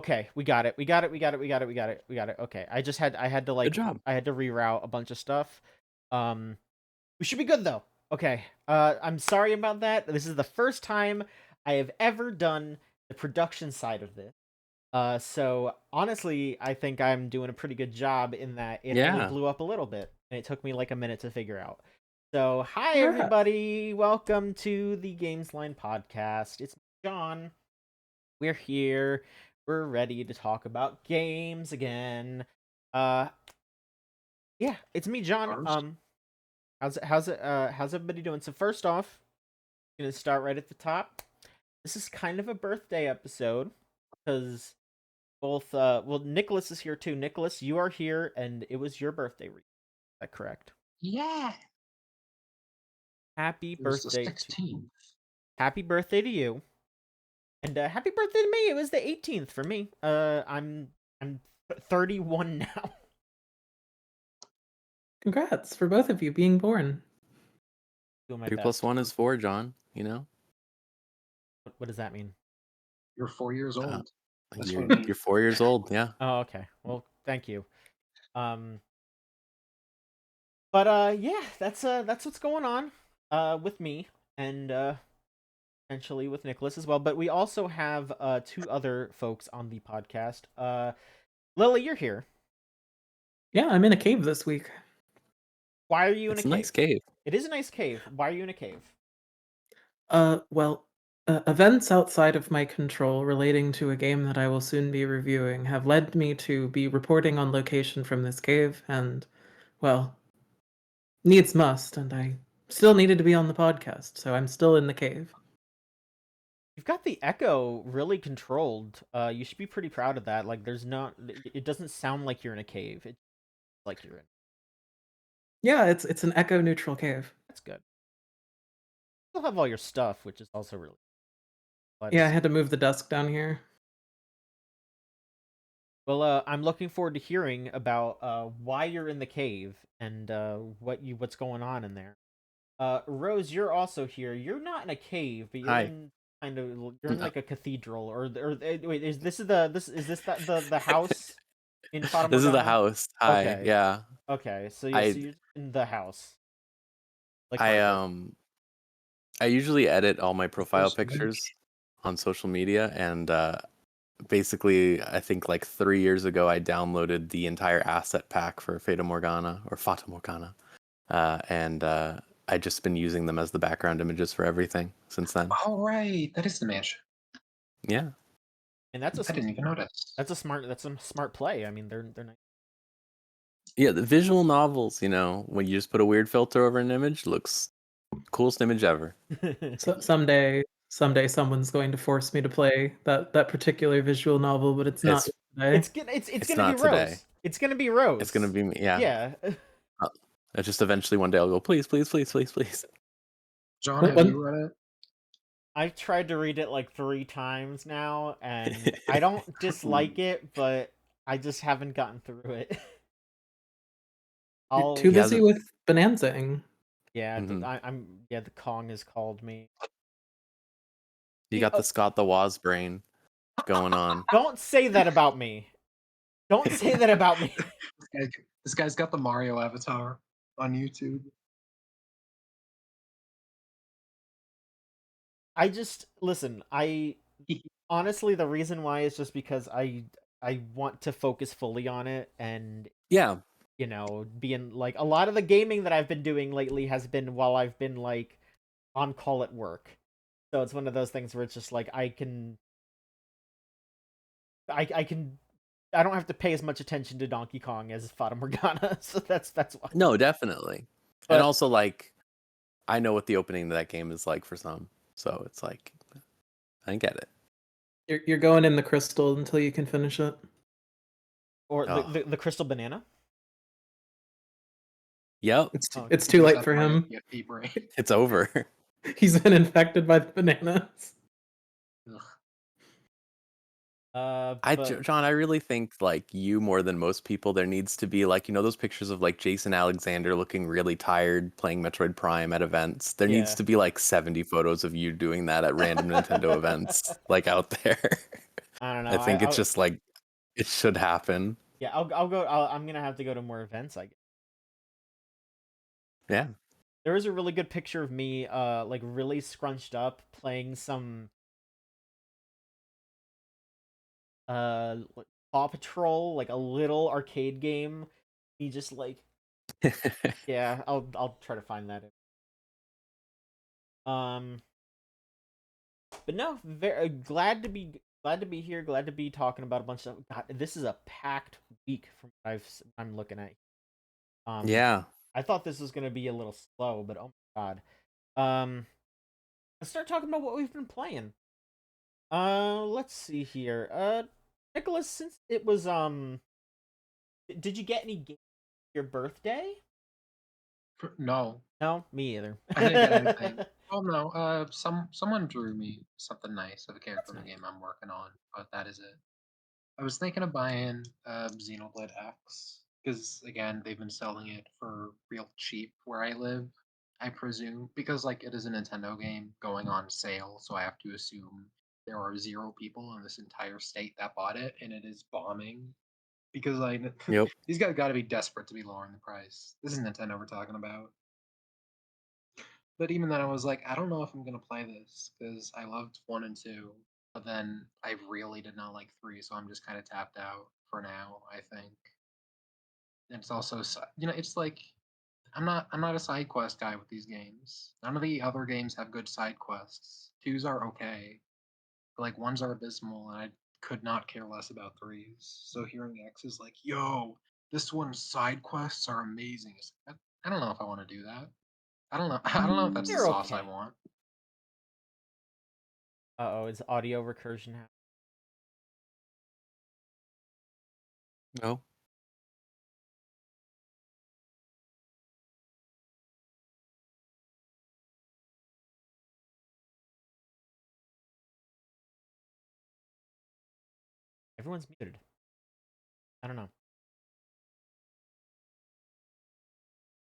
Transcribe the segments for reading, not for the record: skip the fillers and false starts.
Okay, we got it. We got it. We got it. We got it. We got it. We got it. Okay. I had to Good job. reroute a bunch of stuff. We should be good though. Okay. I'm sorry about that. This is the first time I have ever done the production side of this. So honestly, I think I'm doing a pretty good job in that it only Yeah. blew up a little bit, and it took me like a minute to figure out. So, hi Congrats. everybody, welcome to the Gamesline podcast. It's John. We're here. We're ready to talk about games again. Uh, yeah, it's me, John. First, How's everybody doing? So first off, gonna start right at the top. This is kind of a birthday episode because Nicholas is here too. Nicholas, you are here, and it was your birthday. Is that correct? yeah, Happy it was the birthday! 16th. Happy birthday to you, and happy birthday to me. It was the 18th for me. I'm 31 now. Congrats for both of you being born. Doing my 3 best. plus 1 is 4, John. You know? What does that mean? You're 4 years old. That's You're, funny. you're 4 years old, yeah. Oh, okay. Well, thank you. But yeah, that's what's going on with me and potentially with Nicholas as well. But we also have two other folks on the podcast. Lily, you're here. Yeah, I'm in a cave this week. Why are you It's in a a cave? nice cave. It is a nice cave. Why are you in a cave? Well, events outside of my control relating to a game that I will soon be reviewing have led me to be reporting on location from this cave, and, well, needs must, and I still needed to be on the podcast, so I'm still in the cave. You've got the echo really controlled. You should be pretty proud of that. Like, it doesn't sound like you're in a cave. It's like you're in. Yeah, it's an echo-neutral cave. That's good. You still have all your stuff, which is also really. Yeah, I had to move the desk down here. Well, I'm looking forward to hearing about why you're in the cave and what's going on in there. Rose, you're also here. You're not in a cave, but you're Hi. in you're in No. like a cathedral wait, is this the house in Fata This is the Morgana? house. Hi. Okay. Yeah. Okay, so I- you're in the house. Like I Margaret. I usually edit all my profile First image. pictures on social media, and basically I think like 3 years ago I downloaded the entire asset pack for Fata Morgana, and I've just been using them as the background images for everything since then. Oh, right. That is the mansion. Yeah. And that's I didn't even notice. that's a smart play. I mean, they're nice. Yeah, the visual novels, when you just put a weird filter over an image, looks coolest image ever. So someday someone's going to force me to play that particular visual novel, but it's not today. It's gonna not be today. Rose. It's gonna be Rose. It's gonna be me. Yeah. Yeah. Just eventually one day I'll go, please, please, please, please, please. John, What- have you read it? I've tried to read it like 3 times now, and I don't dislike it, but I just haven't gotten through it. You're too He busy hasn't- with bonanzaing. Yeah, Mhm. the Kong has called me. You got the Scott the Woz brain going on. Don't say that about me. Don't say that about me. This guy's got the Mario avatar on YouTube. Honestly, the reason why is just because I want to focus fully on it, and Yeah. being like a lot of the gaming that I've been doing lately has been while I've been like on call at work. So it's one of those things where it's just like I don't have to pay as much attention to Donkey Kong as Fata Morgana, so that's why. No, definitely. But- and also, like, I know what the opening to that game is like for some. So it's like, I get it. You're going in the crystal until you can finish it. Or Oh. the crystal banana. Yep. It's too late for him. It's over. He's been infected by the bananas. John, I really think like you more than most people, there needs to be like, those pictures of like Jason Alexander looking really tired playing Metroid Prime at events. There needs to be like 70 photos of you doing that at random Nintendo events, like out there. I don't know. I think it's just like it should happen. Yeah, I'll go. I'm gonna have to go to more events. I guess. Yeah. There was a really good picture of me, like really scrunched up, playing some like Paw Patrol, like a little arcade game. He just like, yeah. I'll try to find that. Um, but no, very glad to be here. Glad to be talking about a bunch of. God, this is a packed week from what I'm looking at. Um, Yeah. I thought this was gonna be a little slow, but oh my god. Um, let's start talking about what we've been playing. Let's see here. Nicholas, since it was did you get any games for your birthday? No, No, me either. I didn't get anything. Oh no, someone drew me something nice of a character That's in the nice. game I'm working on, but that is it. I was thinking of buying Xenoblade X because again they've been selling it for real cheap where I live. I presume because like it is a Nintendo game going on sale, so I have to assume there are 0 people in this entire state that bought it, and it is bombing. Because like Yep. these guys got to be desperate to be lowering the price. This is Nintendo we're talking about. But even then, I was like, I don't know if I'm gonna play this because I loved 1 and 2, but then I really did not like 3, so I'm just kind of tapped out for now. I think. And it's also, it's like I'm not a side quest guy with these games. None of the other games have good side quests. Twos are okay, but like ones are abysmal, and I could not care less about threes. So hearing X is like, yo, this one's side quests are amazing. I don't know if I want to do that. I don't know. I don't know if that's the They're sauce I okay. want. Uh-oh, is audio recursion happening? No. Everyone's muted. I don't know.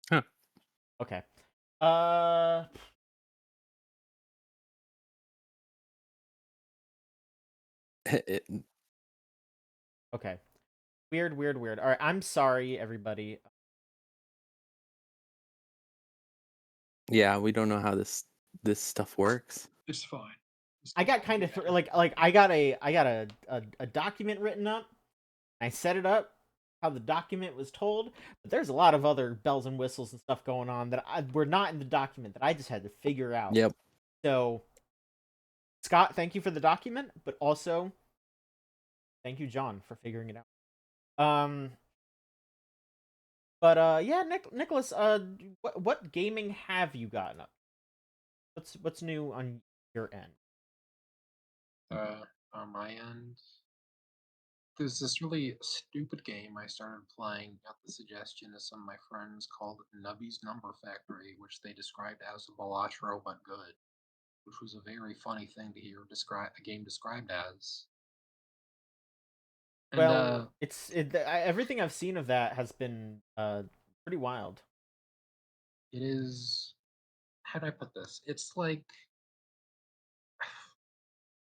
Huh. Okay. Uh It- okay. Weird. All right, I'm sorry everybody. yeah, we don't know how this stuff works. It's fine. I got kind of like I got a document written up. I set it up how the document was told, but there's a lot of other bells and whistles and stuff going on that were not in the document that I just had to figure out. Yep. So, Scott, thank you for the document, but also thank you, John, for figuring it out. But yeah, Nicholas, what gaming have you gotten up? What's new on your end? On my end, there's this really stupid game I started playing at the suggestion of some of my friends called Nubby's Number Factory, which they described as Balatro but good, which was a very funny thing to hear describe a game described as. And Well, everything I've seen of that has been pretty wild. it is, how do I put this? It's like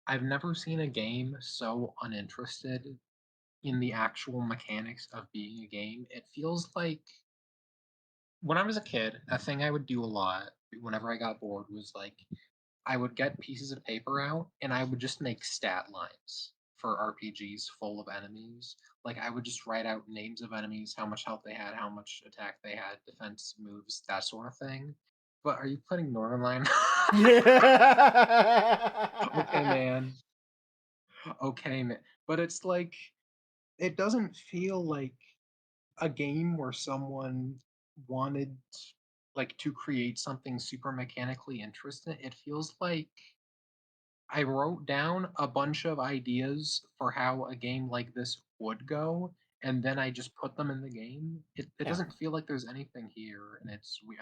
I've never seen a game so uninterested in the actual mechanics of being a game. It feels like when I was a kid, a thing I would do a lot whenever I got bored was like I would get pieces of paper out and I would just make stat lines for RPGs full of enemies. Like I would just write out names of enemies, how much health they had, how much attack they had, defense moves, that sort of thing. But are you playing Northernline? Okay, man. Okay, man. But it's like it doesn't feel like a game where someone wanted like to create something super mechanically interesting. It feels like I wrote down a bunch of ideas for how a game like this would go, and then I just put them in the game. It Yeah, doesn't feel like there's anything here, and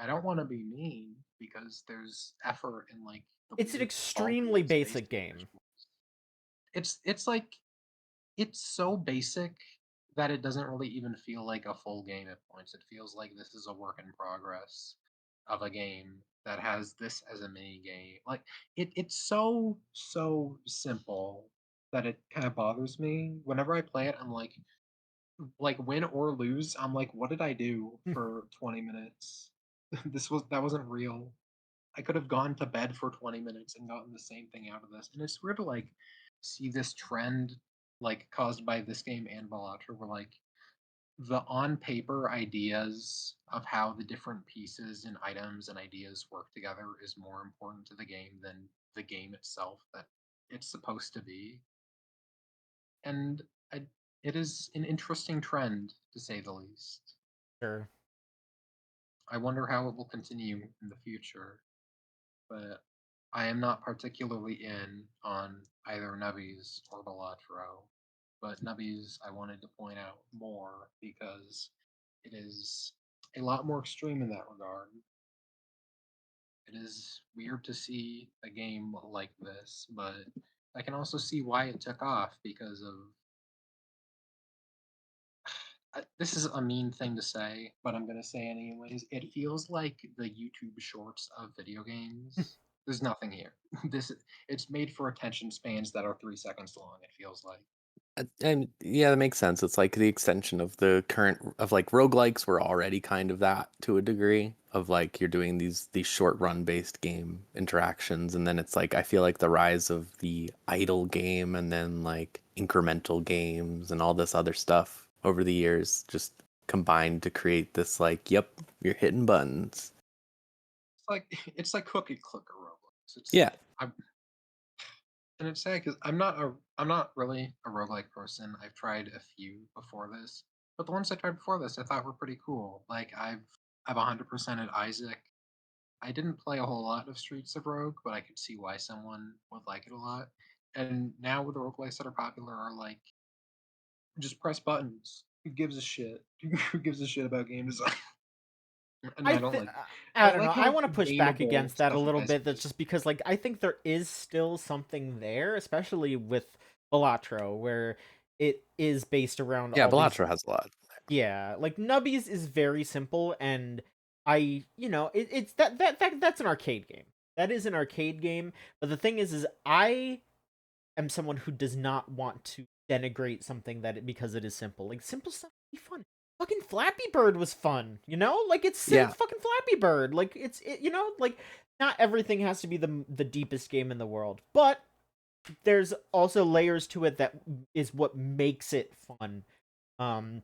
I don't want to be mean because there's effort in like the it's an weird extremely bulkiness basic basic game. visuals. It's like it's so basic that it doesn't really even feel like a full game at points. It feels like this is a work in progress of a game that has this as a mini game. Like it's so simple that it kind of bothers me. Whenever I play it, I'm like win or lose, I'm like, what did I do for 20 minutes? That wasn't real. I could have gone to bed for 20 minutes and gotten the same thing out of this. And it's weird to like see this trend like caused by this game and Balatro where like the on paper ideas of how the different pieces and items and ideas work together is more important to the game than the game itself that it's supposed to be. And I, it is an interesting trend to say the least. Sure. I wonder how it will continue in the future, but I am not particularly in on either Nubbies or Balatro. But Nubbies, I wanted to point out more because it is a lot more extreme in that regard. It is weird to see a game like this, but I can also see why it took off because of this is a mean thing to say, but I'm gonna say it anyways. It feels like the YouTube shorts of video games. There's nothing here. This it's made for attention spans that are 3 seconds long. It feels like. And yeah, that makes sense. It's like the extension of the current of like roguelikes were already kind of that to a degree of like you're doing these short run based game interactions, and then it's like I feel like the rise of the idle game and then like incremental games and all this other stuff over the years just combined to create this like, yep, you're hitting buttons. It's like cookie clicker roguelikes. Yeah. And it's sad because I'm not really a roguelike person. I've tried a few before this, but the ones I tried before this I thought were pretty cool. Like I've 100%ed Isaac. I didn't play a whole lot of Streets of Rogue, but I could see why someone would like it a lot. And now with the roguelikes that are popular are like just press buttons. Who gives a shit? Who gives a shit about game design? And I I don't th- like I don't like know. how I want to push back gameable against that a stuff little like Isaac bit. That's is. just because, like, I think there is still something there, especially with Balatro, where it is based around Yeah, all these. Balatro has a lot. Yeah, like Nubbies is very simple, and it's that's an arcade game. That is an arcade game. But the thing is I am someone who does not want to denigrate something because it is simple. Like simple stuff can be fun. Fucking Flappy Bird was fun, you know? Like it's Yeah. fucking Flappy Bird. Like like not everything has to be the deepest game in the world, but there's also layers to it that is what makes it fun. Um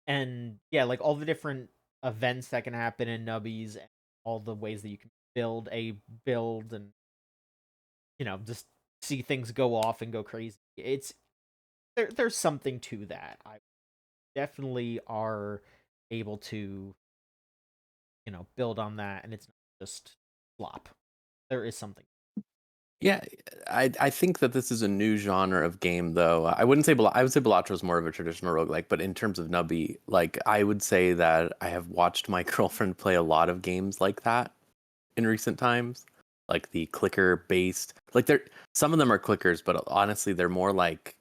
and yeah, like all the different events that can happen in Nubbies and all the ways that you can build a build and just see things go off and go crazy. There's something to that. I definitely are able to, build on that, and it's not just flop. There is something. Yeah, I think that this is a new genre of game, though. I wouldn't say I would say Balatro is more of a traditional roguelike, but in terms of Nubby, like I would say that I have watched my girlfriend play a lot of games like that in recent times, like the clicker based. Like some of them are clickers, but honestly, they're more like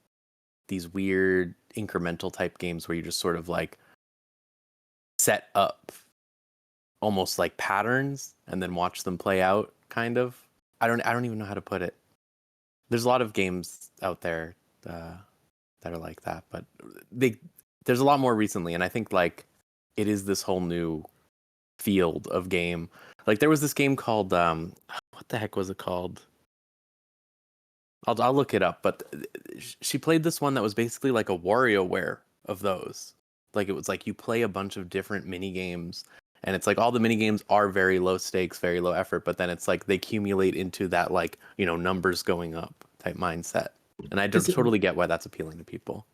these weird incremental type games where you just sort of like set up almost like patterns and then watch them play out, kind of. I don't even know how to put it. There's a lot of games out there that are like that, but there's a lot more recently, and I think like it is this whole new field of game. Like there was this game called what the heck was it called? I'll look it up, but she played this one that was basically like a WarioWare of those. Like it was like you play a bunch of different mini games, and it's like all the mini games are very low stakes, very low effort, but then it's like they accumulate into that like numbers going up type mindset, and I Is it, totally get why that's appealing to people.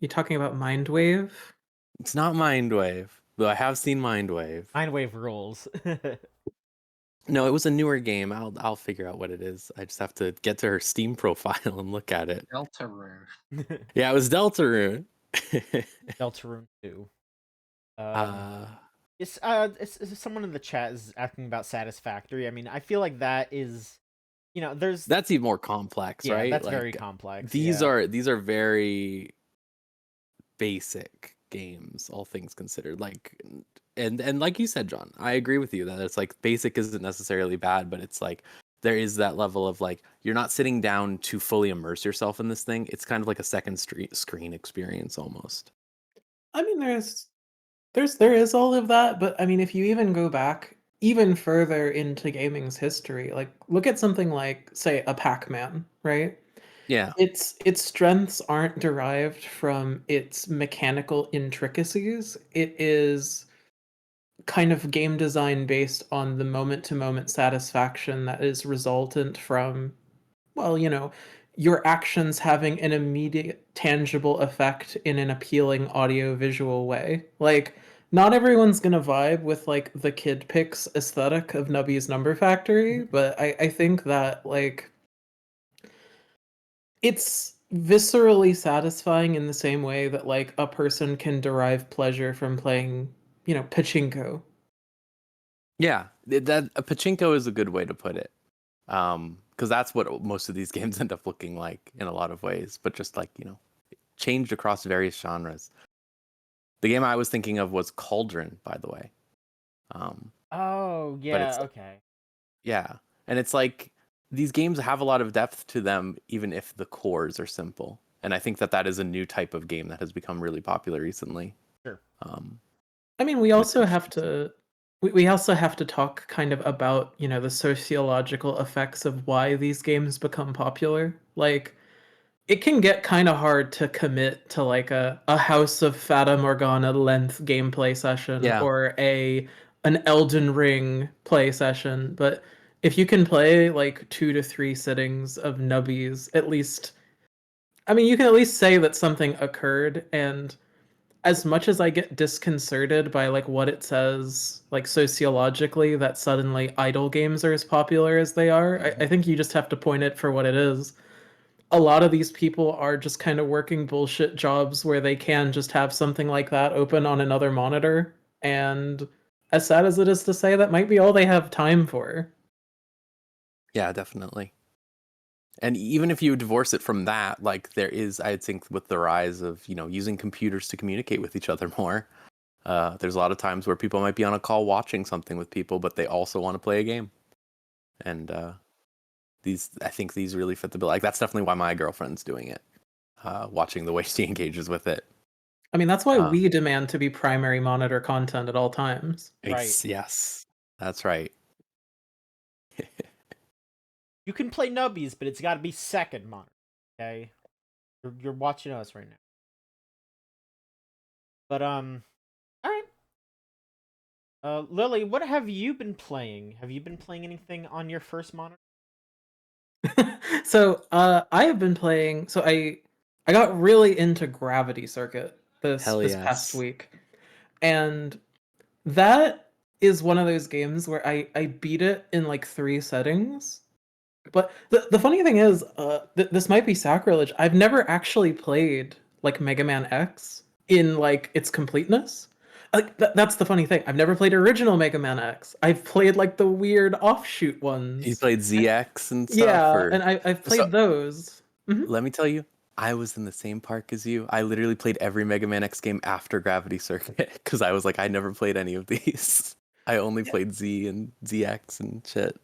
you talking about Mindwave? It's not Mindwave, though I have seen Mindwave. Mindwave rules. No, it was a newer game. I'll figure out what it is. I just have to get to her Steam profile and look at it. Deltarune. Yeah, it was Deltarune. Deltarune 2. uh It's someone in the chat is asking about Satisfactory. I mean, I feel like that is, there's that's even more complex, yeah, right? that's Like, very complex. these yeah. are very basic games, all things considered. Like, and like you said, John, I agree with you that it's like basic isn't necessarily bad, but it's like there is that level of like you're not sitting down to fully immerse yourself in this thing. It's kind of like a second screen experience almost. I mean, there is all of that, but I mean, if you even go back even further into gaming's history, like look at something like, say, a Pac-Man, right? Yeah. Its strengths aren't derived from its mechanical intricacies. It is kind of game design based on the moment-to-moment satisfaction that is resultant from, well, your actions having an immediate tangible effect in an appealing audio-visual way. Like, not everyone's gonna vibe with like the kid picks aesthetic of Nubby's Number Factory, but I think that like it's viscerally satisfying in the same way that like a person can derive pleasure from playing, pachinko. Yeah, that a pachinko is a good way to put it. Because that's what most of these games end up looking like in a lot of ways, but just like, changed across various genres. The game I was thinking of was Cauldron, by the way. Oh, But it's yeah, okay. yeah, and it's like these games have a lot of depth to them, even if the cores are simple. And I think that is a new type of game that has become really popular recently. Sure. I mean, we And it's also have interesting. to we also have to talk kind of about, the sociological effects of why these games become popular. Like, it can get kind of hard to commit to like a House of Fata Morgana length gameplay session Yeah, or an Elden Ring play session, but if you can play like 2 to 3 sittings of nubbies, at least, I mean, you can at least say that something occurred. And as much as I get disconcerted by like what it says, like sociologically, that suddenly idle games are as popular as they are, I think you just have to point it for what it is. A lot of these people are just kind of working bullshit jobs where they can just have something like that open on another monitor. And as sad as it is to say, that might be all they have time for. yeah, definitely. And even if you divorce it from that, like there is, I think, with the rise of using computers to communicate with each other more, there's a lot of times where people might be on a call watching something with people, but they also want to play a game. And I think these really fit the bill. Like that's definitely why my girlfriend's doing it, watching the way she engages with it. I mean, that's why Uh, we demand to be primary monitor content at all times. Right. Yes, that's right. You can play nubbies, but it's got to be second monitor. Okay, you're watching us right now. But all right. Lily, what have you been playing? Have you been playing anything on your first monitor? So I have been playing. So I got really into Gravity Circuit Hell this past yes. week, and that is one of those games where I beat it in like 3 settings. But the funny thing is, this might be sacrilege. I've never actually played like Mega Man X in like its completeness. Like that's the funny thing. I've never played original Mega Man X. I've played like the weird offshoot You ones. played ZX and stuff, Yeah, or and I've so? played those. Mhm. Let me tell you, I was in the same park as you. I literally played every Mega Man X game after Gravity Circuit because I was like, I never played any of these. I only Yeah, played Z and ZX and shit.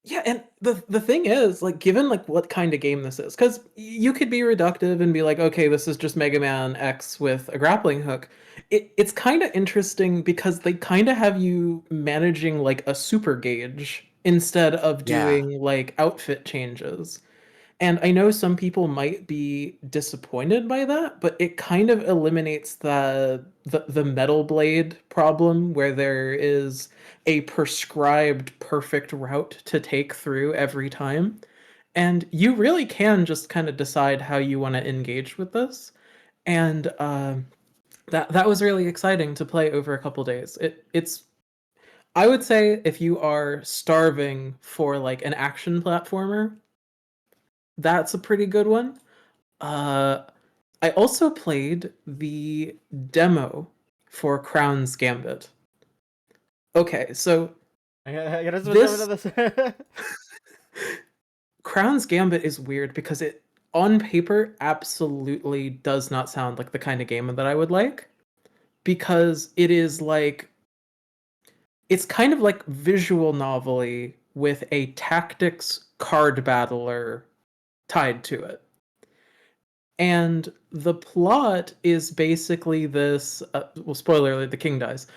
yeah, and the thing is, like, given like what kind of game this is, because you could be reductive and be like, okay, this is just Mega Man X with a grappling hook. It's kind of interesting because they kind of have you managing like a super gauge instead of Yeah, doing like outfit changes. And I know some people might be disappointed by that, but it kind of eliminates the metal blade problem where there is a prescribed perfect route to take through every time. And you really can just kind of decide how you want to engage with this. And that was really exciting to play over a couple days. It's I would say if you are starving for like an action platformer, that's a pretty good one. Uh, I also played the demo for Crown's Gambit. Okay, so I gotta switch over to this this. Crown's Gambit is weird because it, on paper, absolutely does not sound like the kind of game that I would like. Because it is like, it's kind of like visual novelty with a tactics card battler tied to it. And the plot is basically this well, spoiler alert, the king dies.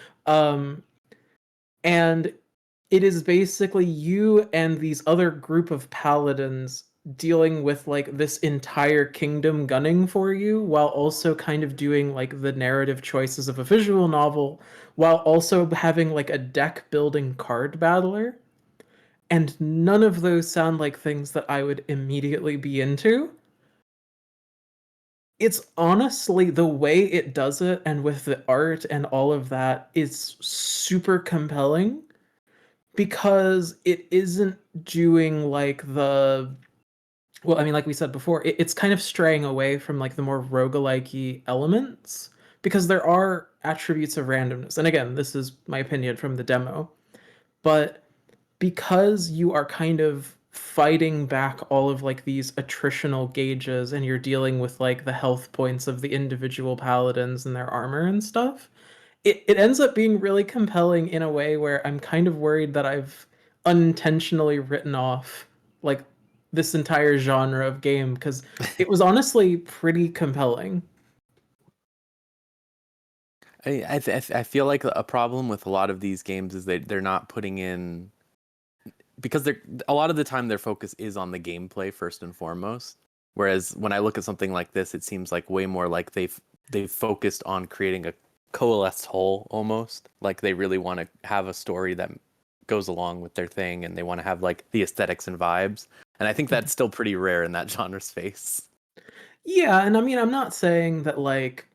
And it is basically you and these other group of paladins dealing with like this entire kingdom gunning for you while also kind of doing like the narrative choices of a visual novel while also having like a deck building card battler. And none of those sound like things that I would immediately be into. It's honestly the way it does it and with the art and all of that is super compelling because it isn't doing like the well, I mean, like we said before, it's kind of straying away from like the more roguelike elements because there are attributes of randomness. And again, this is my opinion from the demo. But because you are kind of fighting back all of like these attritional gauges and you're dealing with like the health points of the individual paladins and their armor and stuff, it ends up being really compelling in a way where I'm kind of worried that I've unintentionally written off like this entire genre of game because it was honestly pretty compelling. I feel like a problem with a lot of these games is they're not putting in, because they're a lot of the time their focus is on the gameplay first and foremost. Whereas when I look at something like this, it seems like way more like they've focused on creating a coalesced whole almost. Like they really want to have a story that goes along with their thing, and they want to have like the aesthetics and vibes. And I think that's still pretty rare in that genre space. Yeah, and I mean, I'm not saying that like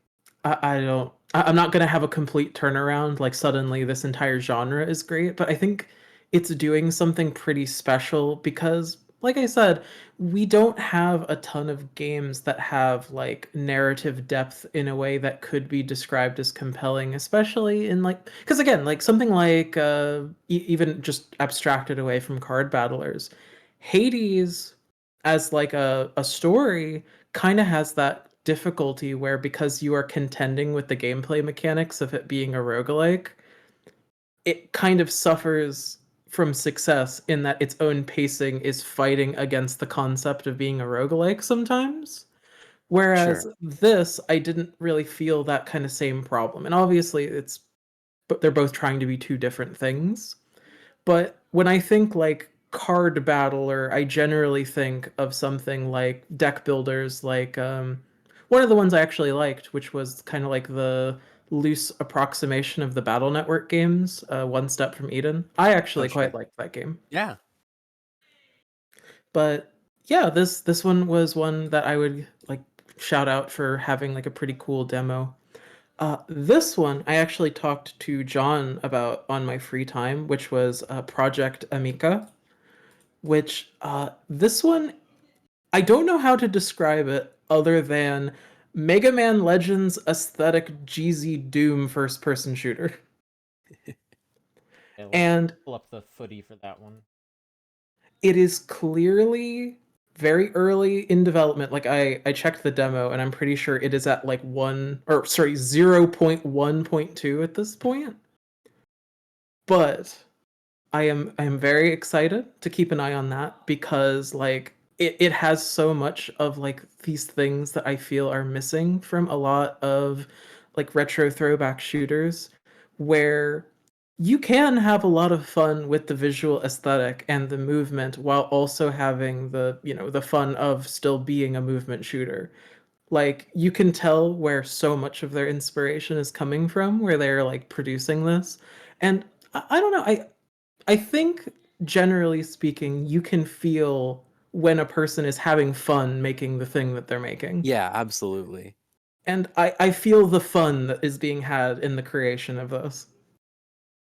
I don't. I'm not gonna have a complete turnaround. Like suddenly, this entire genre is great, but I think it's doing something pretty special because, like I said, we don't have a ton of games that have like narrative depth in a way that could be described as compelling, especially in like because again, like something like even just abstracted away from card battlers, Hades as like a story kind of has that difficulty where because you are contending with the gameplay mechanics of it being a roguelike, it kind of suffers from success in that its own pacing is fighting against the concept of being a roguelike sometimes. Whereas Sure. this, I didn't really feel that kind of same problem. And obviously it's but they're both trying to be two different things. But when I think like card battler, I generally think of something like deck builders, like one of the ones I actually liked, which was kind of like the loose approximation of the Battle Network games, One Step from Eden. I Oh, actually quite sure. liked that game. Yeah. But yeah, this one was one that I would like shout out for having like a pretty cool demo. This one I actually talked to John about on my free time, which was Project AMICA, which this one I don't know how to describe it other than Mega Man Legends aesthetic Jeezy Doom first person shooter. Okay, let me And pull up the footy for that one. it is clearly very early in development. Like I checked the demo and I'm pretty sure it is at like 0.1.2 at this point. But I am very excited to keep an eye on that because like it has so much of like these things that I feel are missing from a lot of like retro throwback shooters where you can have a lot of fun with the visual aesthetic and the movement while also having the, the fun of still being a movement shooter. Like you can tell where so much of their inspiration is coming from, where they're like producing this. And I don't know, I think generally speaking, you can feel when a person is having fun making the thing that they're making. Yeah, absolutely. And I feel the fun that is being had in the creation of this.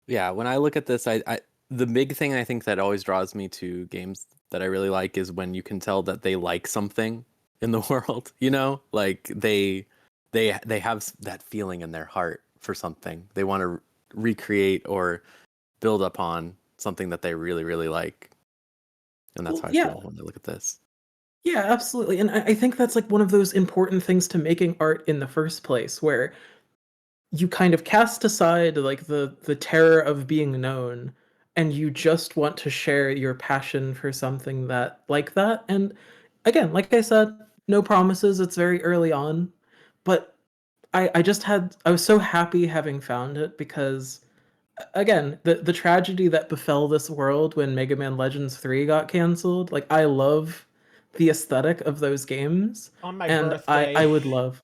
Yeah, when I look at this, I the big thing I think that always draws me to games that I really like is when you can tell that they like something in the world, you know? Like they have that feeling in their heart for something. They want to recreate or build upon something that they really, really like. And that's Well, how I yeah, feel when I look at this. yeah, absolutely. And I think that's like one of those important things to making art in the first place, where you kind of cast aside like the terror of being known and you just want to share your passion for something that like that. And again, like I said, no promises, it's very early on, but I was so happy having found it because again, the tragedy that befell this world when Mega Man Legends 3 got canceled, like I love the aesthetic of those games, On my and I birthday. would love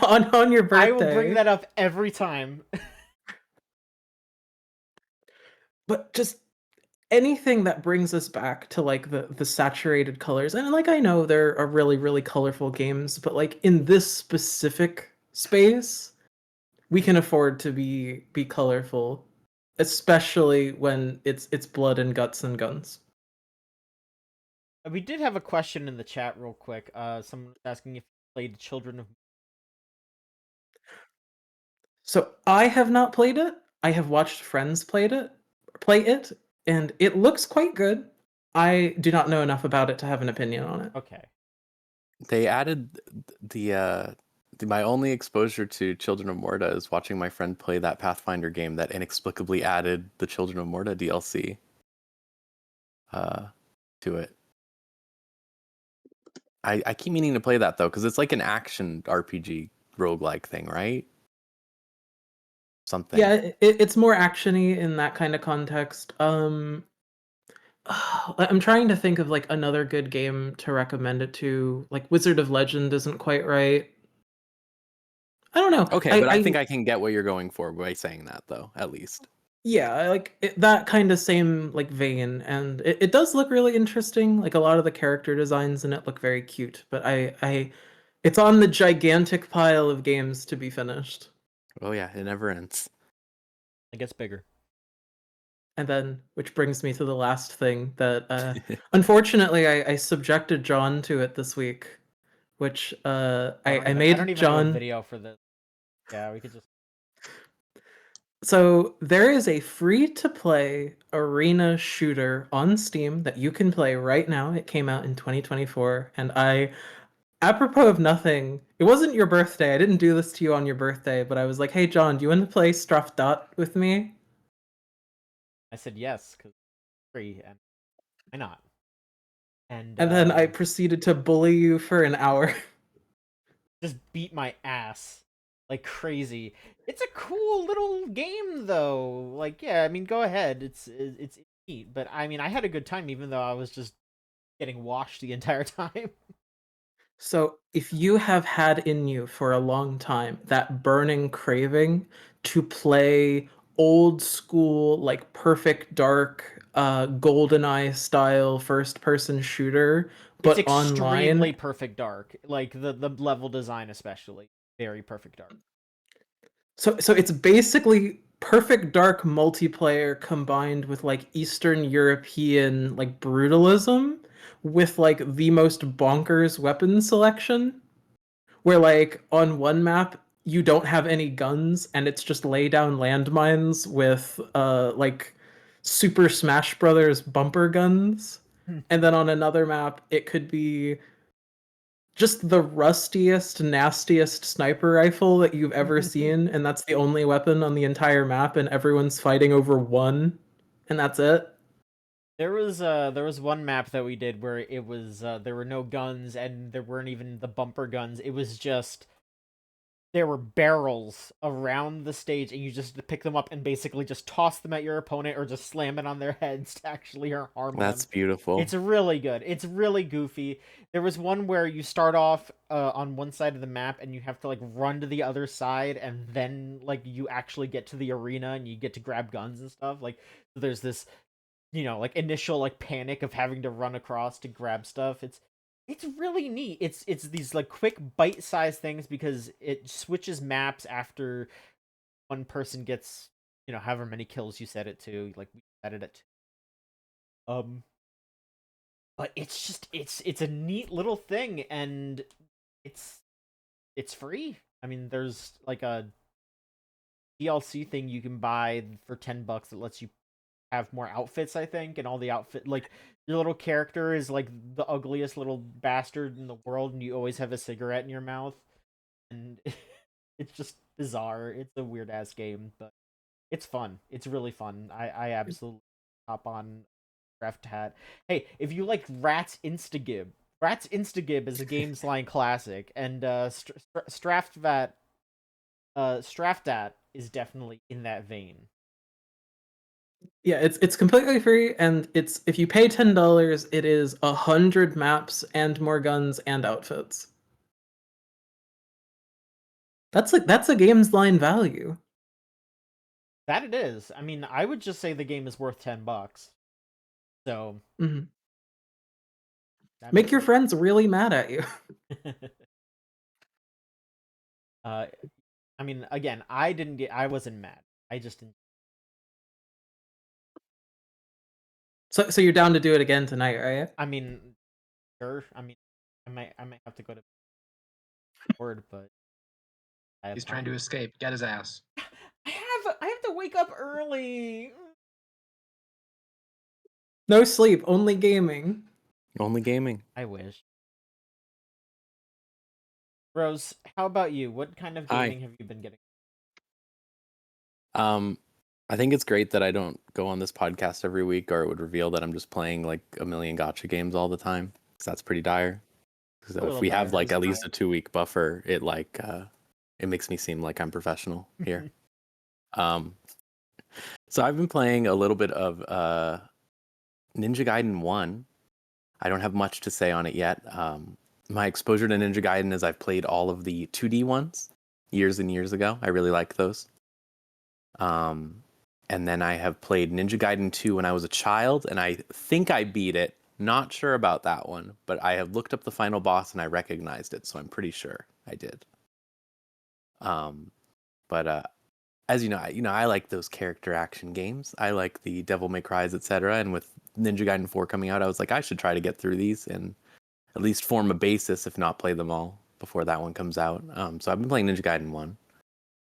on your I will bring birthday. that up every time. But just anything that brings us back to like the saturated colors, and like I know there are really colorful games, but like in this specific space we can afford to be colorful, especially when it's blood and guts and guns. We did have a question in the chat real quick. Someone was asking if you played Children of... So I have not played it. I have watched friends play it, and it looks quite good. I do not know enough about it to have an opinion on it. Okay. They added my only exposure to Children of Morta is watching my friend play that Pathfinder game that inexplicably added the Children of Morta DLC to it. I keep meaning to play that though, because it's like an action RPG roguelike thing, right? Something. Yeah, it's more actiony in that kind of context. I'm trying to think of like another good game to recommend it to. Like Wizard of Legend isn't quite right. I don't know. Okay, but I think I can get what you're going for by saying that though, at least. Yeah, I like that kind of same like vein, and it does look really interesting. Like a lot of the character designs in it look very cute, but it's on the gigantic pile of games to be finished. Oh yeah, it never ends. It gets bigger. And then, which brings me to the last thing that, unfortunately, I subjected John to it this week, which I I don't made even have a John. video for this. Yeah, we could just... So there is a free-to-play arena shooter on Steam that you can play right now. It came out in 2024, and apropos of nothing, it wasn't your birthday. I didn't do this to you on your birthday, but I was like, "Hey John, do you want to play Struff Dot with me?" I said yes, because it's free, and why not? And And then I proceeded to bully you for an hour. just beat my ass like crazy. It's a cool little game though. Like, yeah, I mean, go ahead. It's neat, but I mean, I had a good time even though I was just getting washed the entire time. So, if you have had in you for a long time that burning craving to play old school, like Perfect Dark, GoldenEye style first person shooter, It's but extremely online, Perfect Dark. Like the level design especially. Very Perfect Dark. so it's basically Perfect Dark multiplayer combined with like Eastern European like brutalism with like the most bonkers weapon selection. Where like on one map you don't have any guns and it's just lay down landmines with like Super Smash Brothers bumper guns. And then on another map it could be just the rustiest, nastiest sniper rifle that you've ever seen, and that's the only weapon on the entire map, and everyone's fighting over one, and that's it. There was one map that we did where it was there were no guns and there weren't even the bumper guns. It was just there were barrels around the stage and you just pick them up and basically just toss them at your opponent or just slam it on their heads to actually harm them. That's beautiful. It's really good. It's really goofy. There was one where you start off on one side of the map and you have to like run to the other side and then like you actually get to the arena and you get to grab guns and stuff. Like there's this, like initial like panic of having to run across to grab stuff. It's really neat. It's these like quick bite-sized things because it switches maps after one person gets, however many kills you set it to. Like we set it at two. But it's just it's a neat little thing and it's it's free. I mean, there's like a DLC thing you can buy for $10 that lets you have more outfits, I think, and all the outfit like your little character is like the ugliest little bastard in the world and you always have a cigarette in your mouth and it's just bizarre. It's a weird ass game, but It's fun. It's really fun. I absolutely hop on Draft Hat. Hey, if you like Rat's Instagib is a Gamesline classic, and Straftat is definitely in that vein. Yeah, it's completely free, and it's if you pay $10, it is 100 maps and more guns and outfits. That's a Gamesline value. That it is. I mean, I would just say the game is worth $10. So Mhm. that Make makes your friends really mad at you. uh, I mean, again, I wasn't mad. I just didn't. So you're down to do it again tonight, right? I mean, sure. I mean, I might have to go to board, but I have He's trying to escape. Get his ass. I have to wake up early. No sleep, only gaming. Only gaming. I wish. Rose, how about you? What kind of Hi. gaming have you been getting? I think it's great that I don't go on this podcast every week, or it would reveal that I'm just playing like a million gotcha games all the time. Because that's pretty dire. So if little we have dire. like It's at least dire. a 2 week buffer, it it makes me seem like I'm professional here. um, so I've been playing a little bit of Ninja Gaiden 1. I don't have much to say on it yet. My exposure to Ninja Gaiden is I've played all of the 2D ones years and years ago. I really like those. And then I have played Ninja Gaiden 2 when I was a child, and I think I beat it. Not sure about that one, but I have looked up the final boss and I recognized it, so I'm pretty sure I did. But as I like those character action games. I like the Devil May Cries, etc. And with Ninja Gaiden 4 coming out, I was like, I should try to get through these and at least form a basis, if not play them all before that one comes out. So I've been playing Ninja Gaiden 1.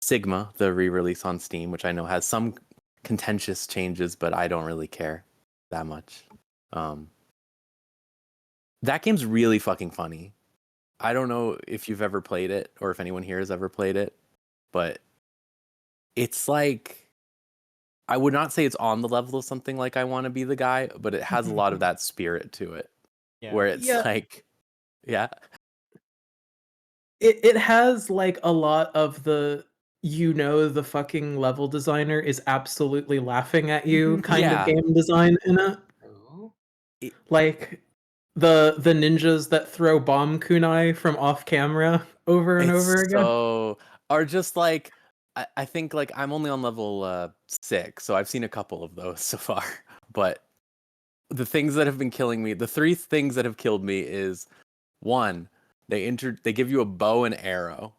Sigma, the re-release on Steam, which I know has some contentious changes, but I don't really care that much. That game's really fucking funny. I don't know if you've ever played it or if anyone here has ever played it, but it's like, I would not say it's on the level of something like I Want to Be the Guy, but it has a lot of that spirit to it. Yeah. Where it's Yeah. like, yeah. It has like a lot of the the fucking level designer is absolutely laughing at you kind of Yeah. game design in it. Ooh. Like the ninjas that throw bomb kunai from off camera over and over again. Are just like, I think like I'm only on level 6, so I've seen a couple of those so far. But the things that have been killing me, the 3 things that have killed me is, one, they give you a bow and arrow,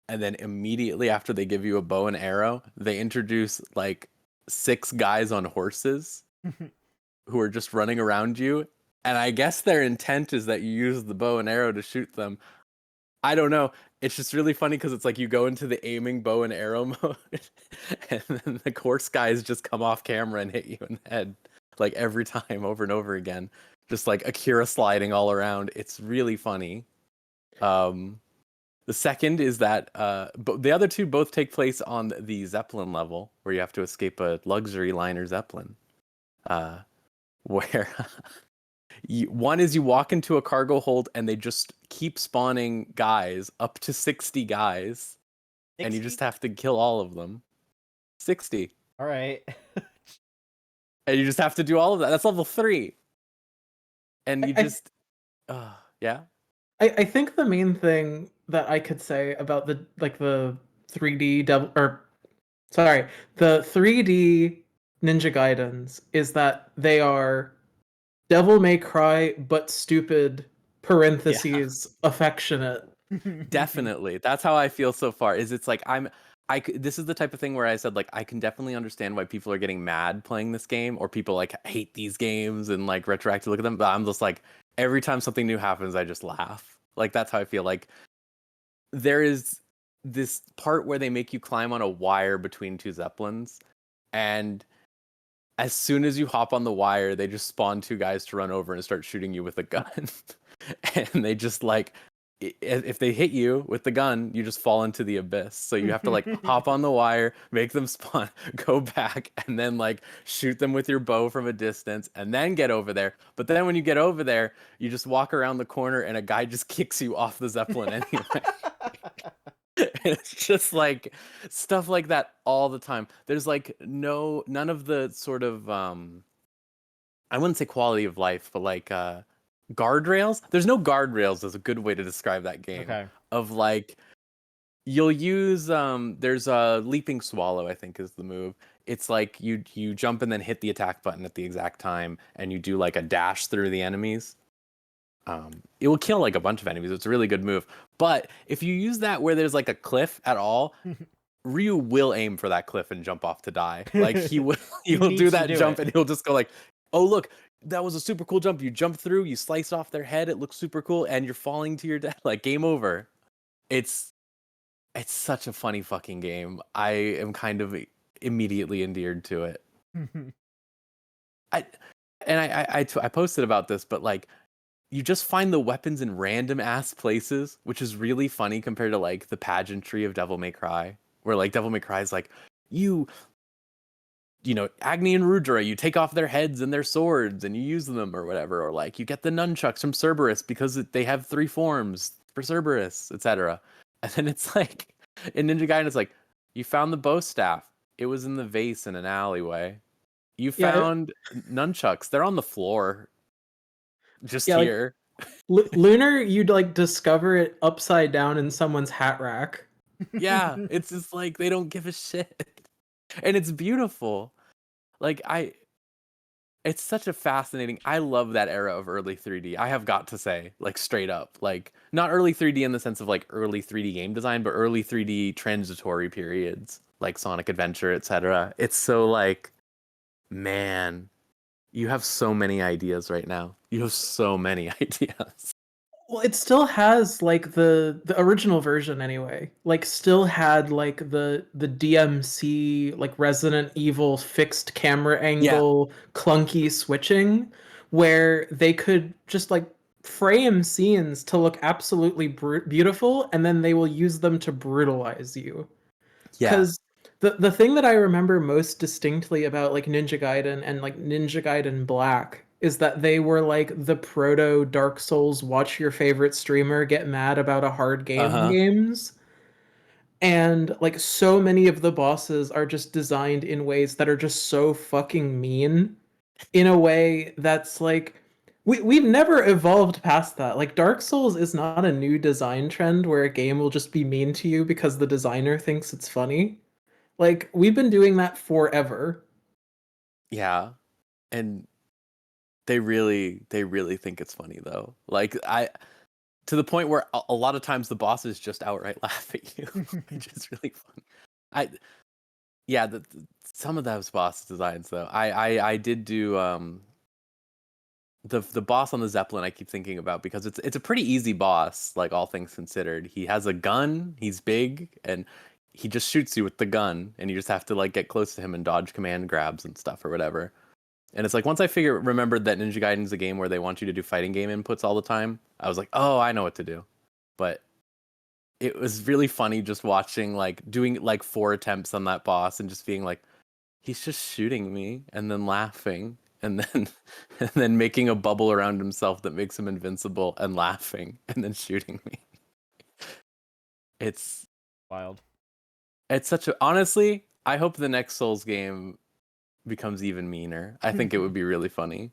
and then immediately after they give you a bow and arrow, they introduce like 6 guys on horses who are just running around you. And I guess their intent is that you use the bow and arrow to shoot them. I don't know. It's just really funny because it's like you go into the aiming bow and arrow mode, and then the course guys just come off camera and hit you in the head like every time over and over again. Just like Akira sliding all around. It's really funny. The second is that the other 2 both take place on the Zeppelin level, where you have to escape a luxury liner Zeppelin. Where one is you walk into a cargo hold and they just keep spawning guys, up to 60 guys, and you 60? just have to kill all of them. 60. All right. And you just have to do all of that. That's level 3. And you just yeah. I think the main thing that I could say about the 3D devil or sorry, the 3D Ninja Gaidens is that they are Devil May Cry but stupid parentheses affectionate. Definitely. That's how I feel so far. Is it's like this is the type of thing where I said like I can definitely understand why people are getting mad playing this game, or people like hate these games and like retroactively look at them, but I'm just like, every time something new happens I just laugh. Like that's how I feel. Like there is this part where they make you climb on a wire between 2 zeppelins, and as soon as you hop on the wire, they just spawn 2 guys to run over and start shooting you with a gun. And they just like if they hit you with the gun, you just fall into the abyss. So you have to like hop on the wire, make them spawn, go back, and then like shoot them with your bow from a distance, and then get over there. But then when you get over there, you just walk around the corner, and a guy just kicks you off the zeppelin anyway. It's just like stuff like that all the time. There's like none of the sort of I wouldn't say quality of life, but like guardrails. There's no guardrails is a good way to describe that game. Okay. Of like you'll use there's a leaping swallow, I think is the move. It's like you jump and then hit the attack button at the exact time, and you do like a dash through the enemies. It will kill like a bunch of enemies. It's a really good move. But if you use that where there's like a cliff at all, Ryu will aim for that cliff and jump off to die. Like he will do that jump and he'll just go like, "Oh look, that was a super cool jump. You jump through, you slice off their head, it looks super cool, and you're falling to your death." Like game over. It's such a funny fucking game. I am kind of immediately endeared to it. I posted about this, but like you just find the weapons in random ass places, which is really funny compared to like the pageantry of Devil May Cry, where like Devil May Cry is like you know, Agni and Rudra, you take off their heads and their swords and you use them or whatever, or like you get the nunchucks from Cerberus because they have 3 forms for Cerberus, etc. And then it's like in Ninja Gaiden, it's like you found the bow staff. It was in the vase in an alleyway. You found nunchucks. They're on the floor. Just here. Like, Lunar, you'd like discover it upside down in someone's hat rack. Yeah, it's just like they don't give a shit. And it's beautiful. Like it's such a fascinating. I love that era of early 3D. I have got to say, like straight up, like not early 3D in the sense of like early 3D game design, but early 3D transitory periods, like Sonic Adventure, etc. It's so like, man, you have so many ideas right now. You have so many ideas. Well, it still has like the original version anyway. Like still had like the DMC like Resident Evil fixed camera angle clunky switching where they could just like frame scenes to look absolutely beautiful and then they will use them to brutalize you. Yeah. Cuz the thing that I remember most distinctly about like Ninja Gaiden and like Ninja Gaiden Black is that they were like the proto Dark Souls watch your favorite streamer get mad about a hard game games. And like so many of the bosses are just designed in ways that are just so fucking mean in a way that's like we've never evolved past that. Like Dark Souls is not a new design trend where a game will just be mean to you because the designer thinks it's funny. Like we've been doing that forever. Yeah. And they really think it's funny though. Like to the point where a lot of times the bosses just outright laugh at you, which is really fun. Some of those boss designs though. I did do the boss on the Zeppelin I keep thinking about because it's a pretty easy boss, like all things considered. He has a gun, he's big, and he just shoots you with the gun, and you just have to like get close to him and dodge command grabs and stuff or whatever. And it's like once I remembered that Ninja Gaiden's a game where they want you to do fighting game inputs all the time, I was like, oh, I know what to do. But it was really funny just watching like doing like 4 attempts on that boss and just being like, he's just shooting me and then laughing and then making a bubble around himself that makes him invincible and laughing and then shooting me. It's wild. It's such a honestly, I hope the next Souls game becomes even meaner. I think it would be really funny.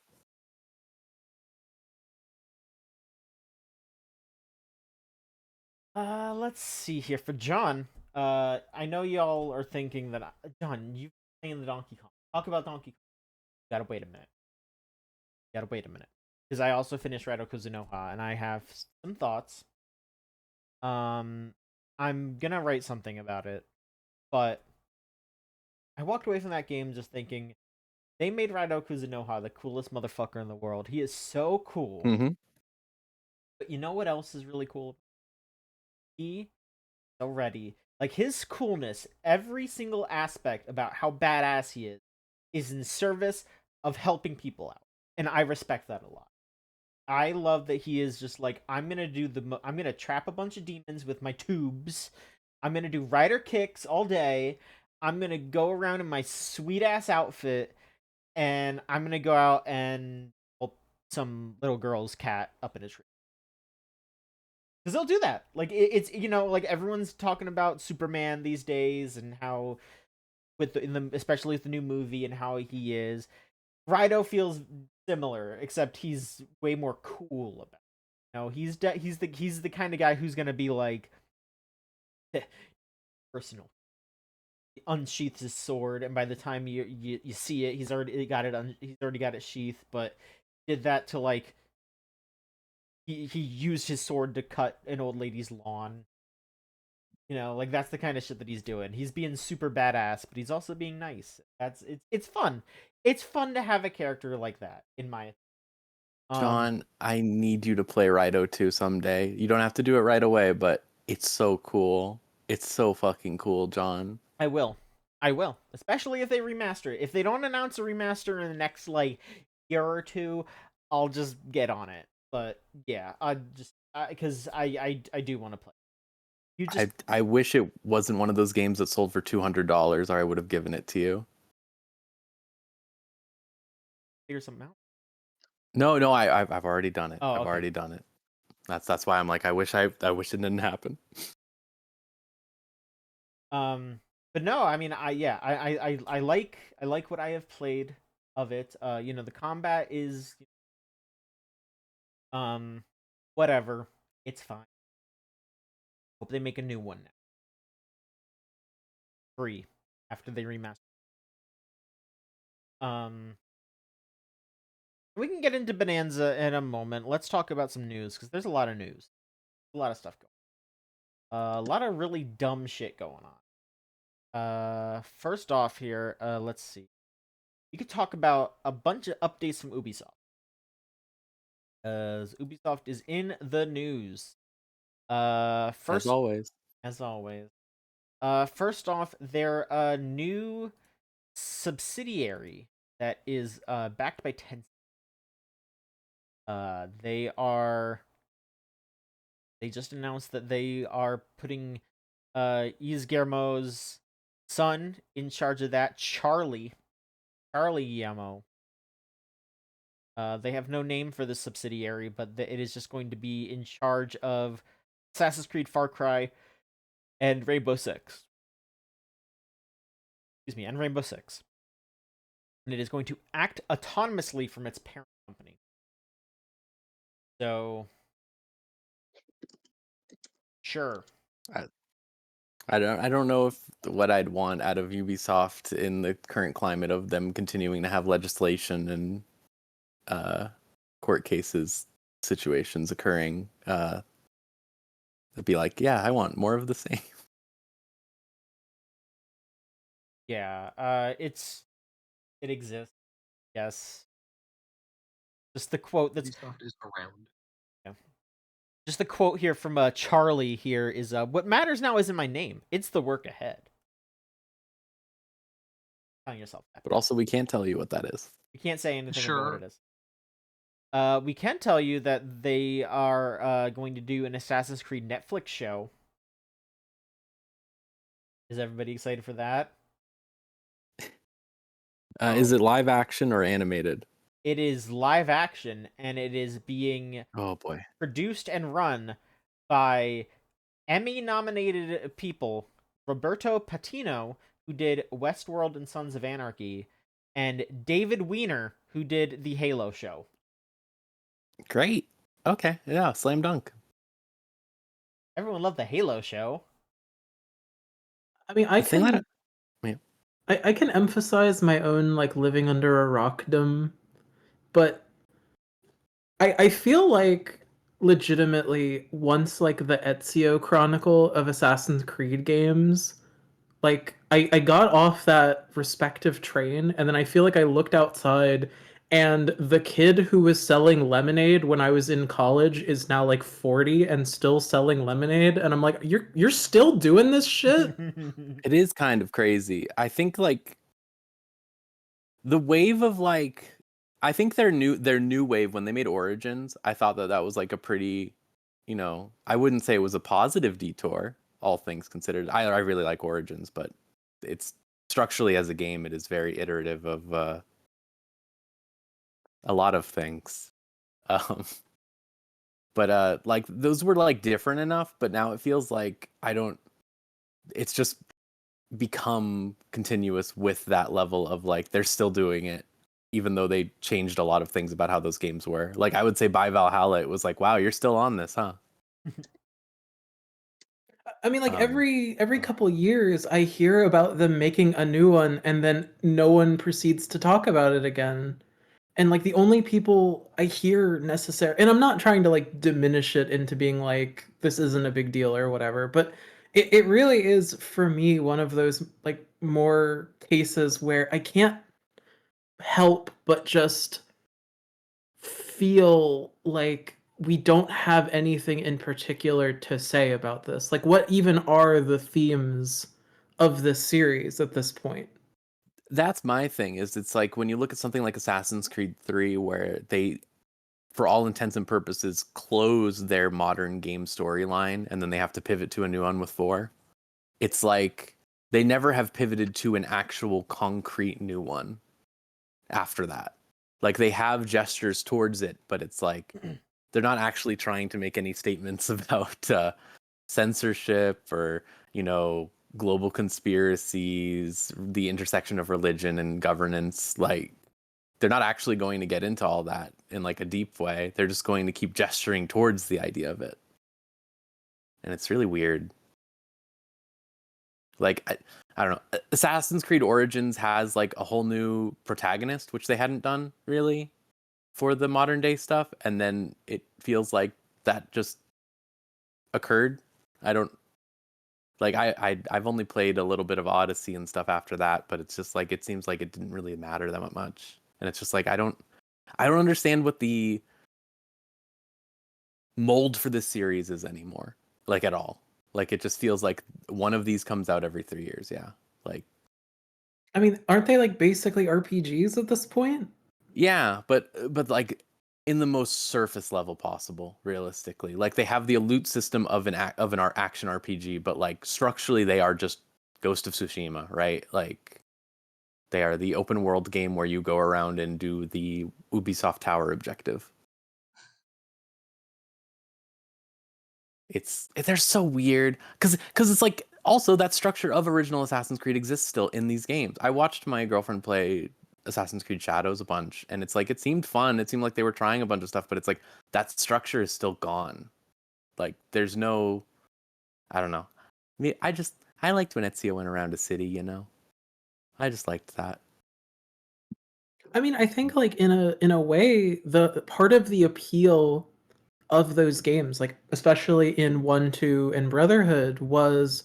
Let's see here for John. I know y'all are thinking that John, you playing the Donkey Kong. Talk about Donkey Kong. You gotta wait a minute. Because I also finished Raido Kuzunoha and I have some thoughts. I'm gonna write something about it, but I walked away from that game just thinking they made Raido Kuzunoha the coolest motherfucker in the world. He is so cool. Mm-hmm. But you know what else is really cool? He already like his coolness, every single aspect about how badass he is in service of helping people out. And I respect that a lot. I love that he is just like, I'm gonna trap a bunch of demons with my tubes. I'm gonna do rider kicks all day. I'm gonna go around in my sweet ass outfit, and I'm gonna go out and help some little girl's cat up in a tree. Because they'll do that. Like it's like everyone's talking about Superman these days and how especially with the new movie and how he is. Rido feels similar, except he's way more cool about it. He's the kind of guy who's gonna be like personal. He unsheaths his sword, and by the time you see it, he's already got it sheathed. But did that to like he used his sword to cut an old lady's lawn. Like that's the kind of shit that he's doing. He's being super badass, but he's also being nice. It's fun. It's fun to have a character like that, in my John, I need you to play Rido 2 someday. You don't have to do it right away, but it's so cool. It's so fucking cool, John. I will. Especially if they remaster it. If they don't announce a remaster in the next like year or two, I'll just get on it. But yeah, because I do want to play. I wish it wasn't one of those games that sold for $200, or I would have given it to you. Figure something out. No, I've already done it. Oh, I've okay. already done it. That's why I'm like, I wish it didn't happen. But no, I mean, I like what I have played of it. The combat is whatever. It's fine. Hope they make a new one now. Free after they remaster. We can get into Bonanza in a moment. Let's talk about some news because there's a lot of news, a lot of stuff going. A lot of really dumb shit going on. First off here, let's see. You could talk about a bunch of updates from Ubisoft. As Ubisoft is in the news. First, as always. First off, their new subsidiary that is backed by Tencent. They just announced that they are putting Yves Guillemot's son in charge of that, Charlie Guillemot. They have no name for this subsidiary, but it is just going to be in charge of Assassin's Creed, Far Cry, and Rainbow Six. Excuse me, and Rainbow Six. And it is going to act autonomously from its parent company. So, sure. I don't know if what I'd want out of Ubisoft in the current climate of them continuing to have legislation and court cases situations occurring. It'd be like, yeah, I want more of the same. Yeah, it exists. Yes. Just the quote that's Ubisoft is around. Yeah. Just the quote here from Charlie here is what matters now isn't my name, it's the work ahead. Telling yourself that. But also we can't tell you what that is. You can't say anything Sure. about what it is. We can tell you that they are going to do an Assassin's Creed Netflix show. Is everybody excited for that? Is it live action or animated? It is live action, and it is being produced and run by Emmy-nominated people Roberto Patino, who did Westworld and Sons of Anarchy, and David Weiner, who did the Halo show. Great. Okay. Yeah. Slam dunk. Everyone loved the Halo show. I mean, I can emphasize my own like living under a rockdom, but I feel like legitimately once like the Ezio Chronicle of Assassin's Creed games, like I got off that respective train and then I feel like I looked outside and the kid who was selling lemonade when I was in college is now like 40 and still selling lemonade, and I'm like, you're still doing this shit? It is kind of crazy. I think like the wave of like I think their new wave when they made Origins, I thought that was like a pretty, I wouldn't say it was a positive detour, all things considered. I really like Origins, but it's structurally as a game, it is very iterative of a lot of things. Um, but like those were like different enough, but now it feels like it's just become continuous with that level of like they're still doing it even though they changed a lot of things about how those games were. Like I would say by Valhalla it was like, wow, you're still on this, huh? I mean, like Um, every couple years, I hear about them making a new one, and then no one proceeds to talk about it again. And like the only people I hear necessary, and I'm not trying to like diminish it into being like this isn't a big deal or whatever, but it really is for me one of those like more cases where I can't help but just feel like we don't have anything in particular to say about this. Like, what even are the themes of this series at this point? that's my thing is it's like when you look at something like Assassin's Creed 3 where they for all intents and purposes close their modern game storyline and then they have to pivot to a new one with 4. It's like they never have pivoted to an actual concrete new one after that. Like they have gestures towards it, but it's like they're not actually trying to make any statements about censorship or, global conspiracies, the intersection of religion and governance. Like they're not actually going to get into all that in like a deep way. They're just going to keep gesturing towards the idea of it. And it's really weird. Like I don't know. Assassin's Creed Origins has like a whole new protagonist, which they hadn't done really for the modern day stuff, and then it feels like that just occurred. I don't like I've only played a little bit of Odyssey and stuff after that, but it's just like it seems like it didn't really matter that much. And it's just like I don't understand what the mold for this series is anymore, like at all. Like it just feels like one of these comes out every 3 years, yeah. Like I mean, aren't they like basically RPGs at this point? yeah, but like in the most surface level possible, realistically. Like they have the loot system of an action RPG, but like structurally they are just Ghost of Tsushima, right? Like they are the open world game where you go around and do the Ubisoft Tower objective. They're so weird because it's like also that structure of original Assassin's Creed exists still in these games. I watched my girlfriend play Assassin's Creed Shadows a bunch, and it's like it seemed fun. It seemed like they were trying a bunch of stuff, but it's like that structure is still gone. Like there's no, I don't know. I mean, I liked when Ezio went around a city. I just liked that. I mean, I think like in a way, the part of the appeal of those games, like especially in 1, 2, and Brotherhood, was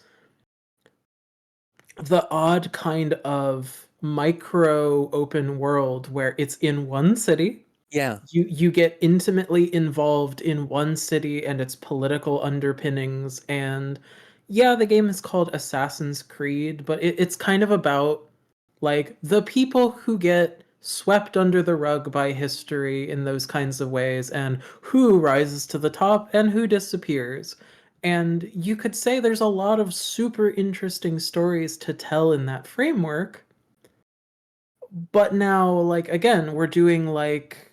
the odd kind of micro open world where it's in one city. Yeah, You get intimately involved in one city and its political underpinnings, and yeah, the game is called Assassin's Creed, but it's kind of about like the people who get swept under the rug by history in those kinds of ways and who rises to the top and who disappears. And you could say there's a lot of super interesting stories to tell in that framework. But now, like, again, we're doing like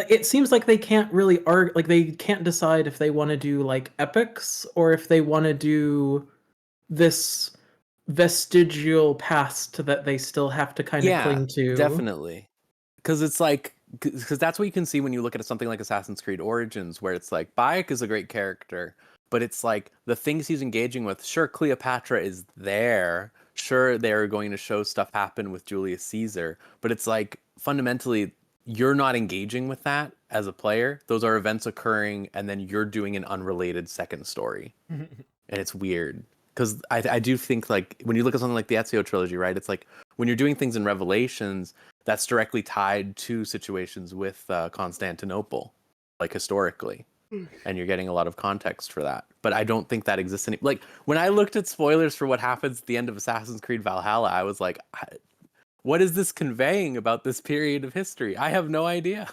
it seems like they can't really like they can't decide if they want to do like epics or if they want to do this vestigial past that they still have to kind of yeah, cling to. definitely. Because it's like because that's what you can see when you look at something like Assassin's Creed Origins, where it's like Bayek is a great character, but it's like the things he's engaging with. Sure, Cleopatra is there. Sure, they're going to show stuff happen with Julius Caesar, but it's like fundamentally you're not engaging with that as a player. Those are events occurring, and then you're doing an unrelated second story, and it's weird because I do think like when you look at something like the Ezio trilogy, right? It's like when you're doing things in Revelations that's directly tied to situations with Constantinople, like historically, and you're getting a lot of context for that. But I don't think that exists like when I looked at spoilers for what happens at the end of Assassin's Creed Valhalla, I was like, What is this conveying about this period of history? I have no idea.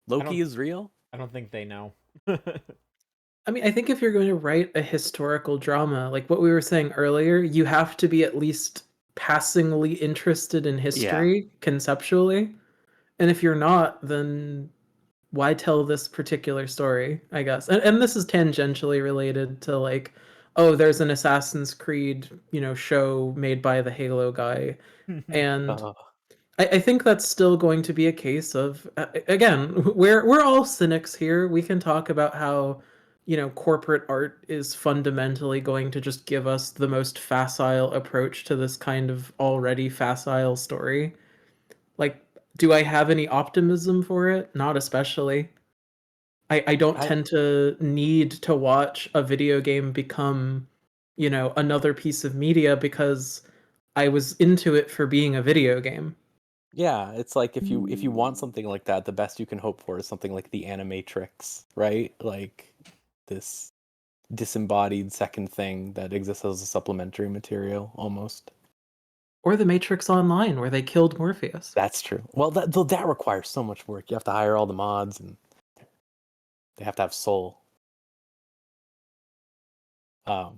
Loki is real? I don't think they know. I mean, I think if you're going to write a historical drama, like what we were saying earlier, you have to be at least passingly interested in history conceptually. And if you're not, then why tell this particular story, I guess? And this is tangentially related to like, oh, there's an Assassin's Creed, show made by the Halo guy. And I think that's still going to be a case of again, we're all cynics here. We can talk about how corporate art is fundamentally going to just give us the most facile approach to this kind of already facile story. Like, do I have any optimism for it? Not especially. I don't I tend to need to watch a video game become, another piece of media because I was into it for being a video game. Yeah, it's like if you want something like that, the best you can hope for is something like the Animatrix, right? Like this disembodied second thing that exists as a supplementary material almost. Or the Matrix Online, where they killed Morpheus. That's true. Well, that requires so much work. You have to hire all the mods and they have to have soul. But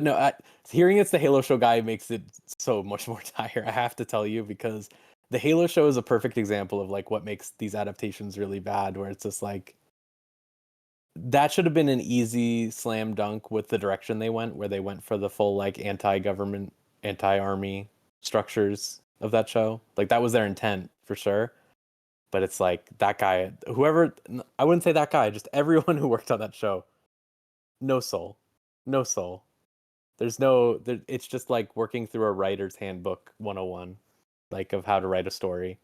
no, hearing it's the Halo show guy makes it so much more dire. I have to tell you, because the Halo show is a perfect example of like what makes these adaptations really bad, where it's just like that should have been an easy slam dunk with the direction they went, where they went for the full like anti-government, anti-army structures of that show. Like that was their intent for sure. But it's like that guy, whoever, I wouldn't say that guy, just everyone who worked on that show, no soul, no soul. It's just like working through a writer's handbook 101, like of how to write a story.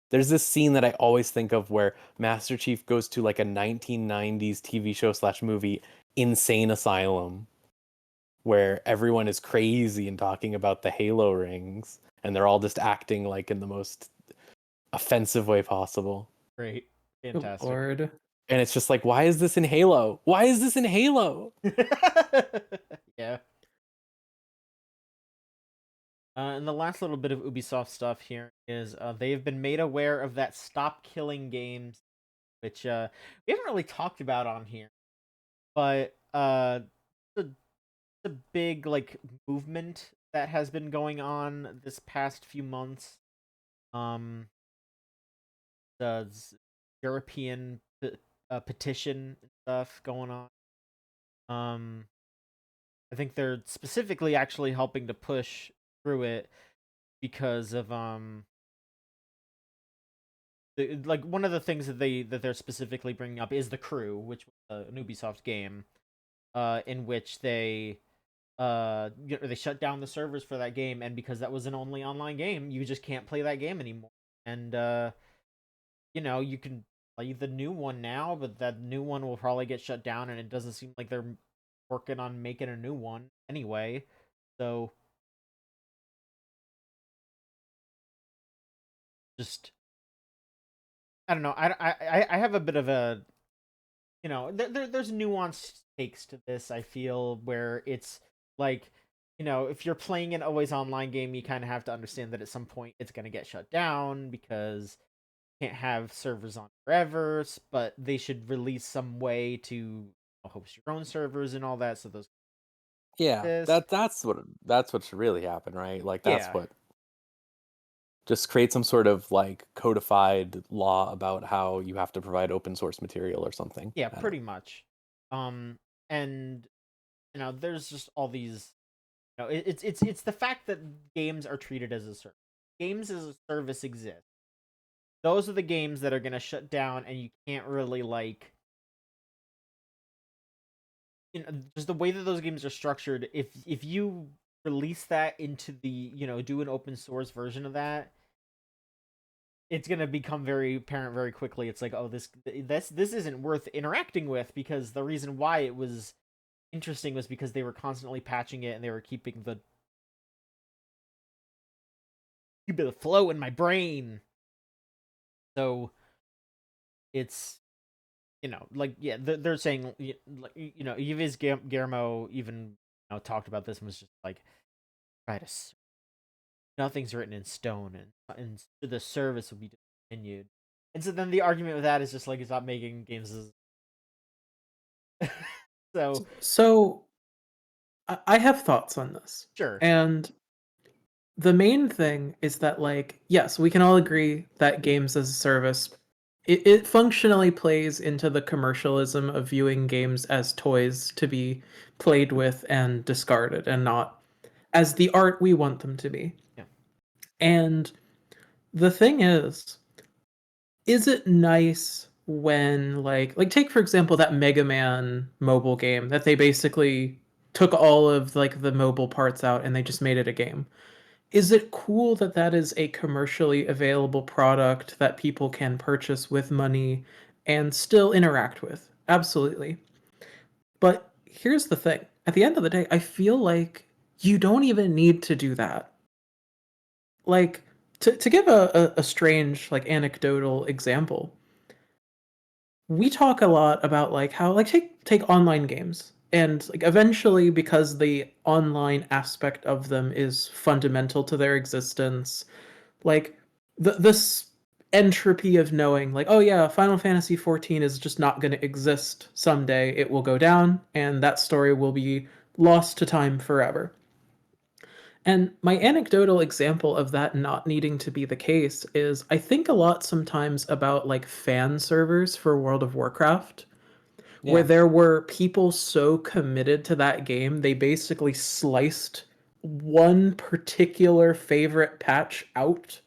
There's this scene that I always think of where Master Chief goes to like a 1990s TV show / movie insane asylum where everyone is crazy and talking about the Halo rings and they're all just acting like in the most offensive way possible. Great. Good Fantastic. Lord. And it's just like, why is this in Halo? Why is this in Halo? Yeah. And the last little bit of Ubisoft stuff here is they have been made aware of that stop killing games, which we haven't really talked about on here, but the big like movement that has been going on this past few months. The European petition and stuff going on. I think they're specifically actually helping to push through it because of like one of the things that they're specifically bringing up is The Crew, which was an Ubisoft game, in which they they shut down the servers for that game, and because that was an only online game, you just can't play that game anymore. And you can play the new one now, but that new one will probably get shut down, and it doesn't seem like they're working on making a new one anyway. So just I don't know. I have a bit of a there's nuanced takes to this. I feel where it's like if you're playing an always online game, you kind of have to understand that at some point it's gonna get shut down because can't have servers on forever, but they should release some way to host your own servers and all that. So those Yeah, this, that's what should really happen, right? Like that's yeah, what, just create some sort of like codified law about how you have to provide open source material or something. yeah, I don't pretty much. And there's just all these. It's the fact that games are treated as a service. Games as a service exist. Those are the games that are gonna shut down, and you can't really like. Just the way that those games are structured. If you release that into the do an open source version of that, it's gonna become very apparent very quickly. It's like, oh, this isn't worth interacting with, because the reason why it was interesting was because they were constantly patching it and they were keeping the flow in my brain. So it's like, yeah, they're saying Yves Guillermo even talked about this and was just like, try to nothing's written in stone, and the service will be discontinued. And so then the argument with that is just like stop making games as so So I have thoughts on this. sure. And the main thing is that, like, yes, we can all agree that games as a service, it functionally plays into the commercialism of viewing games as toys to be played with and discarded, and not as the art we want them to be. Yeah. And the thing is it nice when like take for example that Mega Man mobile game that they basically took all of like the mobile parts out and they just made it a game? Is it cool that that is a commercially available product that people can purchase with money and still interact with? Absolutely. But here's the thing. At the end of the day, I feel like you don't even need to do that. Like, to give a strange, like, anecdotal example, we talk a lot about like how like take online games, and like eventually because the online aspect of them is fundamental to their existence, like this entropy of knowing like, oh yeah, Final Fantasy 14 is just not going to exist someday, it will go down and that story will be lost to time forever. And my anecdotal example of that not needing to be the case is I think a lot sometimes about like fan servers for World of Warcraft, where Yeah. there were people so committed to that game, they basically sliced one particular favorite patch out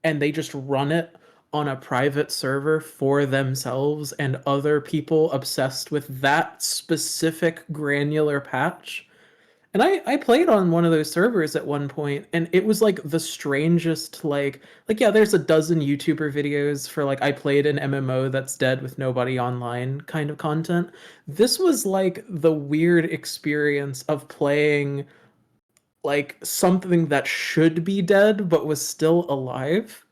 and they just run it on a private server for themselves and other people obsessed with that specific granular patch. And I played on one of those servers at one point, and it was like the strangest like yeah, there's a dozen YouTuber videos for like I played an MMO that's dead with nobody online kind of content. This was like the weird experience of playing like something that should be dead but was still alive.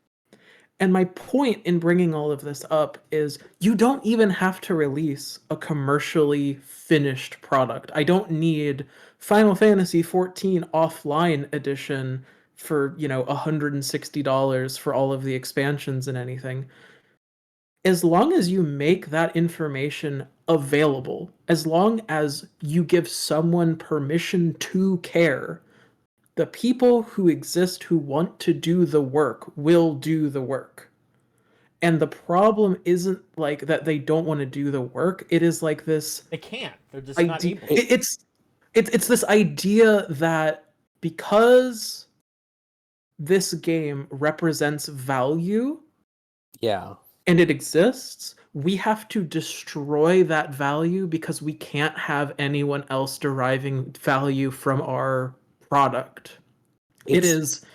And my point in bringing all of this up is you don't even have to release a commercially finished product. I don't need Final Fantasy 14 offline edition for, $160 for all of the expansions and anything. As long as you make that information available, as long as you give someone permission to care, the people who exist who want to do the work will do the work. And the problem isn't like that they don't want to do the work. It is like this They can't. They're just not idea. able. It's this idea that because this game represents value Yeah. and it exists, we have to destroy that value because we can't have anyone else deriving value from our product. It It's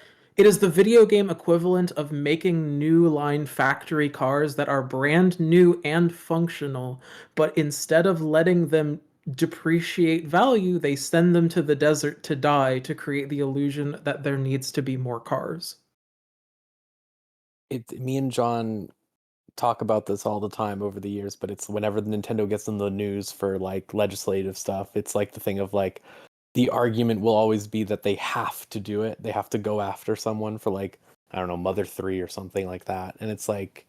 is the video game equivalent of making new line factory cars that are brand new and functional, but instead of letting them depreciate value, they send them to the desert to die to create the illusion that there needs to be more cars. me and John talk about this all the time over the years, but it's whenever Nintendo gets in the news for like legislative stuff, it's like the thing of like the argument will always be that they have to do it. They have to go after someone for like, I don't know, Mother 3 or something like that. And it's like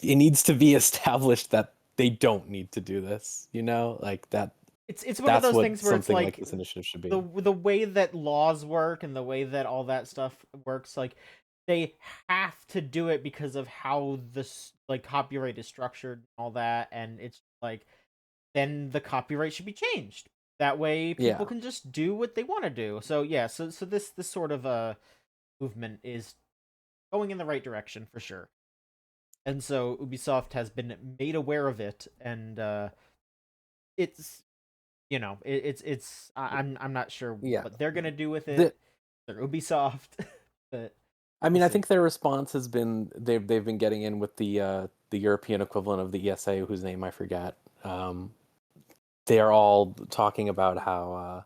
it needs to be established that they don't need to do this, Like that It's one of that's those what things where it's something like like this initiative should be. the way that laws work and the way that all that stuff works, like they have to do it because of how this like copyright is structured and all that, and it's like then the copyright should be changed. That way people Yeah. can just do what they want to do. So yeah, so this sort of movement is going in the right direction for sure. And so Ubisoft has been made aware of it, and it's I'm not sure Yeah. what they're gonna do with it. The, They're Ubisoft, but I mean, we'll I see. think their response has been they've been getting in with the European equivalent of the ESA, whose name I forget. They are all talking about how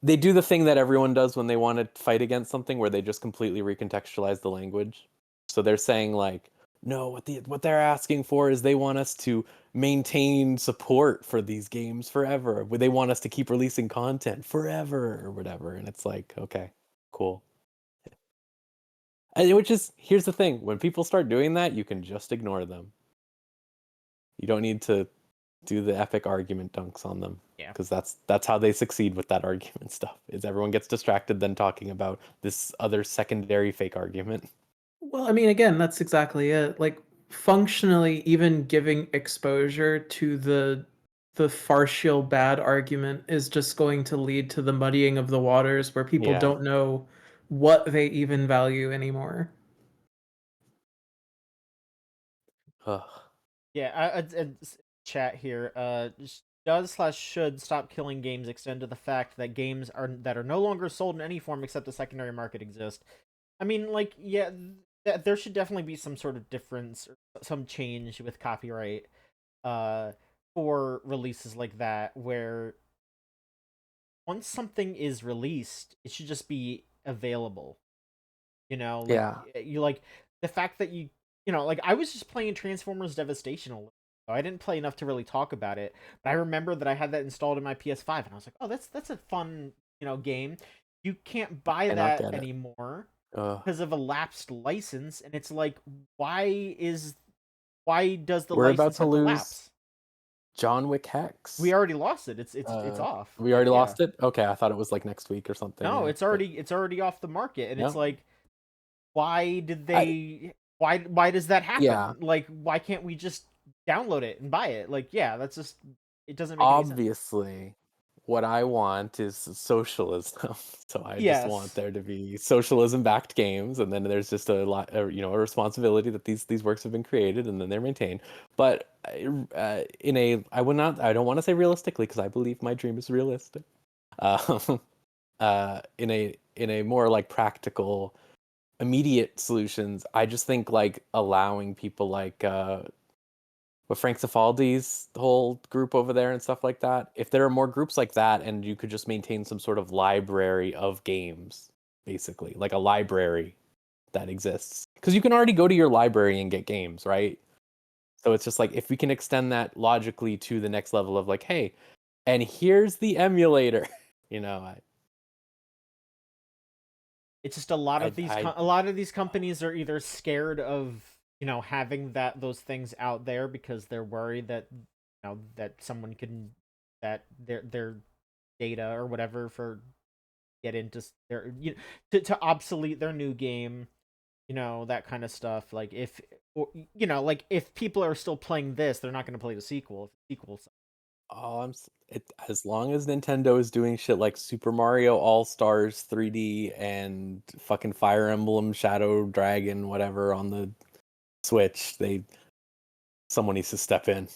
they do the thing that everyone does when they want to fight against something, where they just completely recontextualize the language. So they're saying like, no, what they're asking for is they want us to maintain support for these games forever. They want us to keep releasing content forever or whatever. And it's like, okay. cool. And which is, here's the thing, when people start doing that, you can just ignore them. You don't need to do the epic argument dunks on them. Yeah. Because that's how they succeed with that argument stuff, is everyone gets distracted then talking about this other secondary fake argument. Well, I mean, again, that's exactly it. Like, functionally, even giving exposure to the partial bad argument is just going to lead to the muddying of the waters where people Yeah. don't know what they even value anymore. Ugh. Yeah, chat here. Does/should stop killing games extend to the fact that games that are no longer sold in any form except the secondary market exist? I mean, like, yeah, there should definitely be some sort of difference or some change with copyright for releases like that, where once something is released, it should just be available. You know, like, Yeah. you like the fact that like, I was just playing Transformers Devastation a little. I didn't play enough to really talk about it, but I remember that I had that installed in my PS5, and I was like, "Oh, that's a fun, game." You can't buy Cannot that get it. anymore Ugh. because of a lapsed license, and it's like, why does the We're about license to have to lose lapse? John Wick Hex. We already lost it. It's off. We Like, already yeah. lost it? Okay, I thought it was like next week or something. No, yeah, it's but- already off the market, and it's No. like, why did they? Why does that happen? Yeah. Like, why can't we just download it and buy it? Like, yeah, that's just, it doesn't make any sense. Obviously, what I want is socialism. So I just Yes. want there to be socialism-backed games, and then there's just a responsibility that these works have been created and then they're maintained. But I don't want to say realistically, because I believe my dream is realistic. In a more like practical, immediate solutions, I just think like allowing people like with Frank Cifaldi's whole group over there and stuff like that. If there are more groups like that, and you could just maintain some sort of library of games, basically, like a library that exists. Because you can already go to your library and get games, right? So it's just like, if we can extend that logically to the next level of like, hey, and here's the emulator, It's just a lot of these I- companies are either scared of having those things out there because they're worried that that someone can, that their data or whatever for get into their to obsolete their new game, that kind of stuff. Like, like, if people are still playing this, they're not going to play the sequel if the sequel's. as long as Nintendo is doing shit like Super Mario All-Stars 3D and fucking Fire Emblem Shadow Dragon whatever on the Switch, someone needs to step in.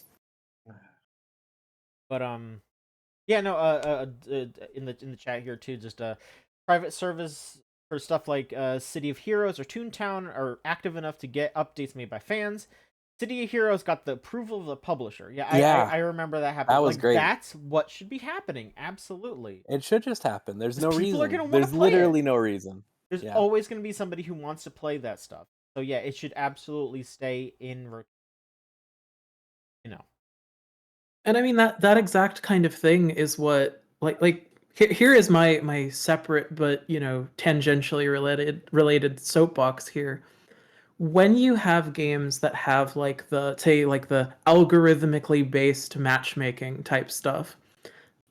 But yeah, no, in the chat here too, just private service for stuff like City of Heroes or Toontown are active enough to get updates made by fans. City of Heroes got the approval of the publisher. Yeah, I remember that happening. That was great. That's what should be happening. Absolutely. It should just happen. There's no reason. People are gonna wanna There's play literally it. no reason. There's always going to be somebody who wants to play that stuff. So yeah, it should absolutely stay in. And I mean, that exact kind of thing is what, like here is my separate but tangentially related soapbox here. When you have games that have like the algorithmically based matchmaking type stuff,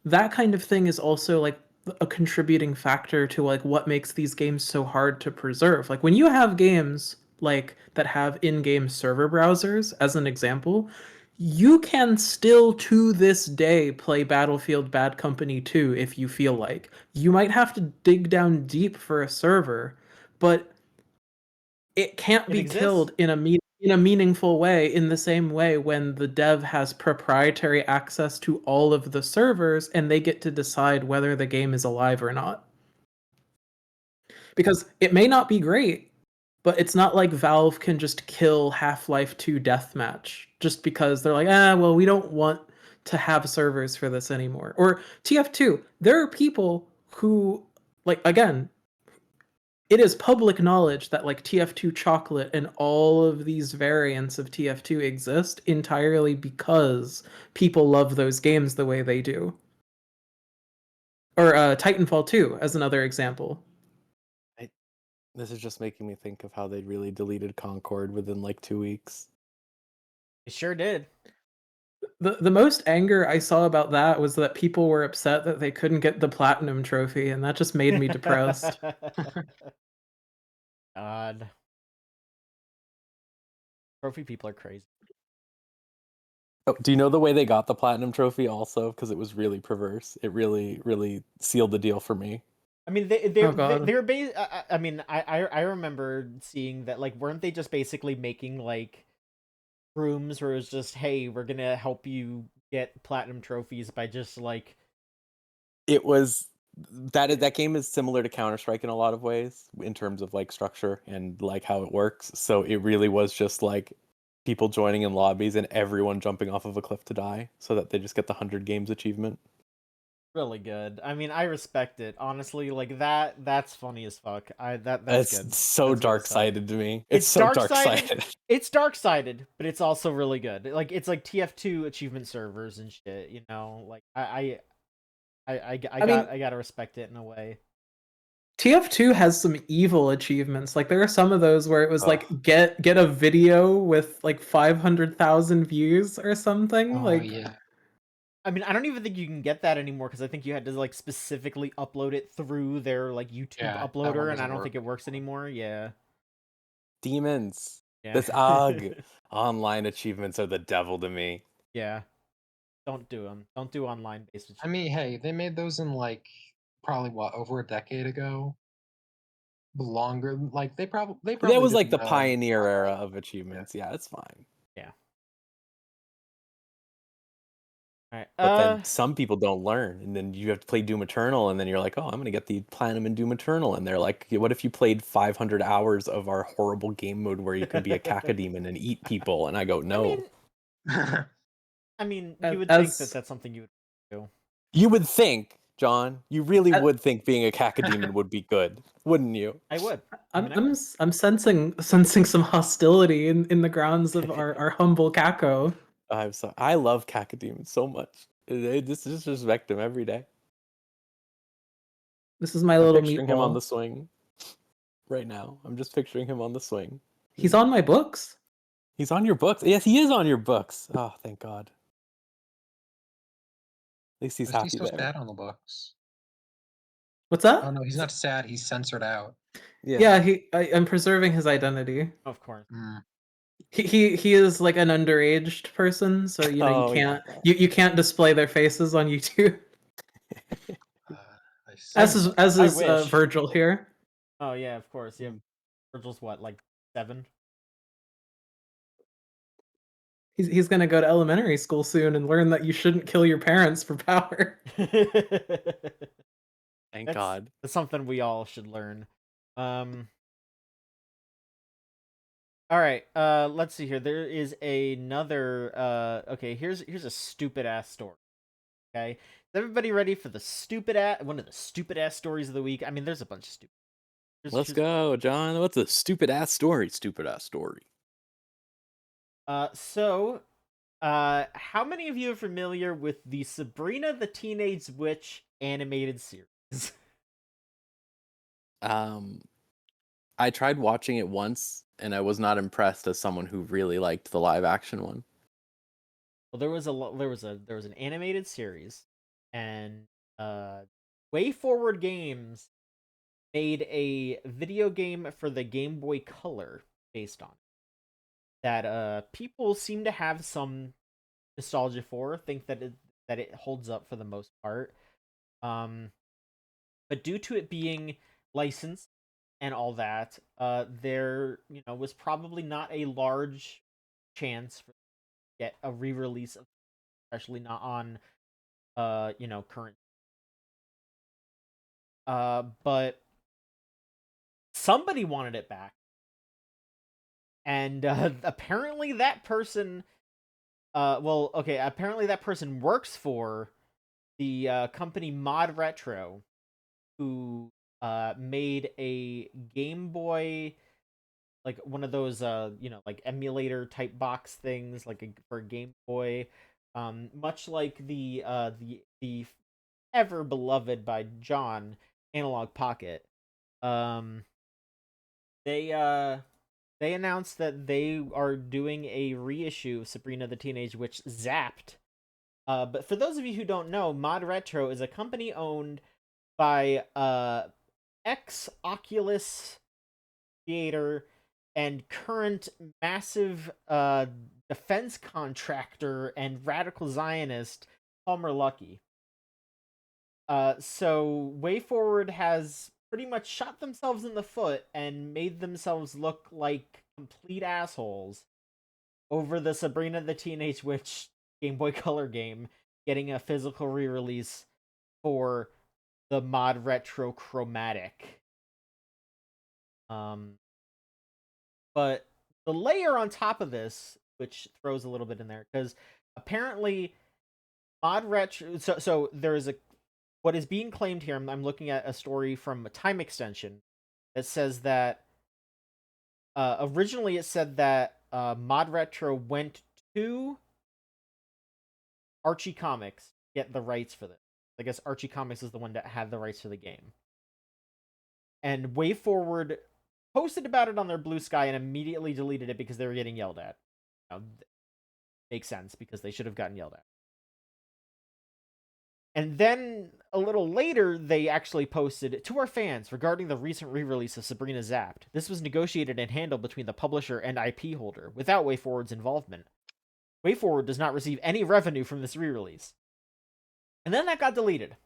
that kind of thing is also like a contributing factor to like what makes these games so hard to preserve. Like, when you have games like that have in-game server browsers, as an example, you can still to this day play Battlefield Bad Company 2 if you feel like. You might have to dig down deep for a server, but it can't be killed in a meaningful way, in the same way when the dev has proprietary access to all of the servers and they get to decide whether the game is alive or not. Because it may not be great, but it's not like Valve can just kill Half-Life 2 Deathmatch just because they're like, well, we don't want to have servers for this anymore. Or TF2, there are people who, like, again, it is public knowledge that like TF2 Chocolate and all of these variants of TF2 exist entirely because people love those games the way they do. Or Titanfall 2 as another example. This is just making me think of how they really deleted Concord within like 2 weeks. It sure did. The most anger I saw about that was that people were upset that they couldn't get the platinum trophy, and that just made me depressed. God. Trophy people are crazy. Oh, do you know the way they got the platinum trophy also? Because it was really perverse. It really, really sealed the deal for me. I mean, Oh god. they're I mean, I remember seeing that, like, weren't they just basically making like rooms where it was just, hey, we're gonna help you get platinum trophies by just like It was that game is similar to Counter-Strike in a lot of ways in terms of like structure and like how it works. So it really was just like people joining in lobbies and everyone jumping off of a cliff to die so that they just get the 100 games achievement. really good. I mean, I respect it honestly. Like that's funny as fuck. That's It's good. so That's really dark-sided to me. It's so dark-sided. dark-sided. It's dark-sided, but it's also really good. Like it's like TF2 achievement servers and shit. You know, like I mean, I gotta respect it in a way. TF2 has some evil achievements. Like there are some of those where it was Ugh. like get a video with like 500,000 views or something. Oh Like yeah. I mean, I don't even think you can get that anymore because I think you had to like specifically upload it through their like YouTube Yeah, that one uploader, and I doesn't don't work think it works anymore. anymore. Yeah, Demons. yeah, This AUG. Online achievements are the devil to me. yeah. Don't do them. Don't do online based. I mean, hey, they made those in like probably what, over a decade ago? Longer. Like they That probably was like didn't the know pioneer online. era of Yeah. achievements. Yeah, it's fine. Yeah. All right. But then some people don't learn, and then you have to play Doom Eternal, and then you're like, oh, I'm gonna get the platinum in Doom Eternal, and they're like, what if you played 500 hours of our horrible game mode where you can be a cacodemon and eat people? And I go, no. I mean, you would think that as that's something you would do. You would think, John, you really Uh, would think being a cacodemon would be good, wouldn't you? I would. I I'm mean, I I'm would. s- I'm sensing some hostility in the grounds of our humble Kako. I'm sorry. I love cacodemons so much. I just disrespect him every day. This is my I'm little picturing him on the meatball. swing right now. I'm just picturing him on the swing. He's on my books. He's on your books. Yes, he is on your books. Oh, thank God. At least he's Why is he happy so there. sad on the books? What's Oh that? no, he's not sad. He's censored out. Yeah, I'm preserving his identity. Of course. Mm. He is like an underaged person, so you know you Oh, yeah. can't you can't display their faces on YouTube. I see. As I is wish. Virgil here. Oh yeah, of course. Yeah, Virgil's what, like 7? He's gonna go to elementary school soon and learn that you shouldn't kill your parents for power. Thank God. That's something we all should learn. All right. Let's see here. There is another. Okay. Here's a stupid ass story. Okay. Is everybody ready for the one of the stupid ass stories of the week? I mean, there's a bunch of stupid. Let's go, John. What's a stupid ass story? Stupid ass story. So, how many of you are familiar with the Sabrina the Teenage Witch animated series? I tried watching it once, and I was not impressed as someone who really liked the live action one. Well, there was an animated series, and Way Forward Games made a video game for the Game Boy Color based on it that people seem to have some nostalgia for, think that it holds up for the most part. But due to it being licensed and all that, there was probably not a large chance for get a re-release of, especially not on current. But somebody wanted it back, and apparently that person apparently that person works for the company Mod Retro, who made a Game Boy, like one of those like emulator type box things, like for a Game Boy, much like the ever beloved by John Analog Pocket. Um they announced that they are doing a reissue of Sabrina the Teenage Witch Zapped. But for those of you who don't know, Mod Retro is a company owned by ex Oculus creator and current massive defense contractor and radical Zionist Palmer Luckey. So WayForward has pretty much shot themselves in the foot and made themselves look like complete assholes over the Sabrina the Teenage Witch Game Boy Color game getting a physical re-release for the Mod Retro Chromatic. But the layer on top of this, which throws a little bit in there, because apparently Mod Retro. So there is a what is being claimed here. I'm looking at a story from Time Extension that says that originally it said that Mod Retro went to Archie Comics to get the rights for this. I guess Archie Comics is the one that had the rights for the game. And WayForward posted about it on their Blue Sky and immediately deleted it because they were getting yelled at. Makes sense because they should have gotten yelled at. And then a little later, they actually posted, "To our fans, regarding the recent re-release of Sabrina Zapped, this was negotiated and handled between the publisher and IP holder, without WayForward's involvement. WayForward does not receive any revenue from this re-release." And then that got deleted.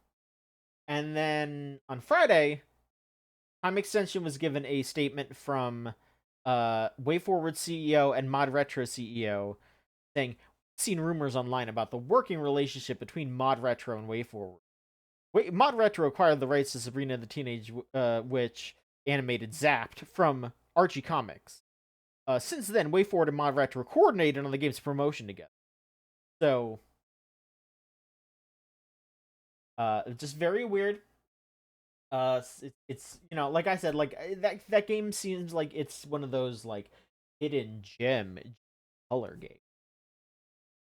And then on Friday, Time Extension was given a statement from WayForward CEO and Mod Retro CEO saying, "We've seen rumors online about the working relationship between Mod Retro and WayForward. Mod Retro acquired the rights to Sabrina the Teenage Witch animated Zapped from Archie Comics. Since then, WayForward and Mod Retro coordinated on the game's promotion together." So, just very weird. It's like I said, like that game seems like it's one of those like hidden gem color game,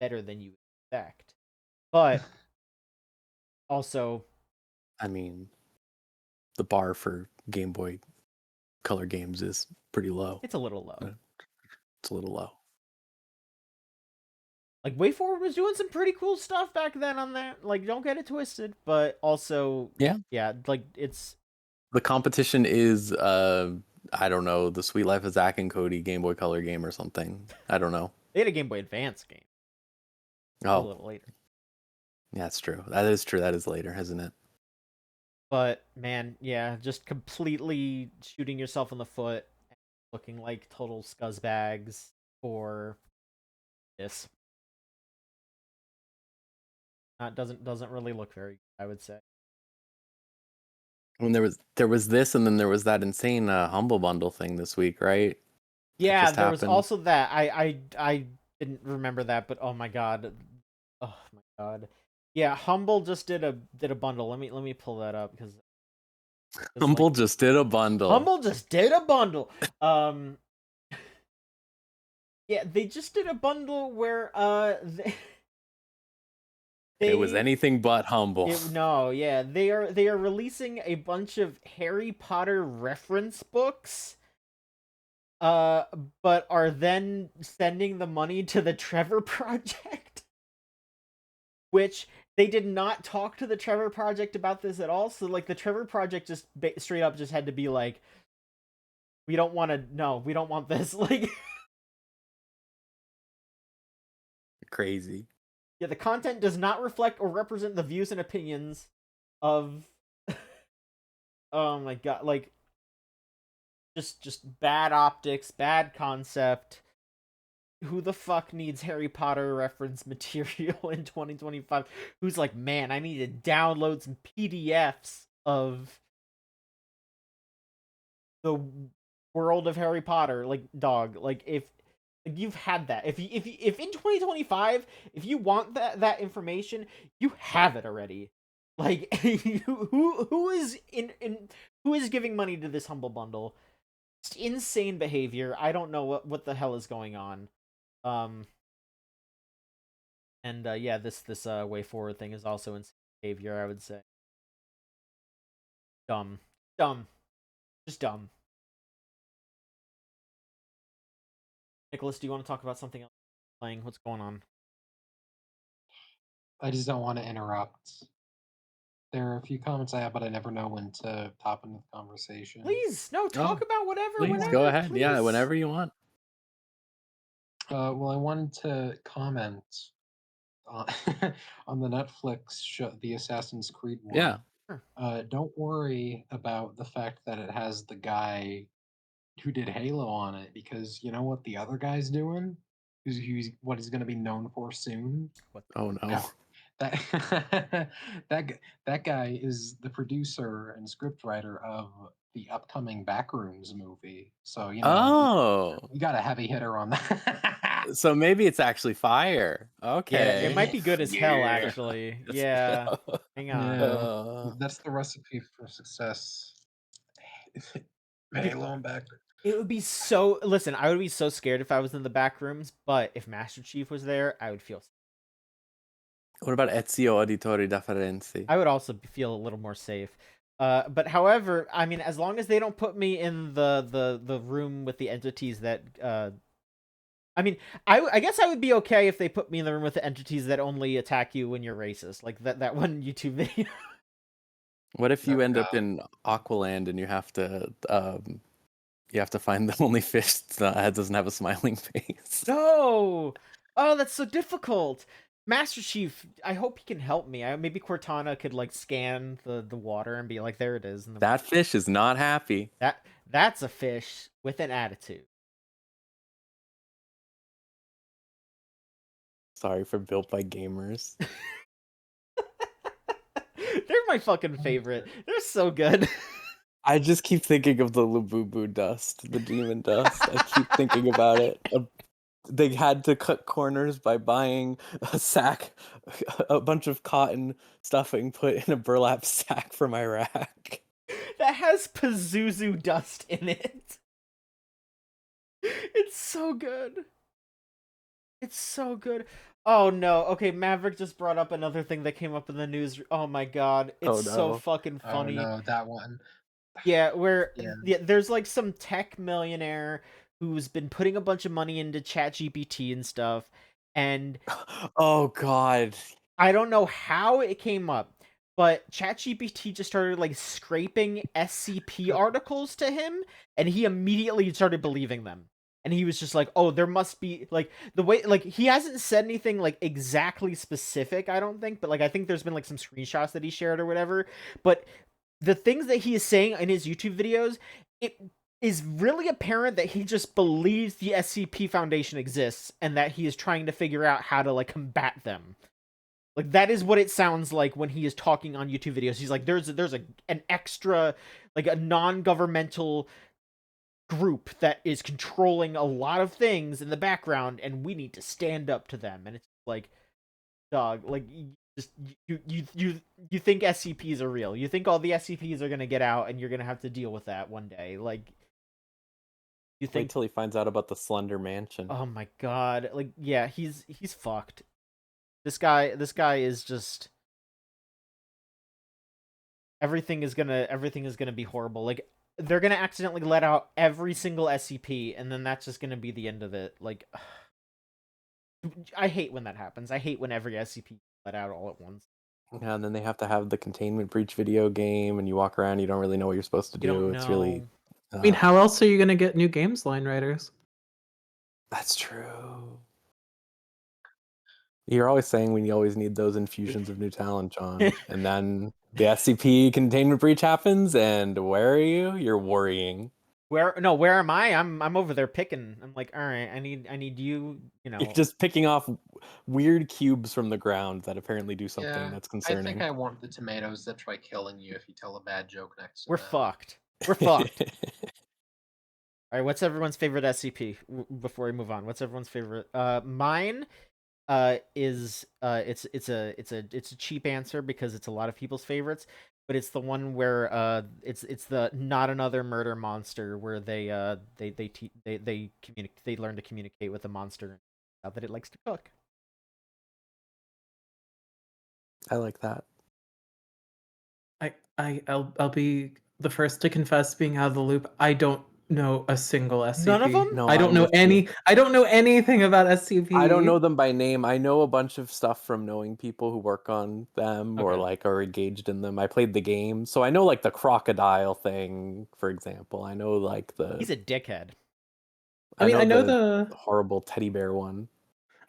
better than you expect, but also, I mean, the bar for Game Boy Color games is pretty low. it's a little low. It's a little low. Like WayForward was doing some pretty cool stuff back then on that. Like, don't get it twisted, but also, yeah, like it's the competition is I don't know, the Sweet Life of Zack and Cody Game Boy Color game or something. I don't know. they had a Game Boy Advance game. A little later. Yeah, that's true. That is true. That is later, isn't it? But man, yeah, just completely shooting yourself in the foot, looking like total scuzzbags for this. Doesn't really look very good, I would say. When there was this, and then there was that insane Humble Bundle thing this week, right? Yeah, just there was happened. also that. I didn't remember that, but oh my god. Yeah, Humble just did a bundle. Let me pull that up because Humble just did a bundle. Humble just did a bundle. Yeah, they just did a bundle where it was anything but humble. They are releasing a bunch of Harry Potter reference books, but are then sending the money to the Trevor Project, which they did not talk to the Trevor Project about this at all. So like the Trevor Project just straight up just had to be like, we don't want this. Like, crazy. Yeah, the content does not reflect or represent the views and opinions of oh my god, like just bad optics, bad concept. Who the fuck needs Harry Potter reference material in 2025? Who's like, "Man, I need to download some PDFs of the world of Harry Potter." Like, dog, like if you've had that. If in 2025, if you want that information, you have it already. Like, who is who is giving money to this Humble Bundle? It's insane behavior. I don't know what the hell is going on. And yeah, this WayForward thing is also insane behavior, I would say. Dumb, just dumb. Nicholas, do you want to talk about something else you're playing? What's going on? I just don't want to interrupt. There are a few comments I have, but I never know when to top into the conversation. Please, no, talk Oh, about whatever, please whenever, go ahead. please. Yeah, whenever you want. Well, I wanted to comment on, on the Netflix show, the Assassin's Creed one. Yeah. Sure. Don't worry about the fact that it has the guy who did Halo on it, because you know what the other guy's doing? What he's going to be known for soon? Oh no. Yeah. That guy is the producer and scriptwriter of the upcoming Backrooms movie. So, you know, Oh, you got a heavy hitter on that. so maybe it's actually fire. Yeah, Okay. it might be good as hell, Yeah. actually. Let's Yeah. go. Hang on. Yeah. That's the recipe for success. Halo and back. It would be so. Listen, I would be so scared if I was in the back rooms, but if Master Chief was there, I would feel. What about Ezio Auditori da Firenze? I would also feel a little more safe. But however, I mean, as long as they don't put me in the room with the entities that. I mean, I guess I would be okay if they put me in the room with the entities that only attack you when you're racist, like that one YouTube video. What if you Oh, end up God. in Aqualand and you have to find the only fish that doesn't have a smiling face? No! Oh, that's so difficult. Master Chief, I hope he can help me. Maybe Cortana could like scan the water and be like, there it is. And That fish is not happy. that's a fish with an attitude. Sorry for Built by Gamers. They're my fucking favorite. They're so good. I just keep thinking of the Labubu dust, the demon dust. I keep thinking about it. They had to cut corners by buying a bunch of cotton stuffing put in a burlap sack from Iraq. That has Pazuzu dust in it. It's so good. It's so good. Oh no. Okay, Maverick just brought up another thing that came up in the news. Oh my god. It's Oh, so no. fucking funny. Oh no, that one. Yeah, where Yeah. there's like some tech millionaire who's been putting a bunch of money into ChatGPT and stuff, and Oh god. I don't know how it came up, but ChatGPT just started like scraping SCP articles to him, and he immediately started believing them. And he was just like, "Oh, there must be like the way like he hasn't said anything like exactly specific, I don't think, but like I think there's been like some screenshots that he shared or whatever, but the things that he is saying in his YouTube videos, it is really apparent that he just believes the SCP Foundation exists and that he is trying to figure out how to like combat them. Like that is what it sounds like when he is talking on YouTube videos. He's like, there's an extra, like a non-governmental group that is controlling a lot of things in the background, and we need to stand up to them. And it's like, dog, like just you think SCPs are real. You think all the SCPs are gonna get out, and you're gonna have to deal with that one day. Like, you Wait think? till he finds out about the Slender Mansion. Oh my god! Like, yeah, he's fucked. This guy is just everything is gonna be horrible. Like, they're gonna accidentally let out every single SCP, and then that's just gonna be the end of it. Like, I hate when that happens. I hate when every SCP let out all at once. Yeah, and then they have to have the containment breach video game, and you walk around, you don't really know what you're supposed to You don't do. know. It's really. I mean, how else are you going to get new Gamesline writers? That's true. You're always saying we always need those infusions of new talent, John. And then the SCP containment breach happens, and where are you? You're worrying. Where am I? I'm over there picking. I'm like, all right, I need you. You know, You're just picking off weird cubes from the ground that apparently do something Yeah, that's I concerning. think I want the tomatoes that try killing you if you tell a bad joke next to we're them. fucked. We're fucked. All right, what's everyone's favorite SCP? Before we move on, what's everyone's favorite? Mine, is it's a cheap answer because it's a lot of people's favorites, but it's the one where it's the not another murder monster where they communicate, they learn to communicate with the monster now that it likes to cook. I like that. I'll be the first to confess being out of the loop. I don't know a single SCP. None of them? No, I don't I'm know with you. any. I don't know anything about SCP. I don't know them by name. I know a bunch of stuff from knowing people who work on them or Okay. like are engaged in them. I played the game, so I know like the crocodile thing, for example. I know like He's a dickhead. I mean, I know the the horrible teddy bear one.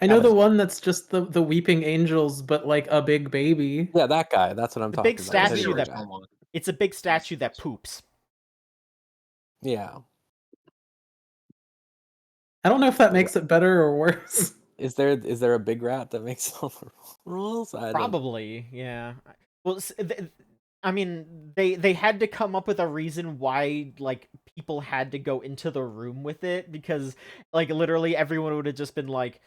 I know That the was- one that's just the weeping angels, but like a big baby. Yeah, that guy. That's what I'm The talking big about. The teddy statue bear that- guy. one. It's a big statue that poops. Yeah. I don't know if that Okay. makes it better or worse. Is there a big rat that makes all the rules? I don't. Probably, yeah. Well, I mean, they had to come up with a reason why like people had to go into the room with it, because like literally everyone would have just been like,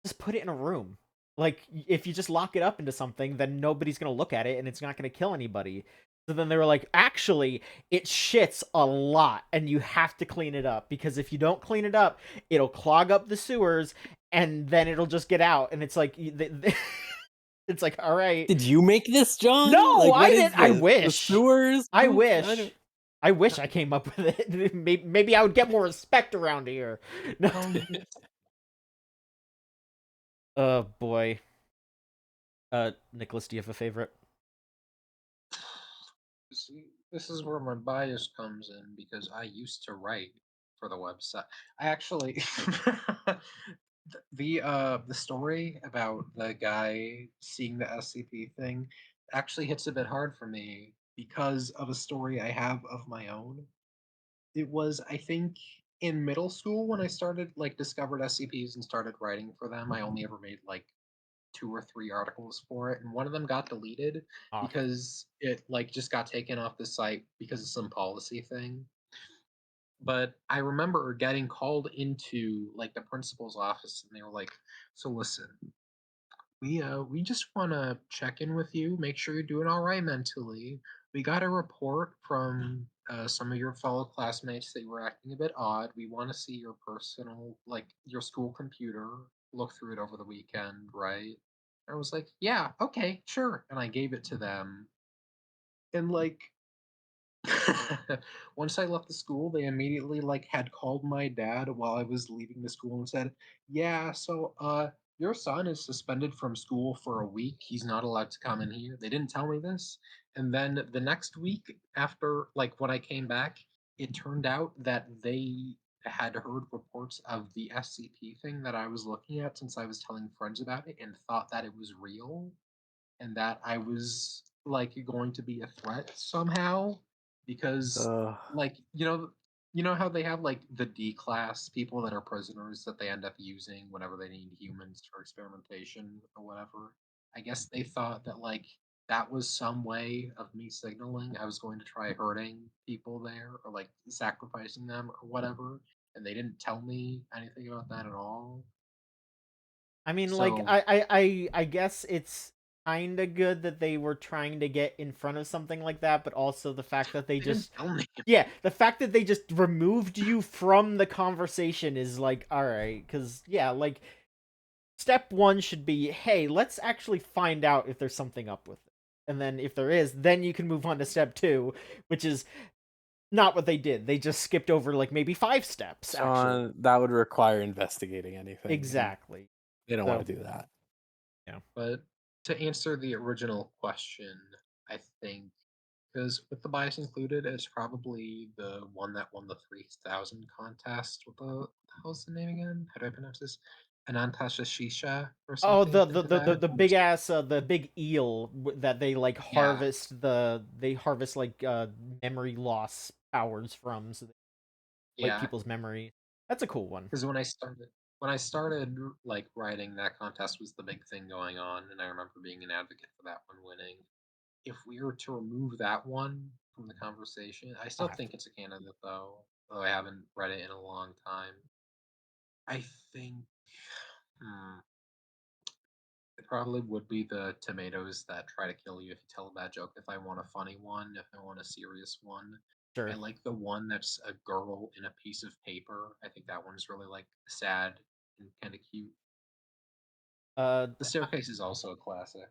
just put it in a room. Like if you just lock it up into something, then nobody's gonna look at it and it's not gonna kill anybody. So then they were like, actually, it shits a lot and you have to clean it up, because if you don't clean it up, it'll clog up the sewers and then it'll just get out. And it's like it's like, all right. Did you make this, John? No, Like, what I is didn't. I this? The wish. sewers? I Poop? wish. I wish I came up with it. Maybe I would get more respect around here. No. Oh boy. Nicholas, do you have a favorite? See, this is where my bias comes in because I used to write for the website. I actually the story about the guy seeing the SCP thing actually hits a bit hard for me because of a story I have of my own. It was, I think, in middle school when I started like discovered SCPs and started writing for them. I only ever made like 2 or 3 articles for it, and one of them got deleted Ah. because it like just got taken off the site because of some policy thing. But I remember getting called into like the principal's office, and they were like, "So listen, we just want to check in with you, make sure you're doing all right mentally. We got a report from some of your fellow classmates that you were acting a bit odd. We want to see your personal, like your school computer. Look through it over the weekend, right?" I was like, "Yeah, okay, sure," and I gave it to them. And like once I left the school, they immediately like had called my dad while I was leaving the school and said, "Yeah, so your son is suspended from school for a week. He's not allowed to come in here." They didn't tell me this. And then the next week after like when I came back, it turned out that they had heard reports of the SCP thing that I was looking at since I was telling friends about it and thought that it was real and that I was like going to be a threat somehow because Ugh. like you know how they have like the D class people that are prisoners that they end up using whenever they need humans for experimentation or whatever. I guess they thought that like that was some way of me signaling I was going to try hurting people there or like sacrificing them or whatever, and they didn't tell me anything about that at all. I mean, like, So I guess it's kind of good that they were trying to get in front of something like that, but also the fact that they they didn't just, tell me. yeah, the fact that they just removed you from the conversation is like, all right, because yeah, like, step one should be, hey, let's actually find out if there's something up with it, and then if there is, then you can move on to step two, which is not what they did. They just skipped over like maybe 5 steps. Actually, John, that would require investigating anything. and exactly. They don't So- want to do that. But to answer the original question, I think because with the bias included, it's probably the one that won the 3000 contest. What the hell's the name again? How do I pronounce this? Anantasha Shisha or Oh, something. the big ass the big eel that they like Yeah. harvest they harvest like memory loss powers from, so they wipe Yeah, people's memory. That's a cool one. because when I started like writing, that contest was the big thing going on, and I remember being an advocate for that one winning. If we were to remove that one from the conversation, I still Okay. think it's a candidate though I haven't read it in a long time. I think hmm, it probably would be the tomatoes that try to kill you if you tell a bad joke. If I want a funny one, if I want a serious one, I Sure. like the one that's a girl in a piece of paper. I think that one's really like sad and kind of cute. Uh, The staircase is also a classic.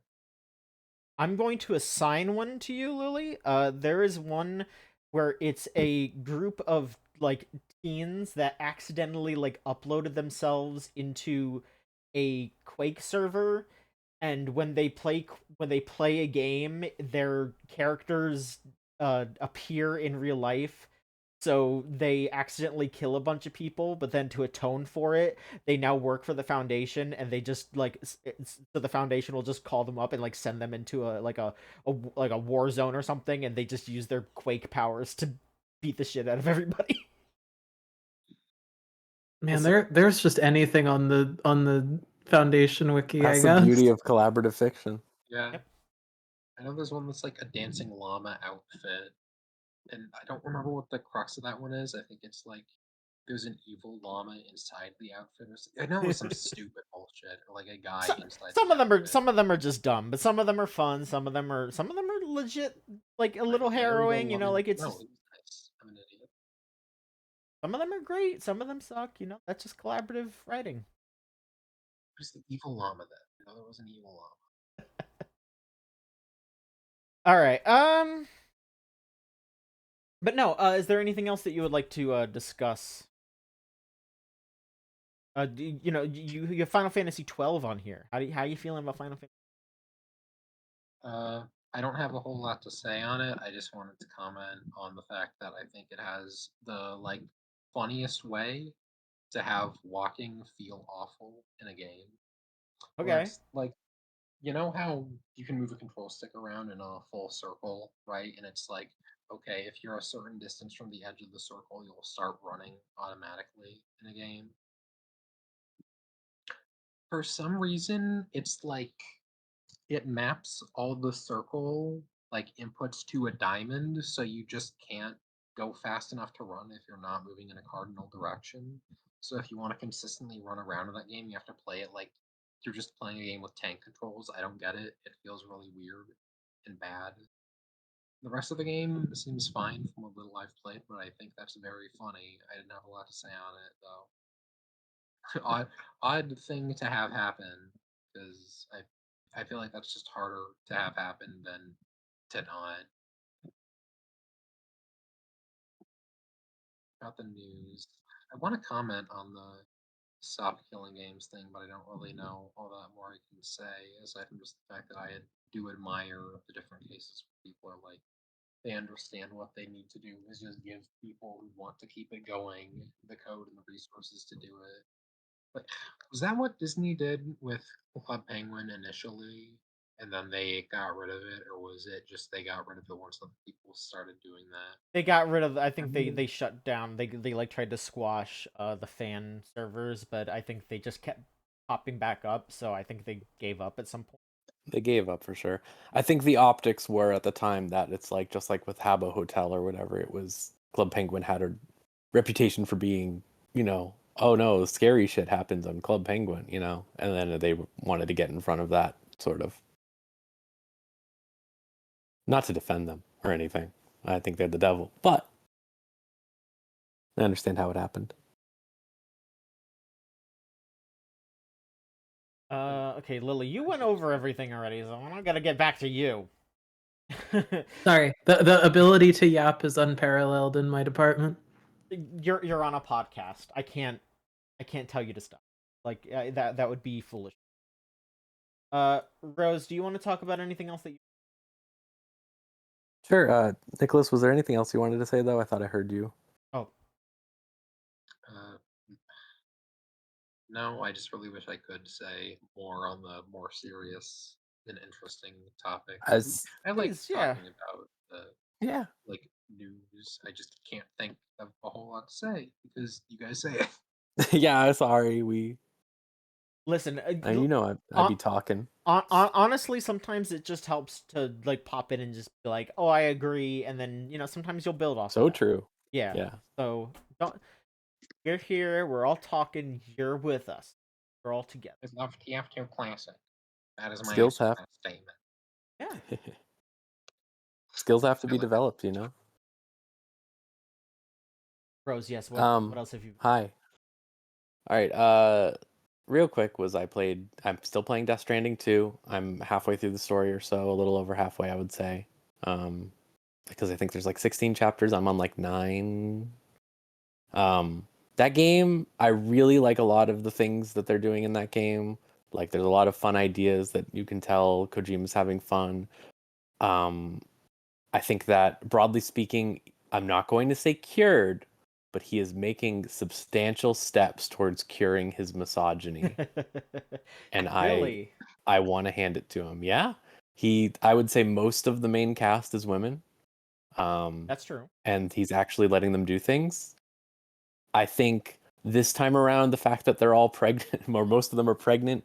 I'm going to assign one to you, Lily. There is one where it's a group of like teens that accidentally like uploaded themselves into a Quake server, and when they play a game, their characters appear in real life. So they accidentally kill a bunch of people, but then to atone for it, they now work for the Foundation, and they just like so the Foundation will just call them up and like send them into a war zone or something, and they just use their Quake powers to beat the shit out of everybody. Man, So- there's just anything on the Foundation wiki, I That's the guess. beauty of collaborative fiction. Yeah. Yep. I know there's one that's like a dancing llama outfit, and I don't remember what the crux of that one is. I think it's like there's an evil llama inside the outfit, or I know it was some stupid bullshit, or like a guy inside. some the of them are outfit. some of them are just dumb, but some of them are fun. Some of them are legit, like a little Gary the harrowing. You know, llama- like it's no, just it was nice. I'm an idiot. some of them are great. Some of them suck. You know, that's just collaborative writing. Who's the evil llama then? No, there was an evil llama. All right. But no. Is there anything else that you would like to discuss? You know, you have Final Fantasy 12 on here. How are you feeling about Final Fantasy? I don't have a whole lot to say on it. I just wanted to comment on the fact that I think it has the like funniest way to have walking feel awful in a game. Where Okay. it's like, you know how you can move a control stick around in a full circle, right? And it's like, okay, if you're a certain distance from the edge of the circle, you'll start running automatically in a game. For some reason, it's like it maps all the circle like inputs to a diamond, so you just can't go fast enough to run if you're not moving in a cardinal direction. So if you want to consistently run around in that game, you have to play it like you're just playing a game with tank controls. I don't get it. It feels really weird and bad. The rest of the game seems fine from what little I've played, but I think that's very funny. I didn't have a lot to say on it though. Odd thing to have happen because I feel like that's just harder to have happen than to not. About the news, I want to comment on the stop killing games thing, but I don't really know all that more I can say aside from just the fact that do admire the different cases where people are like they understand what they need to do is just give people who want to keep it going the code and the resources to do it. Like, was that what Disney did with Club Penguin initially, and then they got rid of it, or was it just they got rid of it once the people started doing that? They got rid of. I think I mean, they shut down. They like tried to squash the fan servers, but I think they just kept popping back up. So I think they gave up at some point. They gave up for sure. I think the optics were at the time that it's like just like with Habbo Hotel or whatever, it was Club Penguin had a reputation for being, oh no, scary shit happens on Club Penguin, and then they wanted to get in front of that sort of. Not to defend them or anything. I think they're the devil, but I understand how it happened. Okay, Lily, you went over everything already, so I gotta get back to you. Sorry, the ability to yap is unparalleled in my department. You're on a podcast. I can't tell you to stop. Like that would be foolish. Rose, do you want to talk about anything else that you? Sure, Nicholas, was there anything else you wanted to say though? I thought I heard you. Oh, uh, no, I just really wish I could say more on the more serious and interesting topic. As I like please, yeah. talking about the yeah, like news. I just can't think of a whole lot to say because you guys say it. yeah. Sorry, we. Listen, I'd be talking. honestly, sometimes it just helps to like pop in and just be like, "Oh, I agree," and then sometimes you'll build off. So of that. true. Yeah. Yeah. So don't. We're here. We're all talking. You're with us. We're all together. I love TF2 Classic. That is my Skills answer to have that statement. Yeah. skills have to be Really? developed, Rose, yes. What else have you? Hi. All right. Real quick I'm still playing Death Stranding 2. I'm halfway through the story or so, a little over halfway, I would say. because I think there's like 16 chapters. I'm on like 9. That game, I really like a lot of the things that they're doing in that game. Like there's a lot of fun ideas that you can tell Kojima's having fun. I think that broadly speaking, I'm not going to say cured, but he is making substantial steps towards curing his misogyny. And Really? I want to hand it to him. Yeah. I would say most of the main cast is women. That's true. And he's actually letting them do things. I think this time around, the fact that they're all pregnant, or most of them are pregnant,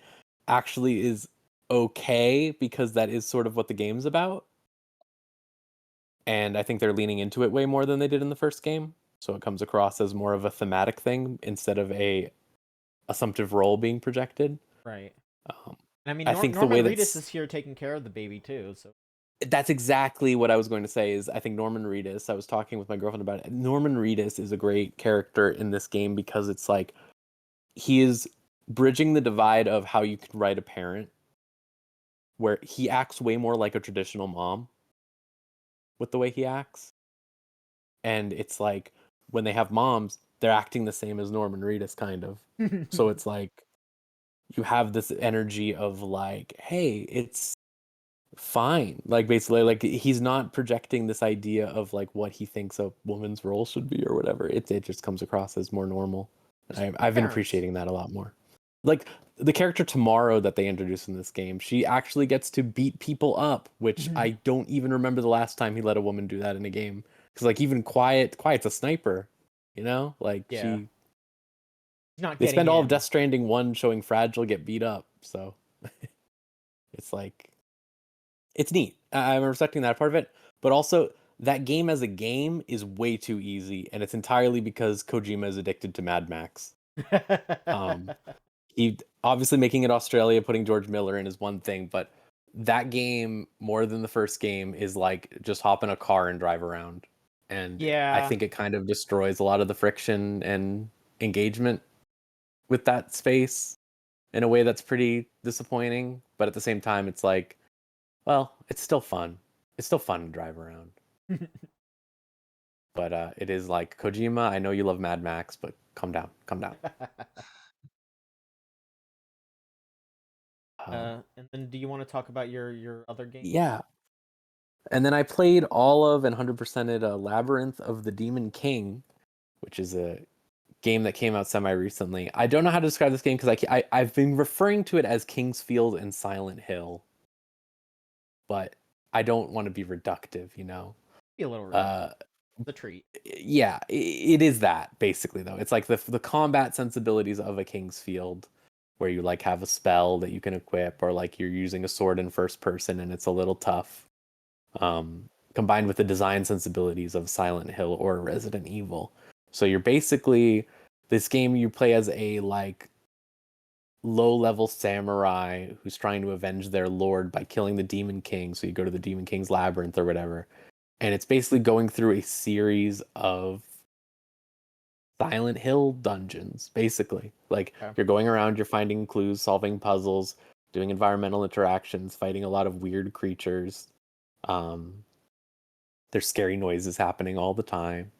actually is okay because that is sort of what the game's about. And I think they're leaning into it way more than they did in the first game. So it comes across as more of a thematic thing instead of a assumptive role being projected. Right. Um, And I mean, I think the Norman way Reedus that's is here taking care of the baby too. So that's exactly what I was going to say. Is I think Norman Reedus. I was talking with my girlfriend about it. Norman Reedus is a great character in this game because it's like he is bridging the divide of how you can write a parent, where he acts way more like a traditional mom with the way he acts. And it's like when they have moms, they're acting the same as Norman Reedus, kind of. So it's like you have this energy of like, hey, it's fine. Like basically, like he's not projecting this idea of like what he thinks a woman's role should be or whatever. It just comes across as more normal. I've been parents. appreciating that a lot more. Like the character Tomorrow that they introduced in this game, she actually gets to beat people up, which I don't even remember the last time he let a woman do that in a game. Because like even Quiet's a sniper, you know? Like Yeah. Not they getting spend all of in. Death Stranding 1 showing Fragile get beat up, so it's like it's neat. I'm respecting that part of it, but also that game as a game is way too easy, and it's entirely because Kojima is addicted to Mad Max. He obviously making it Australia, putting George Miller in is one thing, but that game more than the first game is like just hop in a car and drive around, and I Yeah. think it kind of destroys a lot of the friction and engagement with that space in a way that's pretty disappointing. But at the same time, it's like, well, it's still fun. It's still fun to drive around. But it is like Kojima. I know you love Mad Max, but calm down, calm down. And then do you want to talk about your other game? Yeah. And then I played all of and 100%ed Labyrinth of the Demon King, which is a game that came out semi-recently. I don't know how to describe this game because I've been referring to it as Kingsfield and Silent Hill, but I don't want to be reductive, you know? Be a little reductive. The treat. Yeah, it is that, basically, though. It's like the combat sensibilities of a Kingsfield, where you like have a spell that you can equip, or like you're using a sword in first person and it's a little tough. Combined with the design sensibilities of Silent Hill or Resident Evil. So you're basically this game you play as a like low-level samurai who's trying to avenge their lord by killing the Demon King. So you go to the Demon King's labyrinth or whatever. And it's basically going through a series of Silent Hill dungeons, basically. Like Okay. you're going around, you're finding clues, solving puzzles, doing environmental interactions, fighting a lot of weird creatures. There's scary noises happening all the time.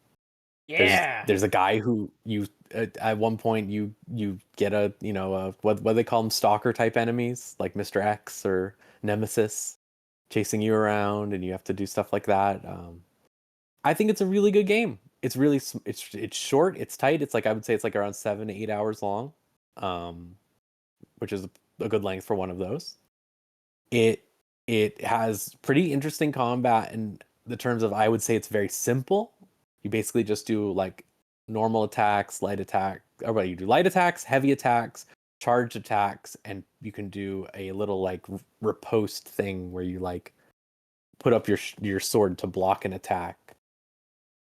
Yeah. There's a guy who you at one point you get a what do they call them, stalker type enemies like Mr. X or Nemesis chasing you around, and you have to do stuff like that. I think it's a really good game. It's really it's short, it's tight. It's like I would say it's like around 7 to 8 hours long, which is a good length for one of those. It has pretty interesting combat in the terms of, I would say it's very simple. You basically just do like normal attacks, light attack, or what you do light attacks, heavy attacks, charged attacks, and you can do a little like riposte thing where you like put up your sword to block an attack.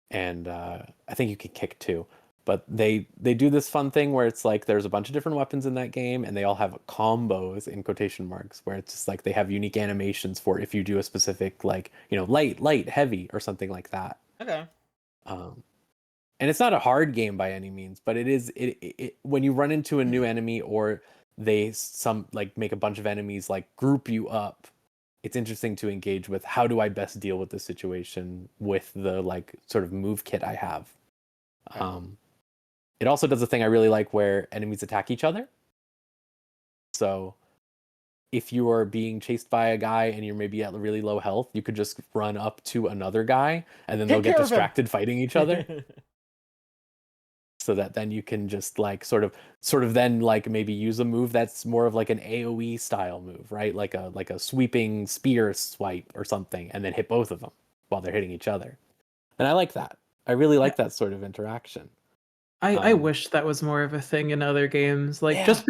And I think you can kick too. But they do this fun thing where it's like there's a bunch of different weapons in that game, and they all have combos in quotation marks, where it's just like they have unique animations for if you do a specific like light, heavy, or something like that. Okay. And it's not a hard game by any means, but it is when you run into a new enemy, or they make a bunch of enemies like group you up, it's interesting to engage with how do I best deal with this situation with the like sort of move kit I have. It also does a thing I really like where enemies attack each other. So if you are being chased by a guy and you're maybe at really low health, you could just run up to another guy and then they'll Take get care of him. distracted fighting each other. So that then you can just like sort of then like maybe use a move that's more of like an AoE style move, right? Like a sweeping spear swipe or something, and then hit both of them while they're hitting each other. And I like that. I really like that sort of interaction. I wish that was more of a thing in other games. Like Yeah. just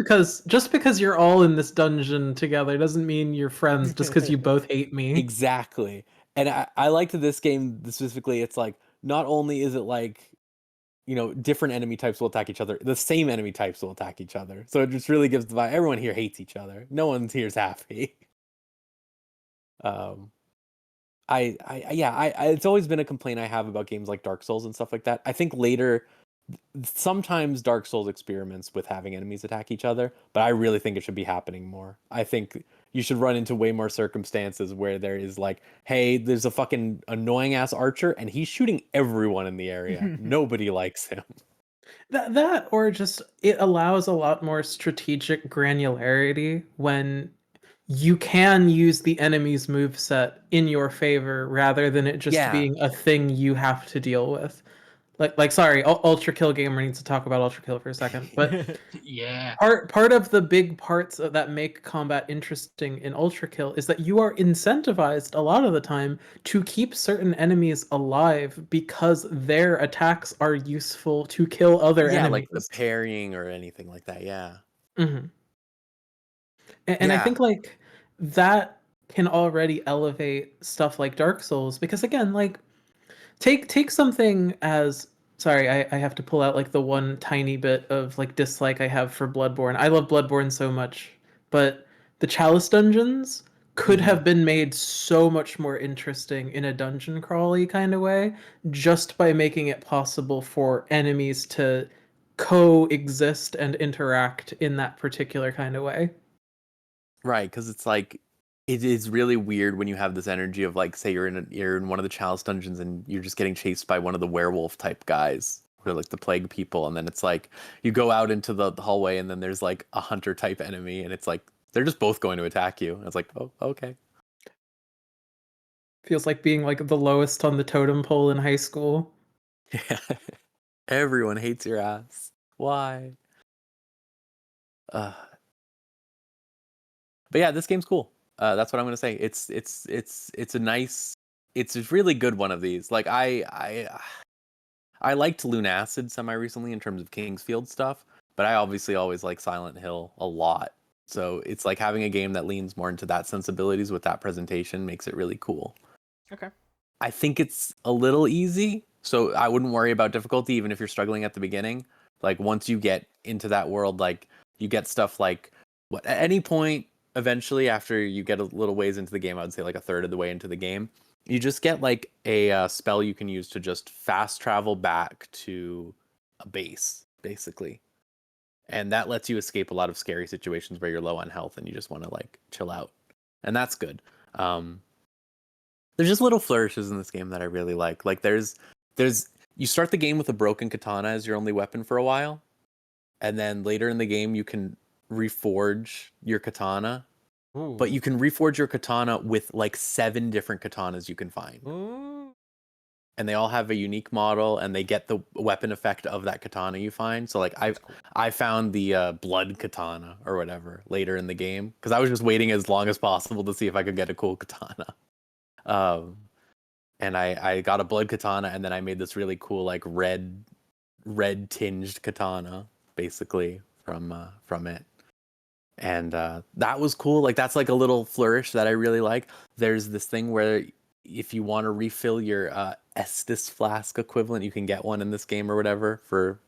because you're all in this dungeon together doesn't mean you're friends just because you both hate me. Exactly. And I liked this game specifically. It's like not only is it like, you know, different enemy types will attack each other, the same enemy types will attack each other. So it just really gives the vibe. Everyone here hates each other. No one here's happy. It's always been a complaint I have about games like Dark Souls and stuff like that. I think later, sometimes Dark Souls experiments with having enemies attack each other, but I really think it should be happening more. I think you should run into way more circumstances where there is like, hey, there's a fucking annoying ass archer and he's shooting everyone in the area. Nobody likes him. That or just it allows a lot more strategic granularity when you can use the enemy's moveset in your favor rather than it just being a thing you have to deal with. Like sorry, Ultra Kill Gamer needs to talk about Ultra Kill for a second. But Yeah. part of the big parts that make combat interesting in Ultra Kill is that you are incentivized a lot of the time to keep certain enemies alive because their attacks are useful to kill other enemies. Like the parrying or anything like that. Yeah. Mm-hmm. And I think like that can already elevate stuff like Dark Souls because again, like take something as sorry, I have to pull out like the one tiny bit of like dislike I have for Bloodborne. I love Bloodborne so much, but the Chalice dungeons could have been made so much more interesting in a dungeon crawly kind of way just by making it possible for enemies to coexist and interact in that particular kind of way. Right, because it's like it is really weird when you have this energy of like, say you're in one of the Chalice dungeons and you're just getting chased by one of the werewolf type guys, who are like the plague people, and then it's like you go out into the hallway and then there's like a hunter type enemy, and it's like they're just both going to attack you. And it's like, oh, okay. Feels like being like the lowest on the totem pole in high school. Yeah, everyone hates your ass. Why? But yeah, this game's cool. That's what I'm gonna say. It's a nice, it's a really good one of these. Like I liked Lunacid semi recently in terms of Kingsfield stuff, but I obviously always like Silent Hill a lot. So it's like having a game that leans more into that sensibilities with that presentation makes it really cool. Okay. I think it's a little easy, so I wouldn't worry about difficulty even if you're struggling at the beginning. Like once you get into that world, like you get stuff like what at any point eventually after you get a little ways into the game, I would say like a third of the way into the game, you just get like a spell you can use to just fast travel back to a base, basically. And that lets you escape a lot of scary situations where you're low on health and you just want to like chill out. And that's good. There's just little flourishes in this game that I really like. Like there's you start the game with a broken katana as your only weapon for a while, and then later in the game you can reforge your katana. Ooh. But you can reforge your katana with like 7 different katanas you can find. Ooh. And they all have a unique model and they get the weapon effect of that katana you find. So like I found the blood katana or whatever later in the game because I was just waiting as long as possible to see if I could get a cool katana. And I got a blood katana and then I made this really cool like red tinged katana basically from it. And that was cool. Like that's like a little flourish that I really like. There's this thing where if you want to refill your Estus flask equivalent, you can get one in this game or whatever for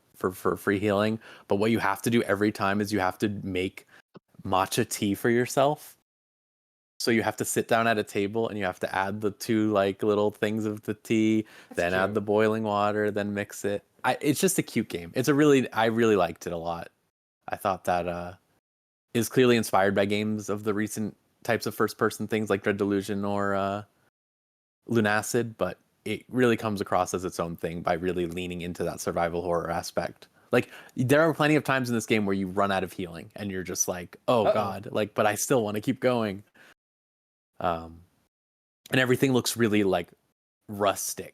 free healing. But what you have to do every time is you have to make matcha tea for yourself. So you have to sit down at a table and you have to add the 2 like little things of the tea, then add the boiling water, then mix it. It's just a cute game. I really liked it a lot. I thought that is clearly inspired by games of the recent types of first-person things like Dread Delusion or Lunacid, but it really comes across as its own thing by really leaning into that survival horror aspect. Like, there are plenty of times in this game where you run out of healing and you're just like, oh god, like, but I still want to keep going. And everything looks really like rusty,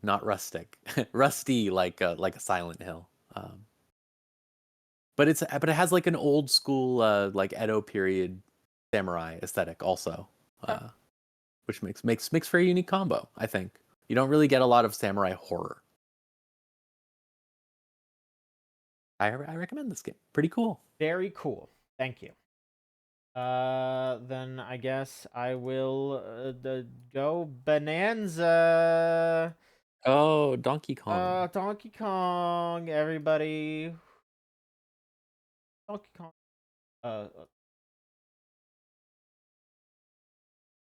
not rustic, rusty, like a Silent Hill. But it has like an old school like Edo period samurai aesthetic also, which makes for a unique combo. I think you don't really get a lot of samurai horror. I recommend this game. Pretty cool. Very cool. Thank you. Then I guess I will go Bananza. Oh, Donkey Kong. Donkey Kong, everybody. Donkey Kong.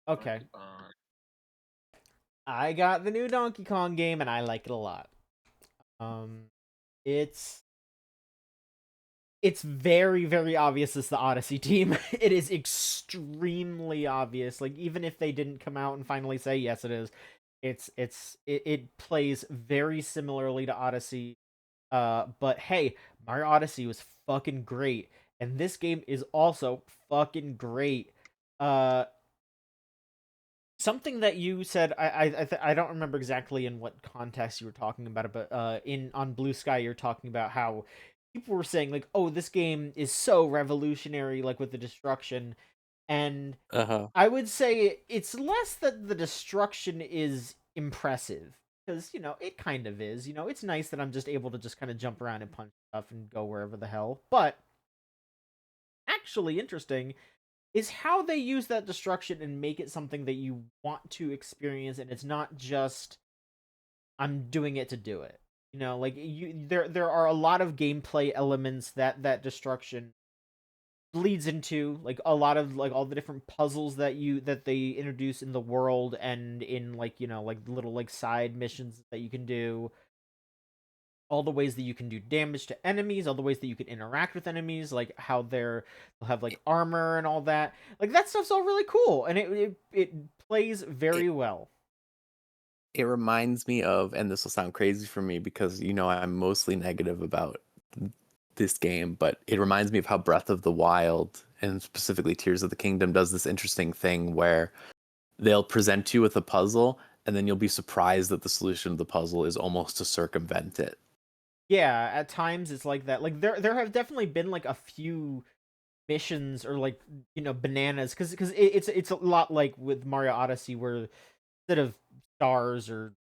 Okay. I got the new Donkey Kong game and I like it a lot. It's very, very obvious it's the Odyssey team. It is extremely obvious. Like, even if they didn't come out and finally say yes, it is. It plays very similarly to Odyssey. But hey, Mario Odyssey was fucking great, and this game is also fucking great. Something that you said, I don't remember exactly in what context you were talking about it, but on Blue Sky you're talking about how people were saying like, oh, this game is so revolutionary, like with the destruction, and I would say it's less that the destruction is impressive, because it kind of is. It's nice that I'm just able to just kind of jump around and punch stuff and go wherever the hell, but actually interesting is how they use that destruction and make it something that you want to experience, and it's not just I'm doing it to do it. Like there are a lot of gameplay elements that destruction leads into, like a lot of like all the different puzzles that they introduce in the world, and in like like little like side missions that you can do, all the ways that you can do damage to enemies, all the ways that you can interact with enemies, like how they'll have like armor and all that. Like that stuff's all really cool, and it plays very well. It reminds me of, and this will sound crazy for me because I'm mostly negative about this game, but it reminds me of how Breath of the Wild, and specifically Tears of the Kingdom, does this interesting thing where they'll present you with a puzzle and then you'll be surprised that the solution of the puzzle is almost to circumvent it. Yeah, at times it's like that. Like there have definitely been like a few missions or like bananas, because it's a lot like with Mario Odyssey, where instead of stars or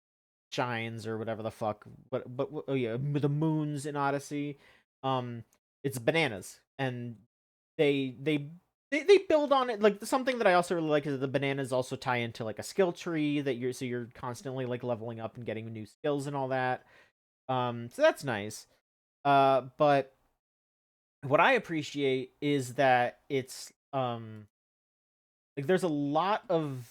shines or whatever the fuck, but oh yeah, the moons in Odyssey, it's bananas, and they build on it. Like something that I also really like is that the bananas also tie into like a skill tree that you're constantly like leveling up and getting new skills and all that. So that's nice. But what I appreciate is that it's like there's a lot of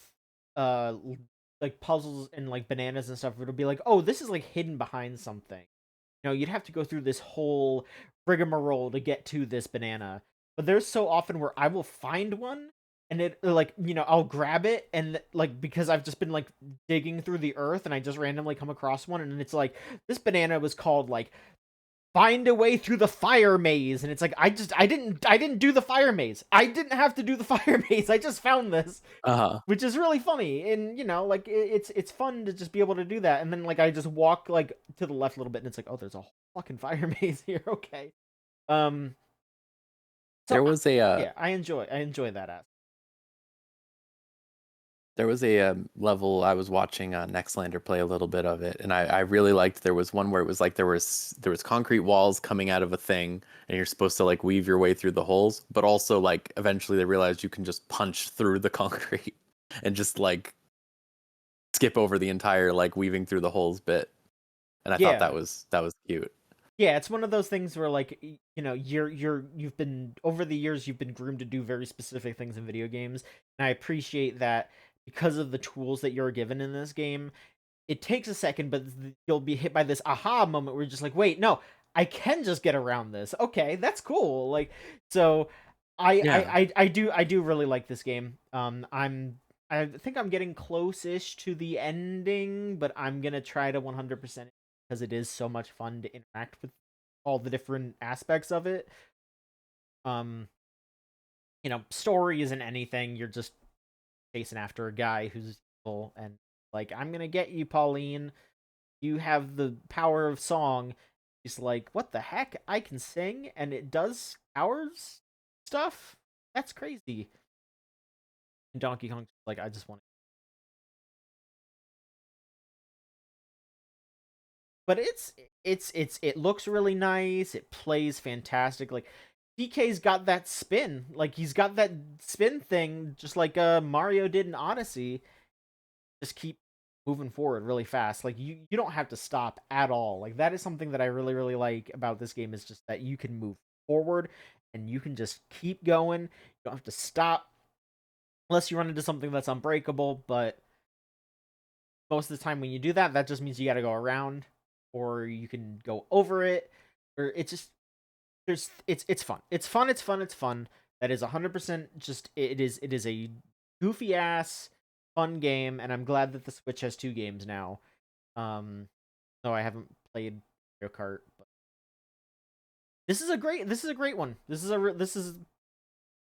like puzzles and like bananas and stuff where it'll be like, oh, this is like hidden behind something. You'd have to go through this whole rigmarole to get to this banana. But there's so often where I will find one and it like, I'll grab it, and like because I've just been like digging through the earth and I just randomly come across one, and it's like this banana was called like find a way through the fire maze, and it's like I didn't do the fire maze. I didn't have to do the fire maze. I just found this. Which is really funny, and like it's fun to just be able to do that. And then like I just walk like to the left a little bit, and it's like, oh, there's a whole fucking fire maze here. Okay. So there was a yeah, I enjoy that aspect. There was a level I was watching Nextlander play a little bit of it, and I really liked. There was one where it was like there was concrete walls coming out of a thing, and you're supposed to like weave your way through the holes, but also like eventually they realized you can just punch through the concrete and just like skip over the entire like weaving through the holes bit. And I thought that was cute. Yeah, it's one of those things where like you've been over the years you've been groomed to do very specific things in video games, and I appreciate that. Because of the tools that you're given in this game, it takes a second, but you'll be hit by this aha moment where you're just like, wait, no, I can just get around this. Okay, that's cool. Like, so Yeah. I do really like this game. I think I'm getting close-ish to the ending, but I'm gonna try to 100% because it is so much fun to interact with all the different aspects of it. Um, story isn't anything. You're just chasing after a guy who's evil and like, I'm gonna get you, Pauline. You have the power of song. He's like, what the heck? I can sing and it does powers stuff? That's crazy. And Donkey Kong's like, I just want. But it looks really nice. It plays fantastic. Like DK's got that spin. Like he's got that spin thing just like Mario did in Odyssey. Just keep moving forward really fast. Like you don't have to stop at all. Like that is something that I really like about this game, is just that you can move forward and you can just keep going. You don't have to stop unless you run into something that's unbreakable, but most of the time when you do that, that just means you got to go around or you can go over it, or it's just it's fun. It's fun. That is 100% just it is a goofy ass fun game, and I'm glad that the Switch has two games now. No, I haven't played Mario Kart, but this is a great one. This is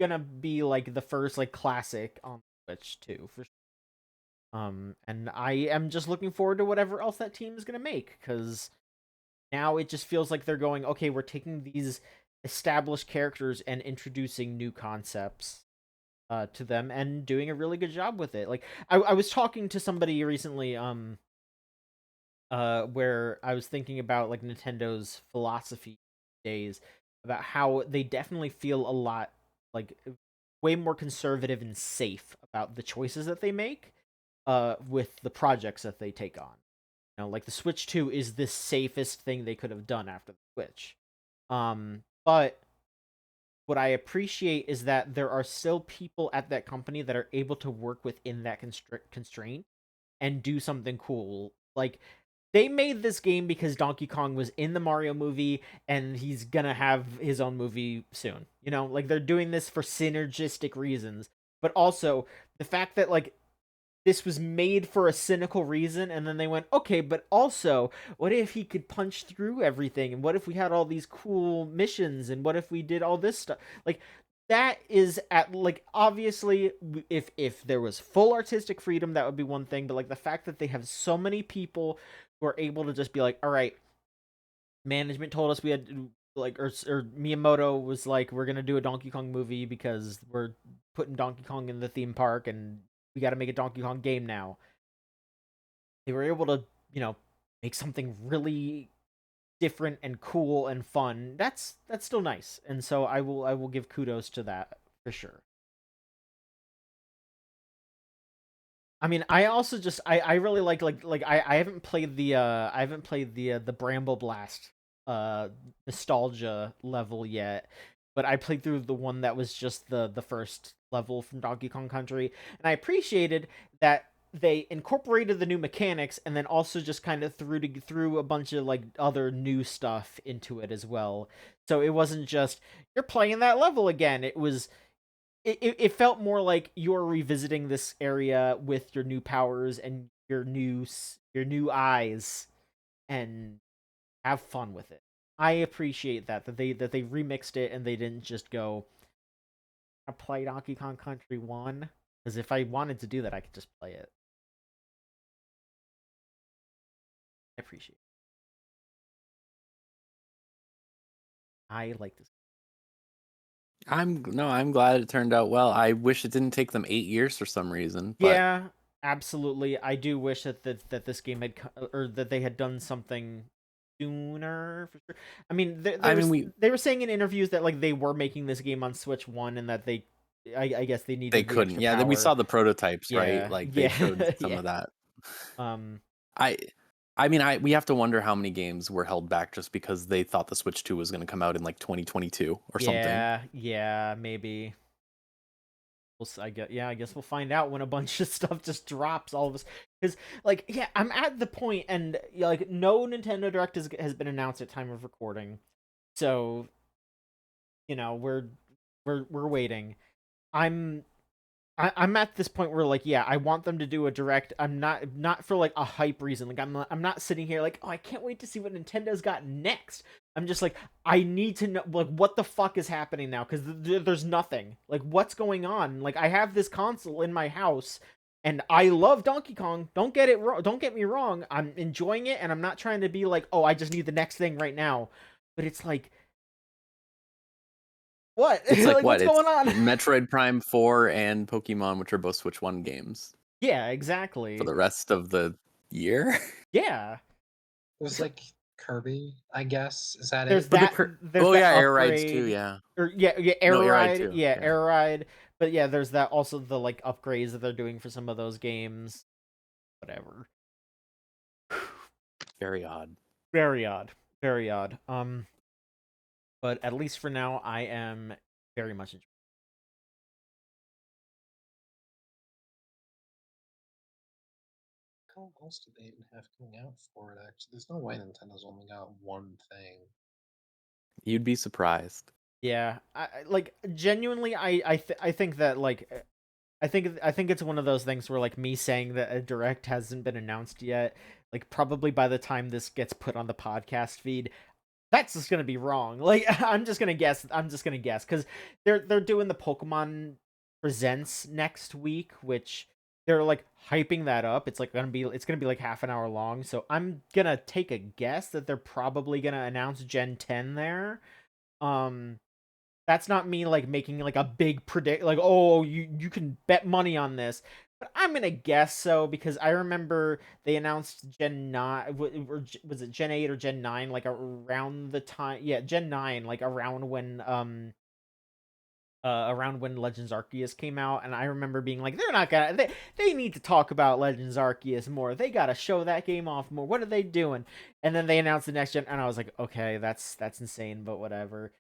gonna be like the first like classic on Switch too, for sure. And I am just looking forward to whatever else that team is gonna make, because now it just feels like they're going, okay, we're taking these established characters and introducing new concepts to them and doing a really good job with it. Like I was talking to somebody recently, where I was thinking about like Nintendo's philosophy days, about how they definitely feel a lot like way more conservative and safe about the choices that they make with the projects that they take on. Like the Switch 2 is the safest thing they could have done after the Switch. But what I appreciate is that there are still people at that company that are able to work within that constraint and do something cool. Like they made this game because Donkey Kong was in the Mario movie and he's gonna have his own movie soon. Like they're doing this for synergistic reasons, but also the fact that like this was made for a cynical reason, and then they went, okay, but also what if he could punch through everything, and what if we had all these cool missions, and what if we did all this stuff? Like that is at like, obviously if there was full artistic freedom, that would be one thing, but like the fact that they have so many people who are able to just be like, all right, management told us we had like, or Miyamoto was like, we're gonna do a Donkey Kong movie because we're putting Donkey Kong in the theme park and we got to make a Donkey Kong game now. They were able to, make something really different and cool and fun. That's still nice, and so I will give kudos to that for sure. I mean, I also just I really like I haven't played the Bramble Blast nostalgia level yet, but I played through the one that was just the first level from Donkey Kong Country, and I appreciated that they incorporated the new mechanics and then also just kind of threw a bunch of like other new stuff into it as well. So it wasn't just you're playing that level again. It felt more like you're revisiting this area with your new powers and your new eyes, and have fun with it. I appreciate that they remixed it and they didn't just go, I play Donkey Kong Country 1, because if I wanted to do that I could just play it. I appreciate it. I like this. I'm glad it turned out well. I wish it didn't take them 8 years for some reason, but Yeah, absolutely. I do wish that this game had or that they had done something sooner for sure. I mean, I mean we they were saying in interviews that like they were making this game on Switch 1 and that I guess they they needed the couldn't. extra Yeah, then we power. saw the prototypes, right? Yeah, Like they yeah, showed some yeah. of that. Um, I I mean, we have to wonder how many games were held back just because they thought the Switch 2 was going to come out in like 2022 or something. yeah, maybe. I guess we'll find out when a bunch of stuff just drops all of us. Because, like, yeah, I'm at the point, and like, no Nintendo Direct has been announced at time of recording, so we're we're waiting. I'm I'm at this point where like, yeah, I want them to do a direct. I'm not for like a hype reason. Like I'm not sitting here like, oh, I can't wait to see what Nintendo's got next. I'm just like, I need to know like what the fuck is happening now, because there's nothing. Like, what's going on? Like, I have this console in my house and I love Donkey Kong. Don't get it wrong. Don't get me wrong. I'm enjoying it, and I'm not trying to be like, oh, I just need the next thing right now. But it's like, what? It's like, like what? what's It's going on? Metroid Prime 4 and Pokemon, which are both Switch 1 games Yeah, for exactly. the rest of the year. Yeah. There's like Kirby, I guess. Is that There's it? But the that. There's oh that yeah, Air Rides too. upgrade. Yeah, Or yeah, Air no, Air Ride Ride. too. Yeah, Yeah, Air Ride. But yeah, there's that also, the like upgrades that they're doing for some of those games. Whatever. very odd. Very odd. Very odd. But at least for now, I am very much enjoying. How else do they even have coming out for it? Actually, there's no way Nintendo's only got one thing. You'd be surprised. Yeah, like genuinely, I think that like I think it's one of those things where like me saying that a direct hasn't been announced yet, like probably by the time this gets put on the podcast feed, that's just gonna be wrong. Like I'm just gonna guess. Because they're doing the Pokemon Presents next week, which they're like hyping that up. It's gonna be like half an hour long. So I'm gonna take a guess that they're probably gonna announce Gen 10 there. Um, that's not me like making like a big predict, like, oh, you can bet money on this. But I'm gonna guess so, because I remember they announced Gen 9, or was it Gen 8 or Gen 9, like around the time, yeah, Gen 9, like around when Legends Arceus came out, and I remember being like, they're not gonna, they need to talk about Legends Arceus more. They gotta show that game off more. What are they doing? And then they announced the next gen, and I was like, okay, that's insane, but whatever.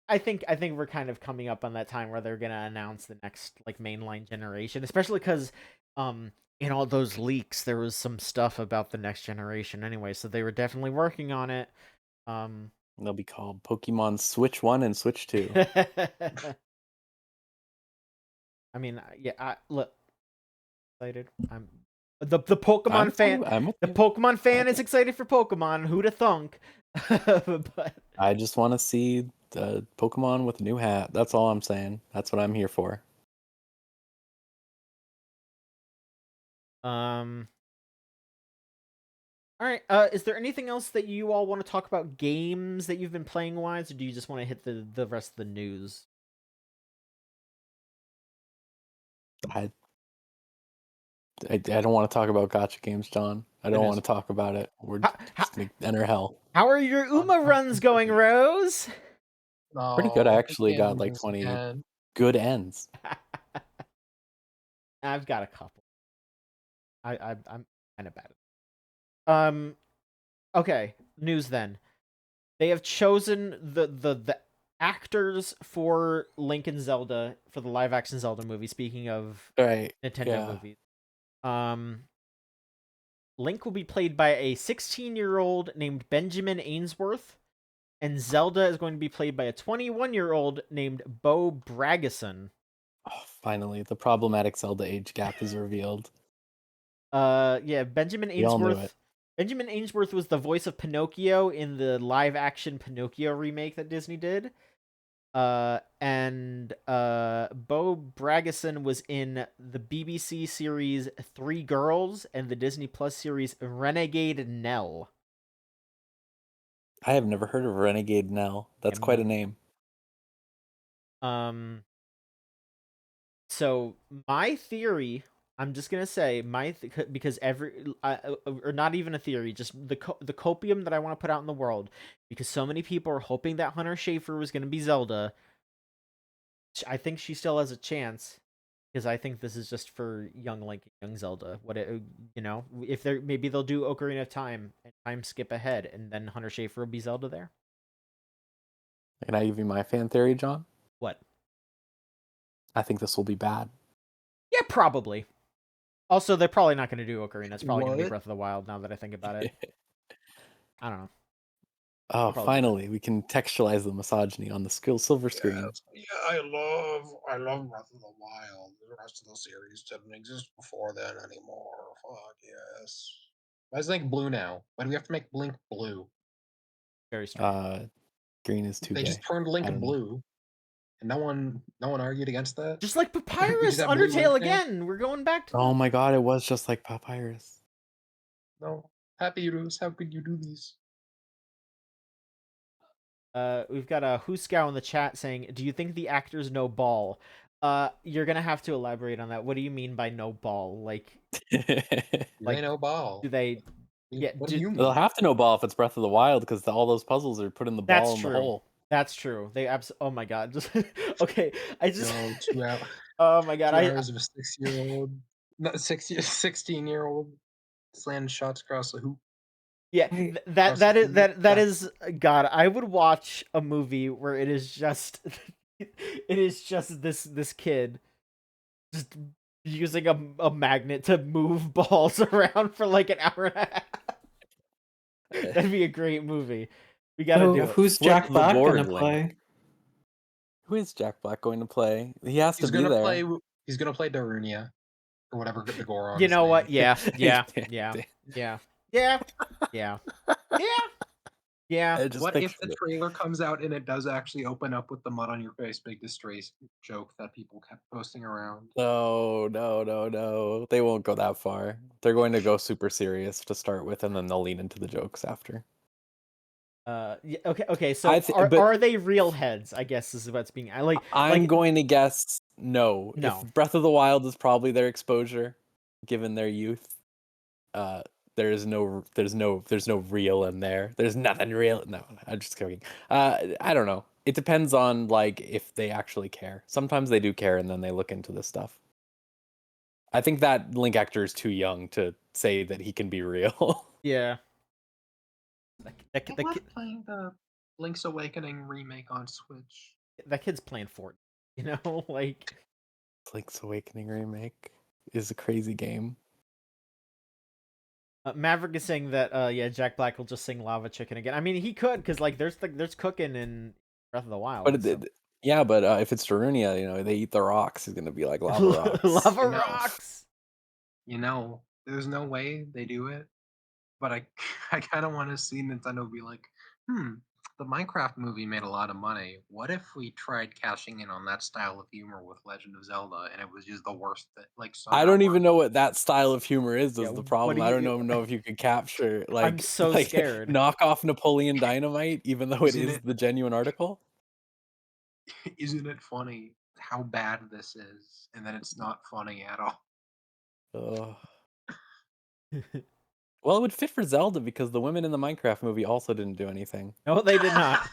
I think we're kind of coming up on that time where they're gonna announce the next like mainline generation, especially because in all those leaks there was some stuff about the next generation anyway, so they were definitely working on it. They'll be called Pokemon Switch 1 and Switch 2. I mean, yeah, look, excited. I'm the Pokemon fan. I'm with The you. Pokemon fan is excited for Pokemon. Who'da thunk? But I just want to see the Pokemon with a new hat. That's all I'm saying. That's what I'm here for. all right. Is there anything else that you all want to talk about, games that you've been playing wise, or do you just want to hit the rest of the news? I don't want to talk about gotcha games, John. I don't want to talk about it. We're just enter hell. How are your Uma runs going, Rose? Pretty good. I Oh, actually got like 20 good ends. I've got a couple. I'm kind of bad at it. Okay, news then. They have chosen the actors for Link and Zelda for the live action Zelda movie. Speaking of Nintendo movies, Link will be played by a 16-year-old named Benjamin Ainsworth, and Zelda is going to be played by a 21-year-old named Bo Bragason. Oh, finally, the problematic Zelda age gap is revealed. Yeah, Benjamin We all knew Ainsworth. it. Benjamin Ainsworth was the voice of Pinocchio in the live-action Pinocchio remake that Disney did. And Bo Bragason was in the BBC series Three Girls and the Disney Plus series Renegade Nell. I have never heard of Renegade Nell. That's quite a name. So my theory, I'm just gonna say because or not even a theory, just the copium that I want to put out in the world, because so many people are hoping that Hunter Schafer was gonna be Zelda. I think she still has a chance, because I think this is just for young Link and young Zelda. If maybe they'll do Ocarina of Time and time skip ahead, and then Hunter Schafer will be Zelda there. Can I give you my fan theory, John? What? I think this will be bad. Yeah, probably. Also, they're probably not going to do Ocarina. It's probably going to be What? Breath of the Wild, now that I think about it. I don't know. Oh, Probably. finally, we can textualize the misogyny on the silver screen. Yeah, I love Breath of the Wild. The rest of the series didn't exist before then anymore. Fuck yes. Why is Link blue now? Why do we have to make Link blue? Very strange. Green is too They gay. just turned Link I don't know. blue, and no one argued against that. Just like We Papyrus, just have blue Undertale Link now? again. We're going back to Oh that. my god, it was just like Papyrus. No, Papyrus, how could you do this? We've got a Huskow in the chat saying, "Do you think the actors know ball?" You're gonna have to elaborate on that. What do you mean by no ball? Like, They know ball. do they? Yeah, What do you mean? They'll have to know ball if it's Breath of the Wild because all those puzzles are putting the That's ball in the true. hole. That's true. They Oh my god. Just okay. I just. No, 2 hours. Oh my god. 2 hours of a 6-year-old, not 16-year-old slanding shots across the hoop. Yeah, Hey, that is God. I would watch a movie where it is just it is just this kid just using a magnet to move balls around for like an hour and a half. That'd be a great movie. We gotta do So it. who's Flip Jack the Black board, gonna Link. play? Who is Jack Black going to play? He has He's to be gonna there. play. He's gonna play Darunia, or whatever the Goron. You know what? Yeah, yeah, Damn, yeah, damn. yeah, yeah, yeah, yeah, yeah. I just What if pictured the it. trailer comes out and it does actually open up with the mud on your face big disgrace joke that people kept posting around? No. They won't go that far. They're going to go super serious to start with, and then they'll lean into the jokes after. Yeah, okay. So but are they real heads? I guess is what's being. I'm going to guess no. No. If Breath of the Wild is probably their exposure, given their youth, there's no real in there. There's nothing real. No, I'm just kidding. I don't know. It depends on like if they actually care. Sometimes they do care, and then they look into this stuff. I think that Link actor is too young to say that he can be real. Yeah. I love playing the Link's Awakening remake on Switch. That kid's playing Fortnite. You know, like Link's Awakening remake is a crazy game. Maverick is saying that yeah, Jack Black will just sing Lava Chicken again. I mean, he could because like there's cooking in Breath of the Wild. But yeah, but if it's Darunia, you know, they eat the rocks. He's gonna be like lava rocks. Lava rocks. You know, there's no way they do it, but I kind of want to see Nintendo be like, the Minecraft movie made a lot of money. What if we tried cashing in on that style of humor with Legend of Zelda, and it was just the worst that like. I don't even know what that style of humor is. Yeah, The problem. I don't know if you could capture like I'm so like, scared. knock off Napoleon Dynamite, even though Isn't it is it- the genuine article. Isn't it funny how bad this is, and then it's not funny at all? Well, it would fit for Zelda because the women in the Minecraft movie also didn't do anything. No, they did not.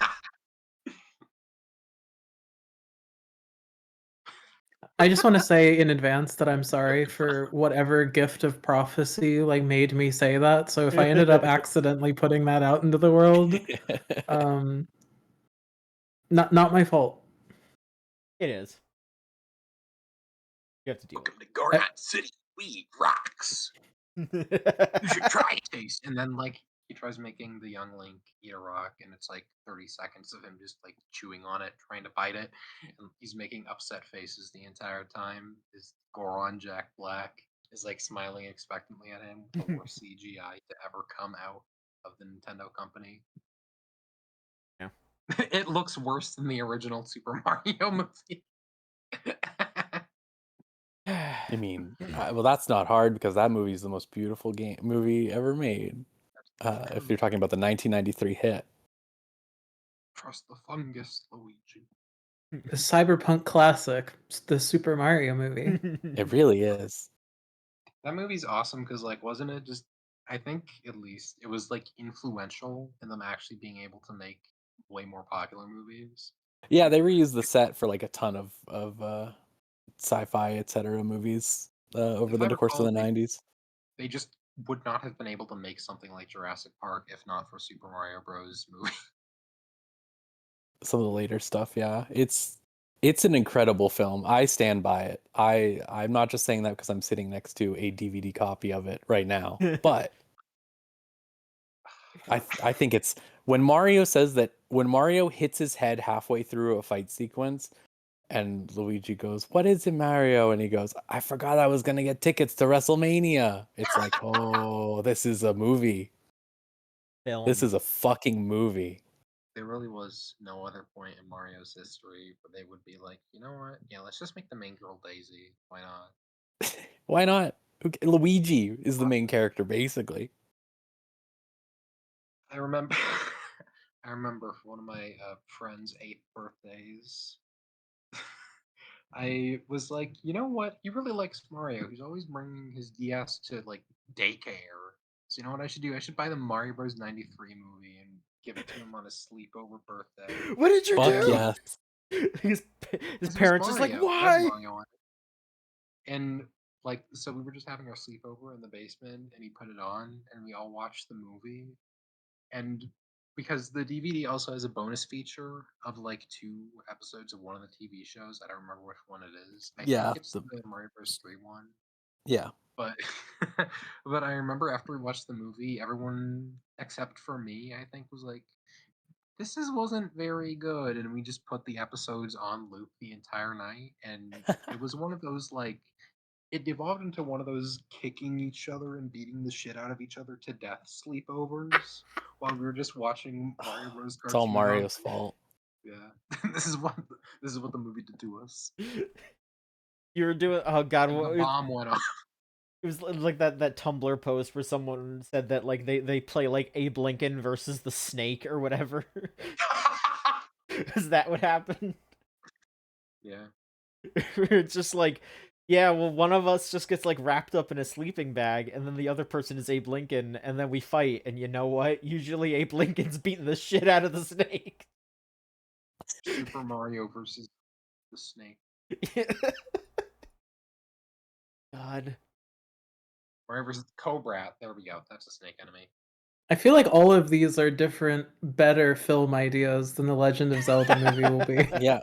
I just want to say in advance that I'm sorry for whatever gift of prophecy like made me say that. So if I ended up accidentally putting that out into the world, not my fault. It is. You have to deal Welcome to Goron City. We rocks. You should try it, taste. And then like he tries making the young Link eat a rock, and it's like 30 seconds of him just like chewing on it, trying to bite it, and he's making upset faces the entire time. Is Goron Jack Black is like smiling expectantly at him with the worst CGI to ever come out of the Nintendo company. Yeah. It looks worse than the original Super Mario movie. I mean, well, that's not hard because that movie is the most beautiful movie ever made. If you're talking about the 1993 hit. Trust the fungus, Luigi. The cyberpunk classic, the Super Mario movie. It really is. That movie's awesome because, like, wasn't it just? I think at least it was like influential in them actually being able to make way more popular movies. Yeah, they reused the set for like a ton of sci-fi, etc. movies over If the I course of the recall, 90s. They just would not have been able to make something like Jurassic Park if not for Super Mario Bros. Movie. Some of the later stuff, yeah. It's an incredible film. I stand by it. I'm not just saying that because I'm sitting next to a DVD copy of it right now, but I think it's when Mario says that when Mario hits his head halfway through a fight sequence and Luigi goes, "What is it, Mario?" And he goes, "I forgot I was gonna get tickets to WrestleMania." It's like, oh, this is a movie. This Film. is a fucking movie. There really was no other point in Mario's history where they would be like, you know what? Yeah, let's just make the main girl Daisy. Why not? Why not? Luigi is the main character, basically. I remember, I remember for one of my friend's 8th birthdays, I was like, you know what? He really likes Mario. He's always bringing his DS to like daycare. So you know what I should do? I should buy the Mario Bros. 93 movie and give it to him on a sleepover birthday. What did you Fuck do? yes. his Because it was parents just like, Mario. It has why? Mario on it. And like, so we were just having our sleepover in the basement, and he put it on, and we all watched the movie. And because the DVD also has a bonus feature of like 2 episodes of one of the TV shows, I don't remember which one it is. I think Yeah, it's the Mario Bros. 3 one. yeah. But but I remember after we watched the movie, everyone except for me, I think, was like, "This wasn't very good," and we just put the episodes on loop the entire night, and it was one of those like it evolved into one of those kicking each other and beating the shit out of each other to death sleepovers while we were just watching Mario Bros. It's all cartoon on. Mario's fault. Yeah, this is what the movie did to us. You were doing. Oh god, And the bomb went off. it was like that Tumblr post where someone said that like they play like Abe Lincoln versus the Snake or whatever. Is that what happened? Yeah. It's just like, yeah, well, one of us just gets like wrapped up in a sleeping bag, and then the other person is Abe Lincoln, and then we fight. And you know what? Usually Abe Lincoln's beating the shit out of the snake. Super Mario versus the Snake. God. Mario versus Cobra. There we go. That's a snake enemy. I feel like all of these are different, better film ideas than the Legend of Zelda movie will be. Yeah,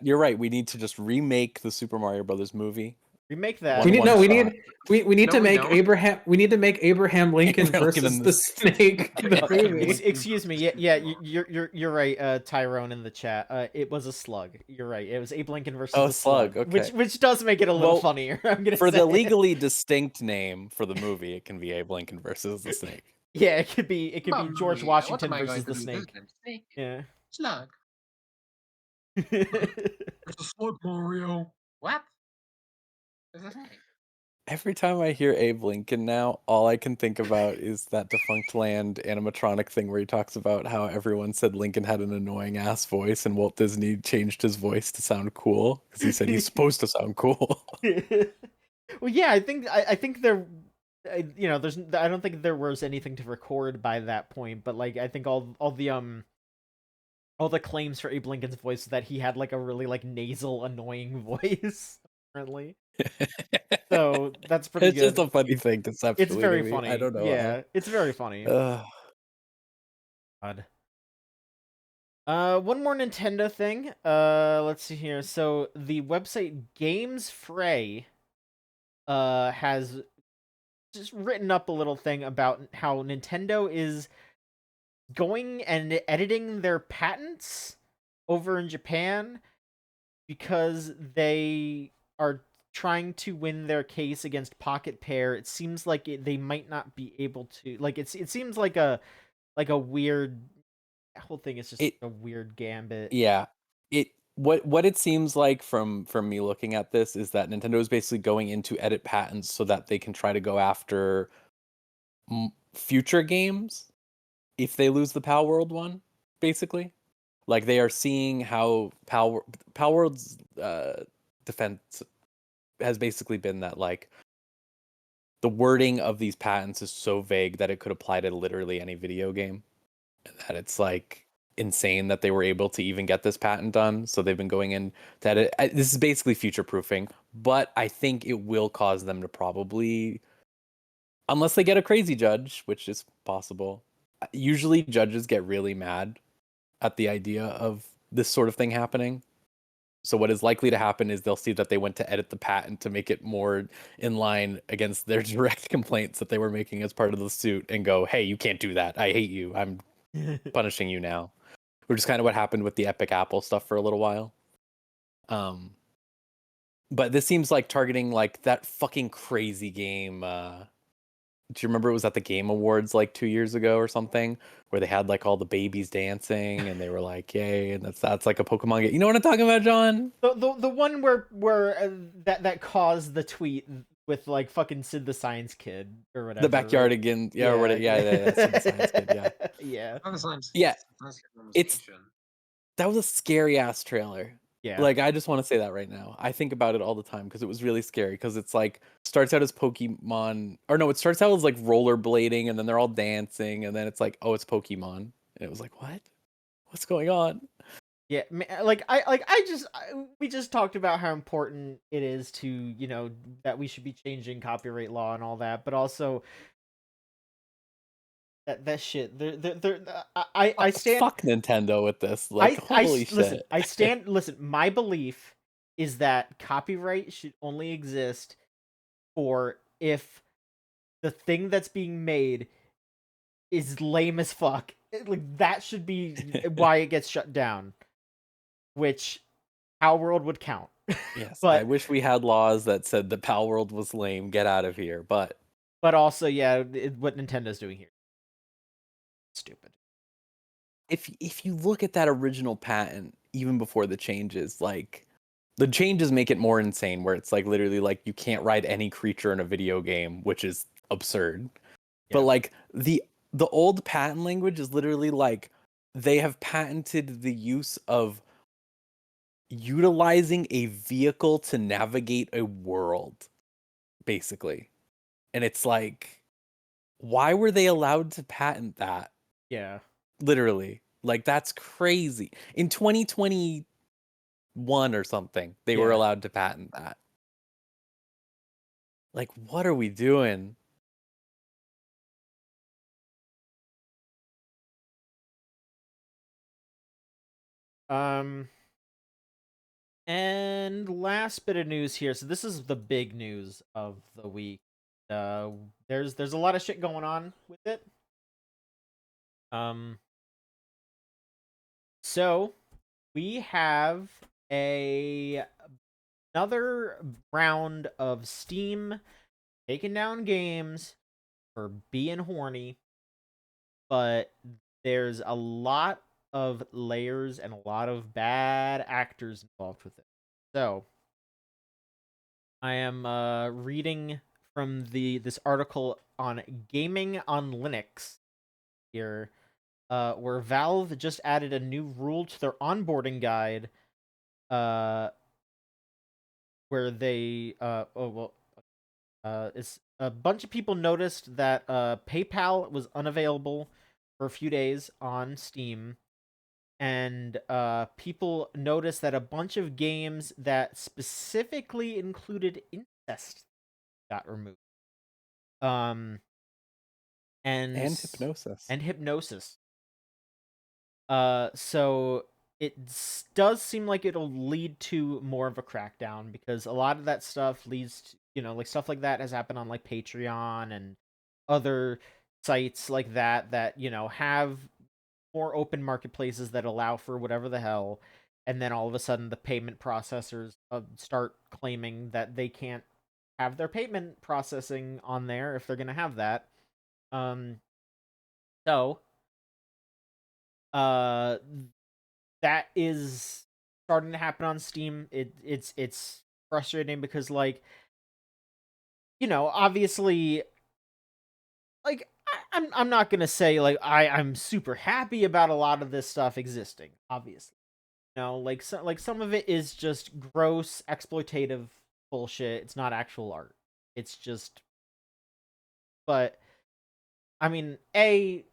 you're right. We need to just remake the Super Mario Brothers movie. Remake that. We need One we shot. need we need No, to we make don't. Abraham Lincoln Abraham versus Lincoln the snake in the movie. Excuse me. Yeah, you're right, Tyrone in the chat. It was a slug. You're right. It was Abe Lincoln versus Oh, the slug, slug, okay. which does make it a little Well, funnier. I'm gonna For say. the legally distinct name for the movie, it can be Abe Lincoln versus the Snake. Yeah, it could be Mamma George mia, Washington what am I versus going the to do this snake. time? Snake. Yeah. Slug. It's a slug, Mario. What? There's a snake. Every time I hear Abe Lincoln now, all I can think about is that Defunct Land animatronic thing where he talks about how everyone said Lincoln had an annoying ass voice and Walt Disney changed his voice to sound cool because he said he's supposed to sound cool. Well, yeah, I think there, you know, I don't think there was anything to record by that point, but like I think all the claims for Abe Lincoln's voice is that he had like a really like nasal, annoying voice. Apparently, so that's pretty It's good. just a funny thing conceptually. It's very to me. funny. I don't know. Yeah, it's very funny. God. One more Nintendo thing. Let's see here. So the website Games Fray has just written up a little thing about how Nintendo is going and editing their patents over in Japan because they are trying to win their case against Pocket Pair. It seems like they might not be able to. Like it seems like a weird whole thing is just a weird gambit. Yeah. What it seems like from me looking at this is that Nintendo is basically going into edit patents so that they can try to go after future games if they lose the Pal World one, basically. Like they are seeing how Pal World's defense has basically been that like the wording of these patents is so vague that it could apply to literally any video game. That it's like insane that they were able to even get this patent done. So they've been going in to edit. This is basically future proofing, but I think it will cause them to probably, unless they get a crazy judge, which is possible. Usually judges get really mad at the idea of this sort of thing happening. So what is likely to happen is they'll see that they went to edit the patent to make it more in line against their direct complaints that they were making as part of the suit and go, hey, you can't do that. I hate you. I'm punishing you now. Which is kind of what happened with the Epic Apple stuff for a little while. But this seems like targeting like that fucking crazy game. Do you remember it was at the Game Awards like 2 years ago or something, where they had like all the babies dancing and they were like, "Yay!" And that's like a Pokemon game. You know what I'm talking about, John? The one where that caused the tweet with like fucking Sid the Science Kid or whatever. The backyard again, yeah, or whatever. Yeah, Sid the Science Kid, yeah. Yeah. Yeah, that was a scary ass trailer. Yeah. Like, I just want to say that right now. I think about it all the time because it was really scary. Because it's like starts out as Pokemon, or no, it starts out as like rollerblading, and then they're all dancing, and then it's like, oh, it's Pokemon, and it was like, what? What's going on? Yeah, we just talked about how important it is to, you know, that we should be changing copyright law and all that, but also that shit. I stand. Fuck Nintendo with this. Like, holy shit. Listen, my belief is that copyright should only exist for if the thing that's being made is lame as fuck. Like, that should be why it gets shut down. Which Pal World would count. Yes, but I wish we had laws that said the Pal World was lame. Get out of here. But also, yeah, what Nintendo's doing here, stupid. If you look at that original patent, even before the changes, like the changes make it more insane. Where it's like literally like you can't ride any creature in a video game, which is absurd. Yeah. But like the old patent language is literally like they have patented the use of utilizing a vehicle to navigate a world, basically. And it's like, why were they allowed to patent that? Yeah. Literally. Like, that's crazy. In 2021 or something, they were allowed to patent that. Like, what are we doing? And last bit of news here. So this is the big news of the week. There's a lot of shit going on with it. So we have another round of Steam taking down games for being horny, but there's a lot of layers and a lot of bad actors involved with it. So I am reading from this article on Gaming on Linux here, where Valve just added a new rule to their onboarding guide, where they it's a bunch of people noticed that PayPal was unavailable for a few days on Steam, and people noticed that a bunch of games that specifically included incest got removed. And hypnosis. So it does seem like it'll lead to more of a crackdown, because a lot of that stuff leads to, you know, like stuff like that has happened on like Patreon and other sites like that, you know, have more open marketplaces that allow for whatever the hell, and then all of a sudden the payment processors start claiming that they can't have their payment processing on there if they're going to have that. So that is starting to happen on Steam. It's frustrating because, like, you know, obviously, like, I'm not gonna say like I'm super happy about a lot of this stuff existing. Obviously, you know, like some of it is just gross exploitative bullshit. It's not actual art. It's just, but I mean, you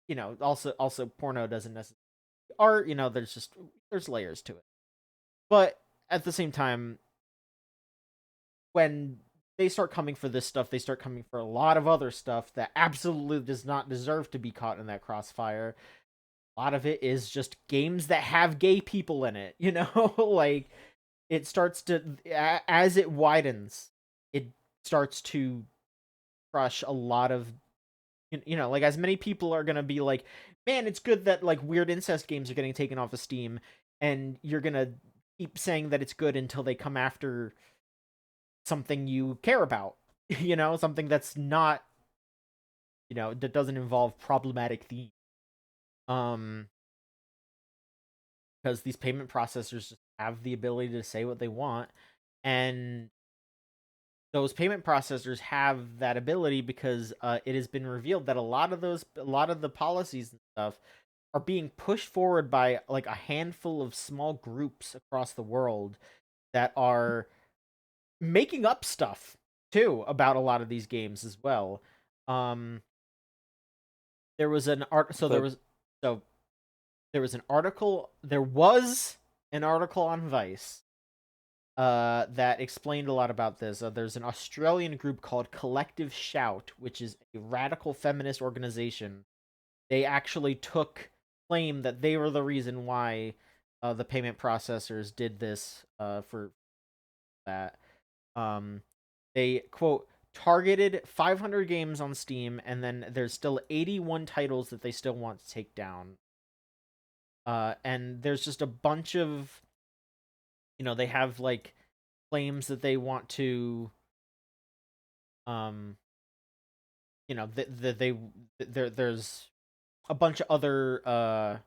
know, also porno doesn't necessarily art. You know, there's layers to it. But at the same time, when they start coming for this stuff, they start coming for a lot of other stuff that absolutely does not deserve to be caught in that crossfire. a lot of it is just games that have gay people in it, you know? Like, it starts to, as it widens, it starts to crush a lot of, you know, like, as many people are gonna be like, man, it's good that, like, weird incest games are getting taken off of Steam, and you're gonna keep saying that it's good until they come after something you care about, you know, something that's not, you know, that doesn't involve problematic themes. Because these payment processors just have the ability to say what they want, and those payment processors have that ability because it has been revealed that a lot of the policies and stuff are being pushed forward by like a handful of small groups across the world that are making up stuff too about a lot of these games as well. Um, there was an art. So there The was so there was an article. There was an article on Vice that explained a lot about this. There's an Australian group called Collective Shout, which is a radical feminist organization. They actually took claim that they were the reason why the payment processors did this for that. Um, they quote targeted 500 games on Steam, and then there's still 81 titles that they still want to take down. And there's just a bunch of, you know, they have like claims that they want to, um, you know, there's a bunch of other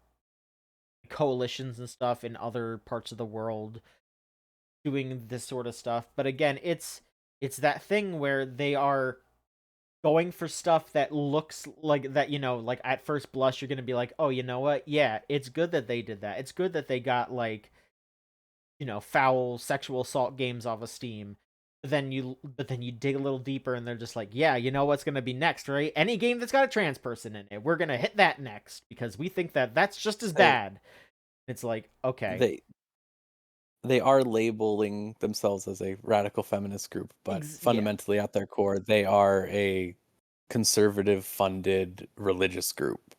coalitions and stuff in other parts of the world doing this sort of stuff. But again, it's that thing where they are going for stuff that looks like that, you know, like at first blush you're going to be like, "Oh, you know what? Yeah, it's good that they did that. It's good that they got like, you know, foul sexual assault games off of Steam." But then you dig a little deeper and they're just like, "Yeah, you know what's going to be next, right? Any game that's got a trans person in it, we're going to hit that next because we think that that's just as I, bad." It's like, "Okay. they they are labeling themselves as a radical feminist group, but Yeah. fundamentally at their core, they are a conservative funded religious group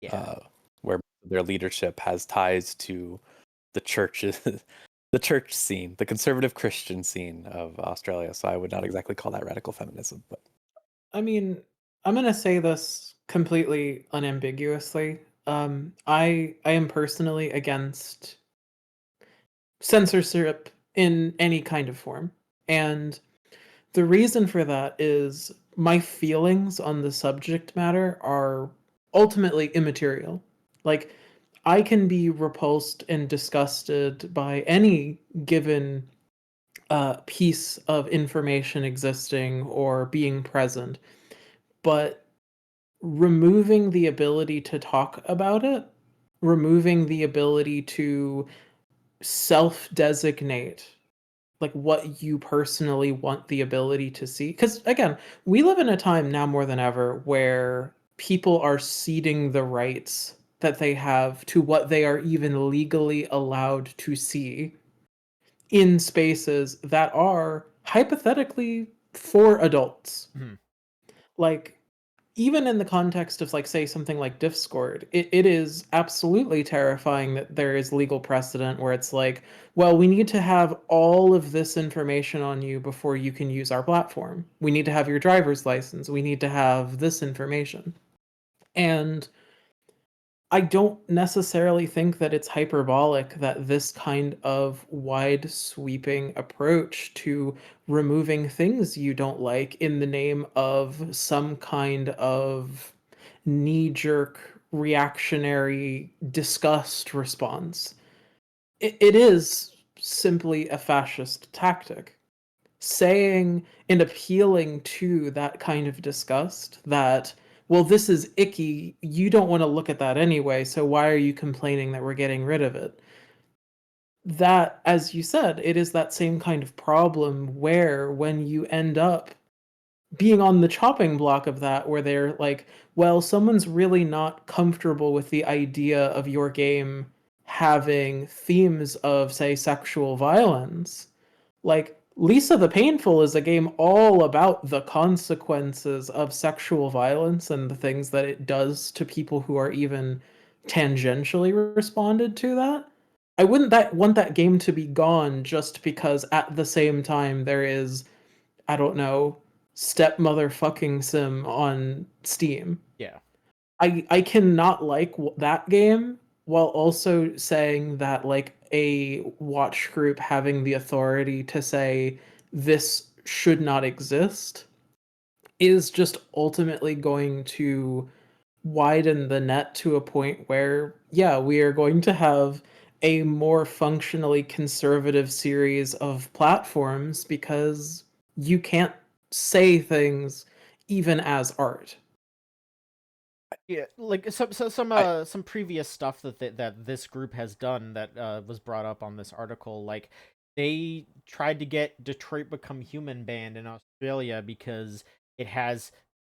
Yeah. where their leadership has ties to the churches, the church scene, the conservative Christian scene of Australia. So I would not exactly call that radical feminism, but I mean, I'm gonna say this completely unambiguously. I am personally against censorship in any kind of form, and the reason for that is my feelings on the subject matter are ultimately immaterial. Like, I can be repulsed and disgusted by any given piece of information existing or being present, but removing the ability to talk about it, removing the ability to self-designate like what you personally want the ability to see, because again, we live in a time now more than ever where people are ceding the rights that they have to what they are even legally allowed to see in spaces that are hypothetically for adults. Mhm. Like, even in the context of, like, say something like Discord, it is absolutely terrifying that there is legal precedent where it's like, well, we need to have all of this information on you before you can use our platform. We need to have your driver's license. We need to have this information. And I don't necessarily think that it's hyperbolic that this kind of wide sweeping approach to removing things you don't like in the name of some kind of knee jerk reactionary disgust response. It is simply a fascist tactic. Saying and appealing to that kind of disgust that, well, this is icky, you don't want to look at that anyway, so why are you complaining that we're getting rid of it? That, as you said, it is that same kind of problem where when you end up being on the chopping block of that, where they're like, well, someone's really not comfortable with the idea of your game having themes of, say, sexual violence. Like, Lisa the Painful is a game all about the consequences of sexual violence and the things that it does to people who are even tangentially responded to that. I wouldn't want that game to be gone just because at the same time there is, I don't know, stepmother fucking sim on Steam. Yeah. I cannot like that game while also saying that like a watch group having the authority to say this should not exist is just ultimately going to widen the net to a point where, yeah, we are going to have a more functionally conservative series of platforms because you can't say things even as art. Yeah, like some previous stuff that this group has done that was brought up on this article. Like they tried to get Detroit Become Human banned in Australia because it has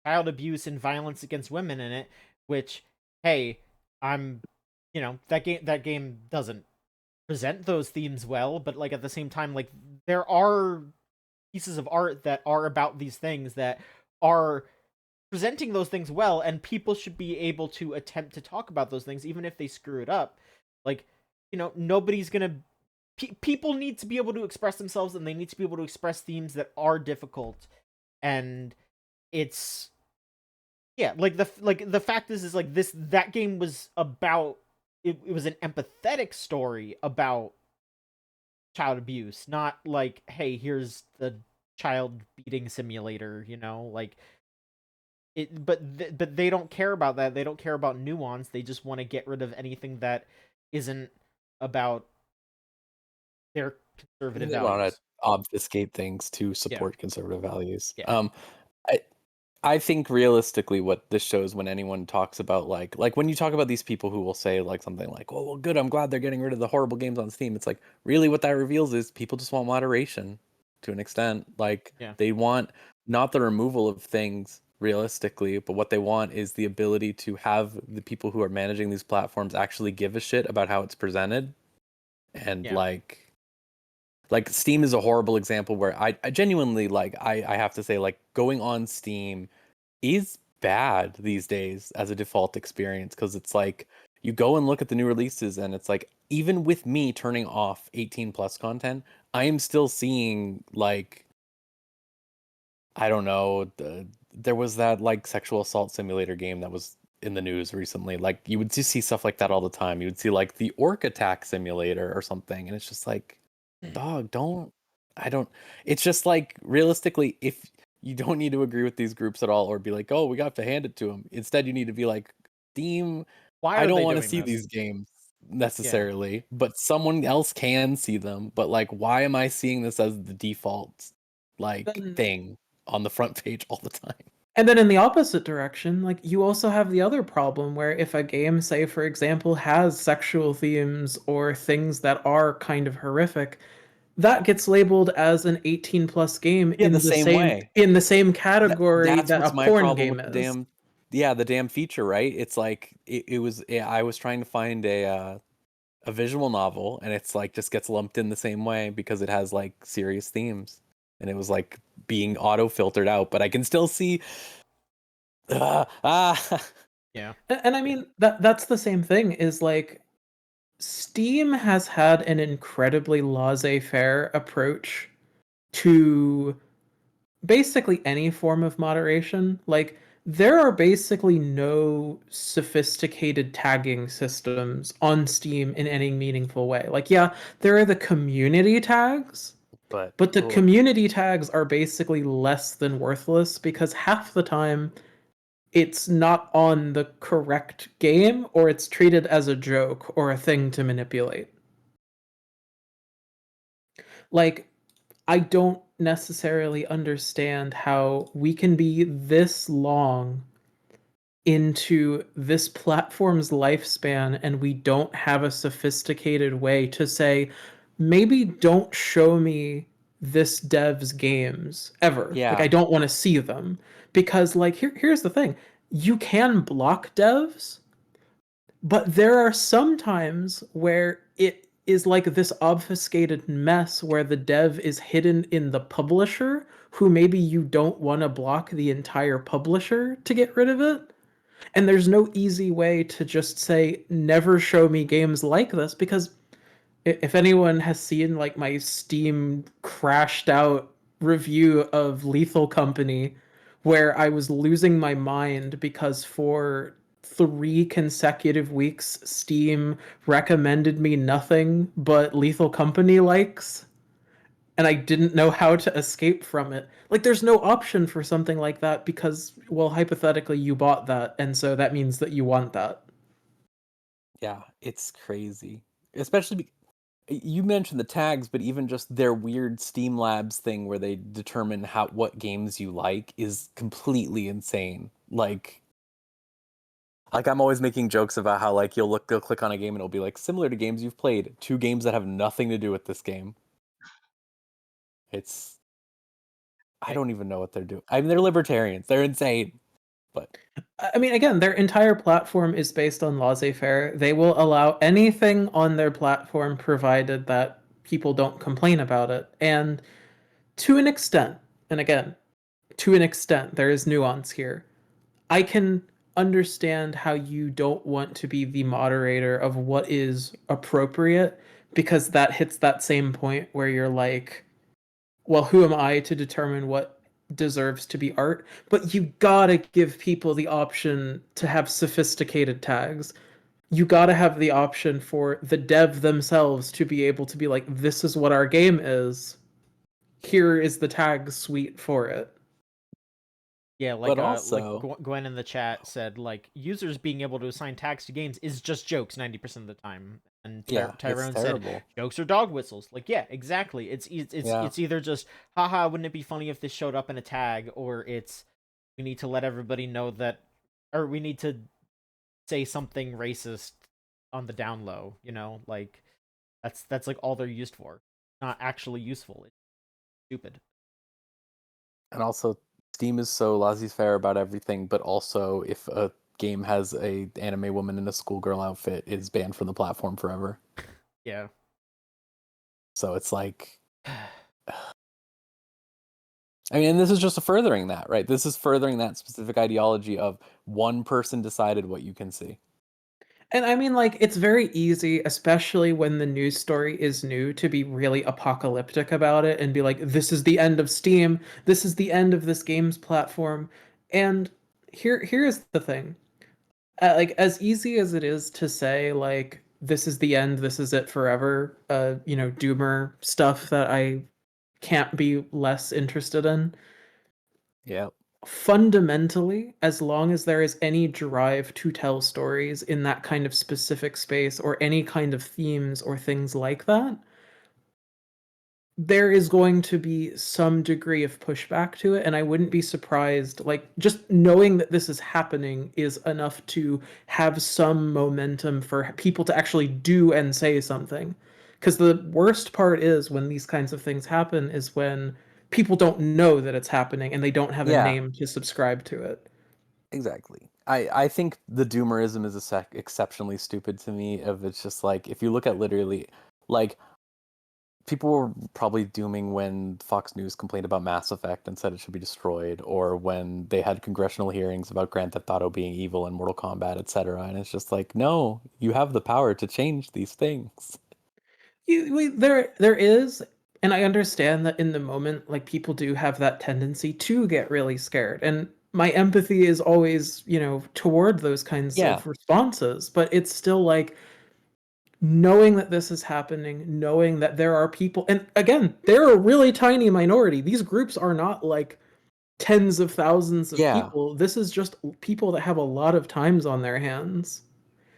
child abuse and violence against women in it. Which, hey, I'm, that game doesn't present those themes well, but like at the same time, like there are pieces of art that are about these things that are presenting those things well, and people should be able to attempt to talk about those things even if they screw it up. Like, nobody's gonna people need to be able to express themselves, and they need to be able to express themes that are difficult. And it's, yeah, like the fact is like that game was about, it was an empathetic story about child abuse, not like, hey, here's the child beating simulator, like but they don't care about that. They don't care about nuance. They just want to get rid of anything that isn't about their conservative They want values. to obfuscate things to Yeah. support conservative values. Yeah. I I think realistically, what this shows when anyone talks about like when you talk about these people who will say like something like, "Oh, well, good, I'm glad they're getting rid of the horrible games on Steam." It's like really what that reveals is people just want moderation to an extent. Like Yeah. they want not the removal of things realistically, but what they want is the ability to have the people who are managing these platforms actually give a shit about how it's presented and Yeah. like Steam is a horrible example where I genuinely like I have to say like going on Steam is bad these days as a default experience because it's like you go and look at the new releases and it's like even with me turning off 18 plus content, I am still seeing like I don't know, there was that like sexual assault simulator game that was in the news recently. Like you would just see stuff like that all the time. You would see like the orc attack simulator or something and it's just like dog, I don't, it's just like realistically, if you don't need to agree with these groups at all or be like, oh, we got to hand it to them. Instead, you need to be like, Steam, Why I are don't they want to doing see this? these games necessarily, but someone else can see them. But like, why am I seeing this as the default like Then thing on the front page all the time? And then in the opposite direction, like you also have the other problem where if a game, say for example, has sexual themes or things that are kind of horrific, that gets labeled as an 18 plus game Yeah, the same way. in the same category That's that a what's my porn problem game with the is. the damn feature, right? It's like it was. I was trying to find a visual novel, and it's like just gets lumped in the same way because it has like serious themes, and it was like being auto filtered out. But I can still see. Ah. Yeah. And I mean that's the same thing is like Steam has had an incredibly laissez-faire approach to basically any form of moderation. Like there are basically no sophisticated tagging systems on Steam in any meaningful way. Like yeah, there are the community tags, but the Ugh. community tags are basically less than worthless because half the time it's not on the correct game or it's treated as a joke or a thing to manipulate. Like I don't necessarily understand how we can be this long into this platform's lifespan and we don't have a sophisticated way to say, maybe don't show me this dev's games ever. Like, Yeah, I don't want to see them. Because, like, here's the thing you can block devs, but there are some times where it is like this obfuscated mess where the dev is hidden in the publisher, who maybe you don't want to block the entire publisher to get rid of it. And there's no easy way to just say, never show me games like this, because if anyone has seen like my Steam crashed out review of Lethal Company, where I was losing my mind because for 3 consecutive weeks Steam recommended me nothing but Lethal Company likes, and I didn't know how to escape from it. Like, there's no option for something like that because, well, hypothetically, you bought that, and so that means that you want that. Yeah, it's crazy. Especially you mentioned the tags, but even just their weird Steam Labs thing where they determine what games you like is completely insane. Like I'm always making jokes about how like you'll click on a game and it'll be like similar to games you've played, 2 games that have nothing to do with this game. It's I don't even know what they're doing. I mean, they're libertarians. They're insane. But I mean, again, their entire platform is based on laissez-faire. They will allow anything on their platform provided that people don't complain about it. And to an extent, and again, to an extent, there is nuance here. I can understand how you don't want to be the moderator of what is appropriate, because that hits that same point where you're like, well, who am I to determine what deserves to be art? But you gotta give people the option to have sophisticated tags. You gotta have the option for the dev themselves to be able to be like, this is what our game is. Here is the tag suite for it. Yeah, But like also, Gwen in the chat said, like, users being able to assign tags to games is just jokes 90% of the time. And yeah, it's Tyrone said terrible. jokes are dog whistles. Like, yeah, exactly. Yeah. It's either just haha, wouldn't it be funny if this showed up in a tag, or it's we need to let everybody know that, or we need to say something racist on the down low. You know, like that's like all they're used for. Not actually useful. It's stupid. And also, Steam is so laissez-faire about everything, but also if a game has a anime woman in a schoolgirl outfit, it's banned from the platform forever. Yeah. So it's like, I mean, and this is just furthering that, right? This is furthering that specific ideology of one person decided what you can see. And I mean, like, it's very easy, especially when the news story is new, to be really apocalyptic about it and be like, this is the end of Steam, this is the end of this game's platform. And here's the thing. Like, as easy as it is to say, like, this is the end, this is it forever, doomer stuff that I can't be less interested in. Yeah. Fundamentally, as long as there is any drive to tell stories in that kind of specific space or any kind of themes or things like that, there is going to be some degree of pushback to it. And I wouldn't be surprised, like, just knowing that this is happening is enough to have some momentum for people to actually do and say something. Because the worst part is when these kinds of things happen is when people don't know that it's happening and they don't have a Yeah, name to subscribe to it. exactly. I think the doomerism is exceptionally stupid to me. Of it's just like, if you look at literally, like, people were probably dooming when Fox News complained about Mass Effect and said it should be destroyed, or when they had congressional hearings about Grand Theft Auto being evil and Mortal Kombat, etc. And it's just like, no, you have the power to change these things. There is, and I understand that in the moment, like, people do have that tendency to get really scared, and my empathy is always, toward those kinds Yeah, of responses. But it's still like, knowing that this is happening, knowing that there are people, and again, they're a really tiny minority. These groups are not like tens of thousands of yeah, people. This is just people that have a lot of times on their hands.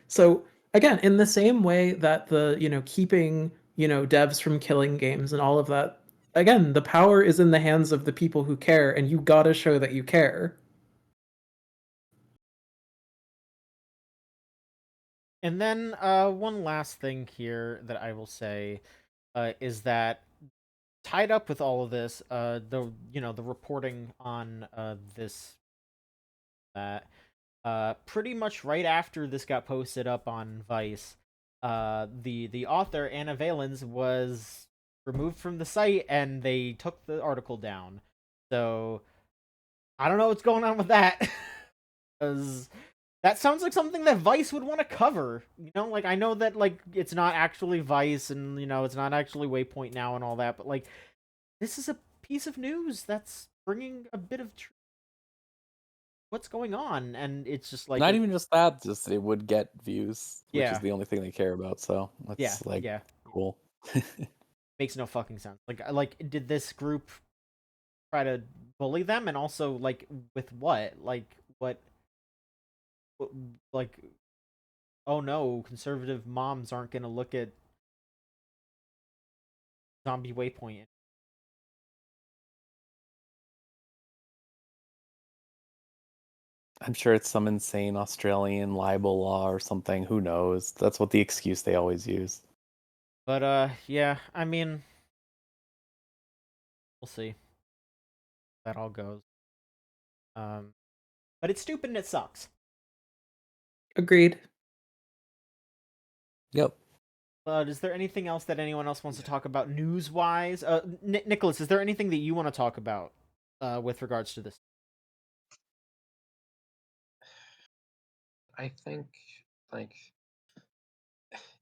So again, in the same way that the, keeping, devs from killing games and all of that, again, the power is in the hands of the people who care, and you gotta show that you care. And then one last thing here that I will say is that tied up with all of this, the reporting on this that pretty much right after this got posted up on Vice, the author Anna Valens was removed from the site and they took the article down. So I don't know what's going on with that. Because That sounds like something that Vice would want to cover. You know, like I know that like it's not actually Vice and it's not actually Waypoint now and all that, but like this is a piece of news that's bringing a bit of what's going on, and it's just like Not even just that, just it would get views, which is yeah, the only thing they care about. So yeah, that's like yeah. cool. Makes no fucking sense. Like did this group try to bully them, and also like with what? What like oh no, conservative moms aren't gonna look at Zombie Waypoint. I'm sure it's some insane Australian libel law or something. Who knows? That's what the excuse they always use. But yeah, I mean, we'll see how that all goes. But it's stupid and it sucks. Agreed. Yep. Is there anything else that anyone else wants to Yeah. talk about news wise? Nicholas, is there anything that you want to talk about with regards to this? I think like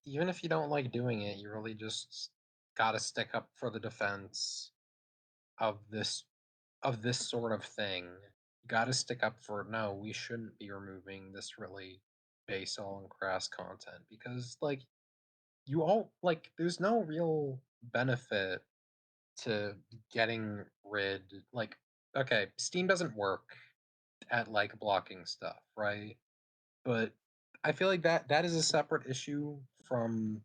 even if you don't like doing it, you really just gotta stick up for the defense of this sort of thing. You gotta stick up for no, we shouldn't be removing this really basal and crass content because like you all like there's no real benefit to getting rid like okay, Steam doesn't work at like blocking stuff, right? But I feel like that is a separate issue from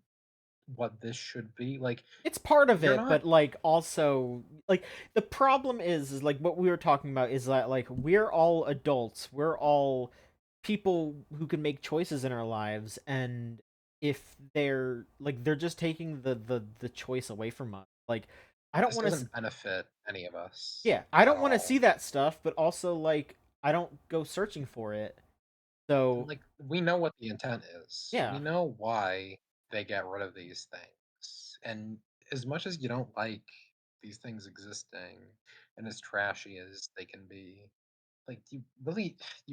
what this should be. Like It's part of you're it, not but like also like the problem is like what we were talking about is that like we're all adults, we're all people who can make choices in our lives, and if they're just taking the choice away from us. Like I don't this want to doesn't benefit any of us yeah, I at don't want to see all. that stuff, but also like I don't go searching for it. And So, like we know what the intent is. We yeah. know why they get rid of these things. And as much as you don't like these things existing and as trashy as they can be, like you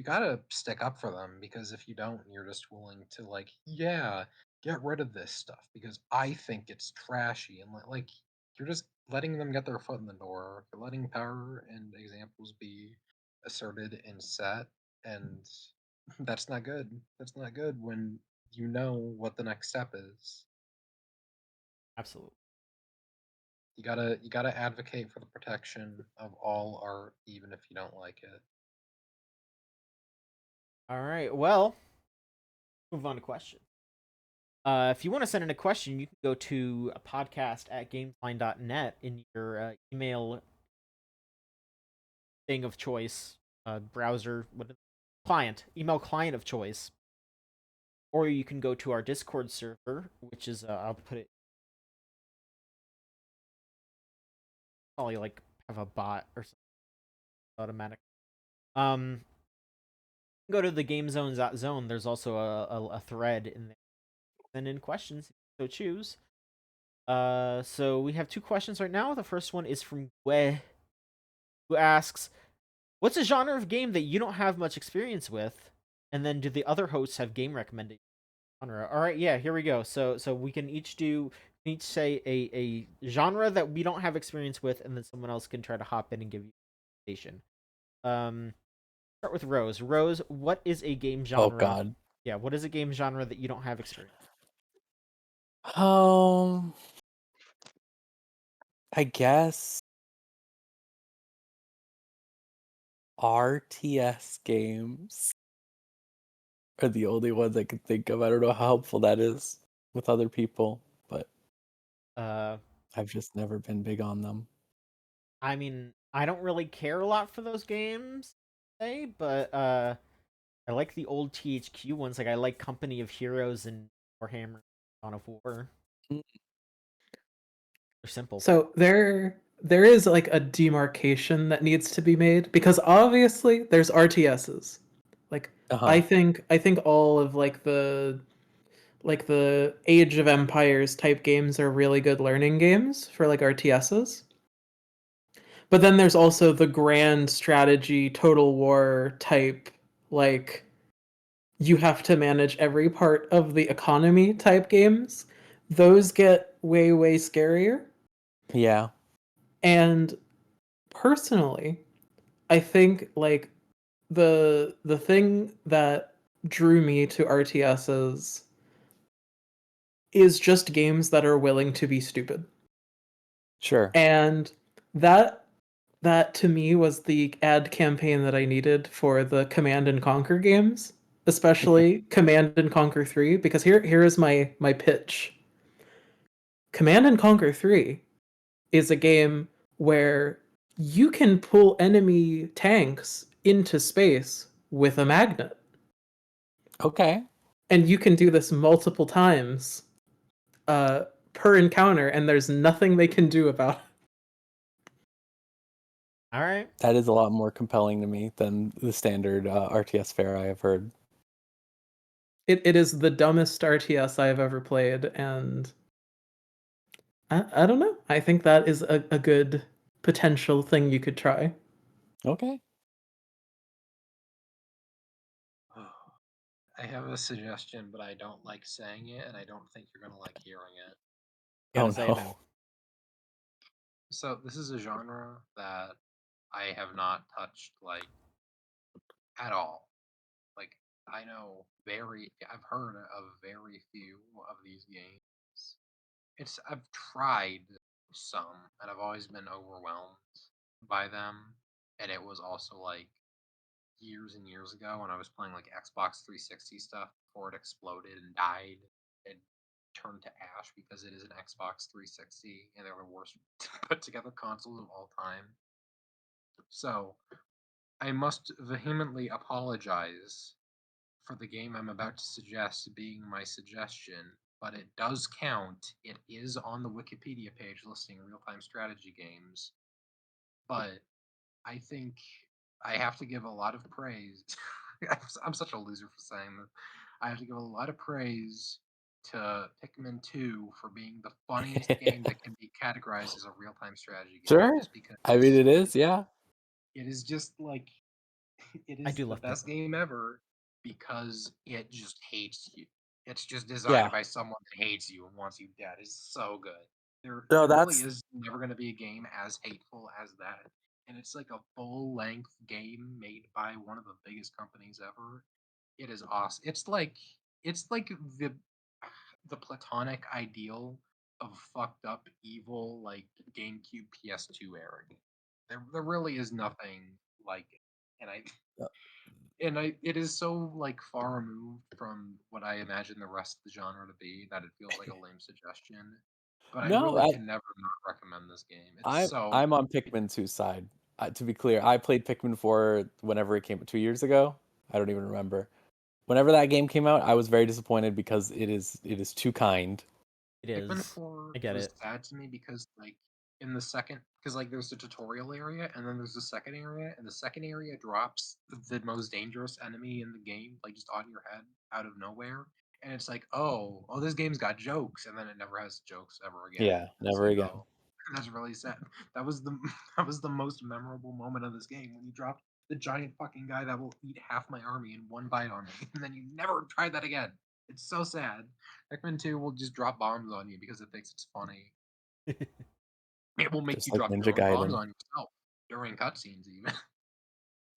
gotta stick up for them because if you don't, you're just willing to like, yeah, get rid of this stuff because I think it's trashy and like you're just letting them get their foot in the door. You're letting power and examples be asserted and set, and that's not good. That's not good when you know what the next step is. Absolutely. You gotta advocate for the protection of all art, even if you don't like it. All right. Well, move on to questions. If you want to send in a question, you can go to a podcast at gamesline.net in your email thing of choice, browser, client, email client of choice. Or you can go to our Discord server, which is, I'll put it, probably like have a bot or something automatic. Um, go to the gamezone.zone. There's also a thread in there. Send in questions, so choose. So we have two questions right now. The first one is from Gue, who asks, "What's a genre of game that you don't have much experience with?" And then, do the other hosts have game recommended genre? All right, yeah, here we go. So we can each say a genre that we don't have experience with, and then someone else can try to hop in and give you a recommendation. Start with Rose. Rose, what is a game Oh genre? God. Yeah, what is a game genre that you don't have experience? Um, I guess RTS games are the only ones I could think of. I don't know how helpful that is with other people, but Uh, I've just never been big on them. I mean, I don't really care a lot for those games, but I like the old THQ ones. Like I like Company of Heroes and Warhammer Dawn of War. Mm. They're simple. So there is like a demarcation that needs to be made because obviously there's RTSs. Like Uh-huh. I think all of like the Age of Empires type games are really good learning games for like RTSs. But then there's also the grand strategy total war type like you have to manage every part of the economy type games, those get way, way scarier. Yeah. And personally, I think like the thing that drew me to RTSs is just games that are willing to be stupid. Sure. And that to me was the ad campaign that I needed for the Command and Conquer games, especially Command and Conquer 3, because here is my pitch. Command and Conquer 3 is a game where you can pull enemy tanks into space with a magnet. Okay. And you can do this multiple times per encounter, and there's nothing they can do about it. All right. That is a lot more compelling to me than the standard RTS fare I have heard. It is the dumbest RTS I've ever played, and I don't know. I think that is a good potential thing you could try. Okay. I have a suggestion, but I don't like saying it, and I don't think you're gonna like hearing it. Gotta Oh say no. it now. So this is a genre that I have not touched like at all. Like I've heard of very few of these games. I've tried some, and I've always been overwhelmed by them. And it was also like years and years ago when I was playing like Xbox 360 stuff before it exploded and died and turned to ash because it is an Xbox 360 and they're the worst put together consoles of all time. So I must vehemently apologize for the game I'm about to suggest being my suggestion, but it does count. It is on the Wikipedia page listing real-time strategy games, but I think I have to give a lot of praise. I'm such a loser for saying that. I have to give a lot of praise to Pikmin 2 for being the funniest game that can be categorized as a real-time strategy game. Sure. Just because I mean, it is, yeah. it is just like it I is do the love best Pikmin. game ever because it just hates you. It's just Yeah. designed by someone that hates you and wants you dead. It's so good. No, There really that's is never going to be a game as hateful as that. And it's like a full length game made by one of the biggest companies ever. It is awesome. It's like the platonic ideal of fucked up evil like GameCube PS2 era. There really is nothing like it. And it is so like far removed from what I imagine the rest of the genre to be that it feels like a lame suggestion. But I no. really can never not recommend this game. It's so I'm on Pikmin 2's side. To be clear, I played Pikmin 4 whenever it came 2 years ago. I don't even remember. Whenever that game came out, I was very disappointed because it is too kind. It Pikmin is. 4 I get was it. sad to me because like in the second because like there's the tutorial area and then there's the second area and the second area drops the most dangerous enemy in the game like just on your head out of nowhere and it's like oh this game's got jokes and then it never has jokes ever again. Yeah, And it's never like again. oh that's really sad. That was the that was the most memorable moment of this game when you dropped the giant fucking guy that will eat half my army in one bite on me and then you never tried that again. It's so sad. Pikmin 2 will just drop bombs on you because it thinks it's funny. It will make Just you like drop Ninja your own bombs Gaiden. on yourself during cutscenes, even.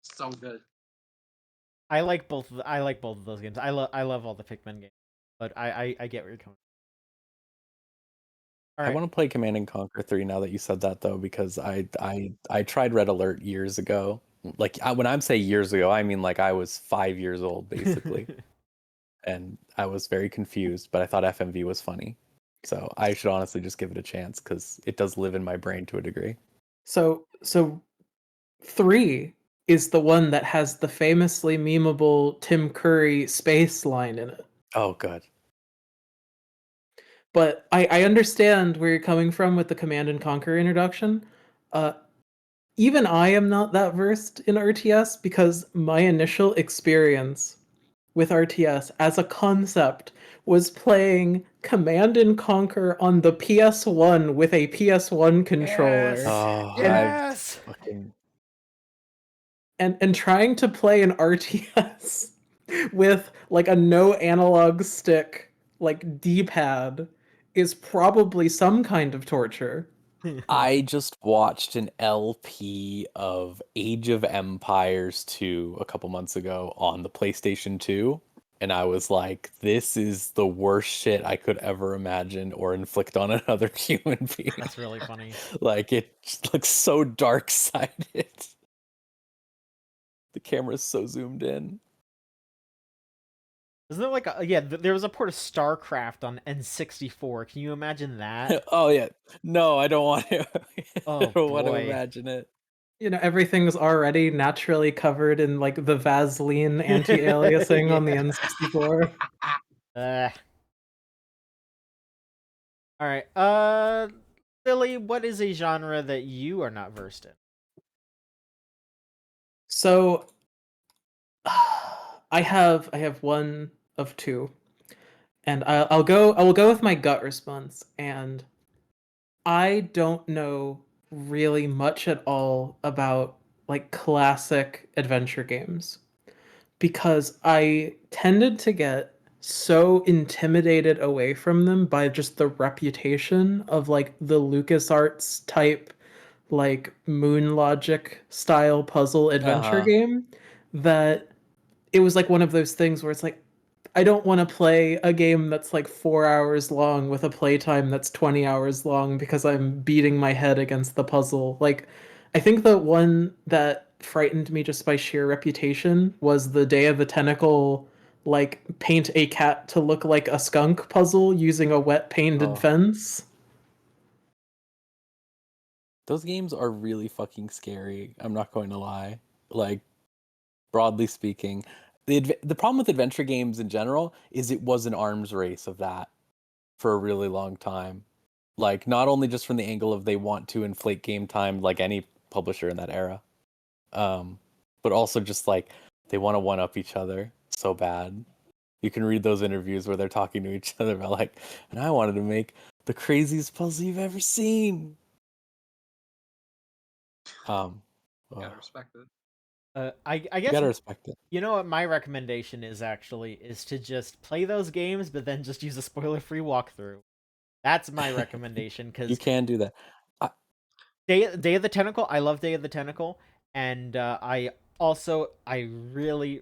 So good. I like both. I like both of those games. I love all the Pikmin games, but I get where you're coming. All I right. want to play Command and Conquer 3 now that you said that though, because I tried Red Alert years ago. Like when I'm say years ago, I mean like I was 5 years old basically, and I was very confused. But I thought FMV was funny, so I should honestly just give it a chance because it does live in my brain to a degree. So 3 is the one that has the famously memeable Tim Curry space line in it. Oh, good. But I understand where you're coming from with the Command and Conquer introduction. Even I am not that versed in RTS because my initial experience with RTS as a concept was playing Command and Conquer on the PS1 with a PS1 controller. Yes. Oh, Yes. fucking And trying to play an RTS with like a no analog stick, like D-pad, is probably some kind of torture. I just watched an LP of Age of Empires 2 a couple months ago on the PlayStation 2, and I was like, this is the worst shit I could ever imagine or inflict on another human being. That's really funny. Like, it just looks so dark-sided. The camera's so zoomed in. Isn't there like there was a port of StarCraft on N64. Can you imagine that? Oh yeah. No, I don't want to. I Oh don't want to boy. imagine it. You know, everything's already naturally covered in like the Vaseline anti-aliasing on the Yeah. N64. All right. Lily, what is a genre that you are not versed in? So I have one of two, and I will go with my gut response. And I don't know really much at all about like classic adventure games because I tended to get so intimidated away from them by just the reputation of like the LucasArts type like Moon Logic style puzzle adventure Uh-huh. game that it was like one of those things where it's like I don't want to play a game that's like 4 hours long with a playtime that's 20 hours long because I'm beating my head against the puzzle. Like, I think the one that frightened me just by sheer reputation was the Day of the Tentacle, like, paint a cat to look like a skunk puzzle using a wet painted Oh. fence. Those games are really fucking scary. I'm not going to lie. Like, broadly speaking, the problem with adventure games in general is it was an arms race of that for a really long time. Like, not only just from the angle of they want to inflate game time like any publisher in that era, but also just like they want to one up each other so bad. You can read those interviews where they're talking to each other about like, and I wanted to make the craziest puzzle you've ever seen. Gotta Oh, respect it. I you guess gotta respect it. you know what my recommendation is actually is to just play those games, but then just use a spoiler-free walkthrough. That's my recommendation You because can do that. Day of the Tentacle. I love Day of the Tentacle, and I really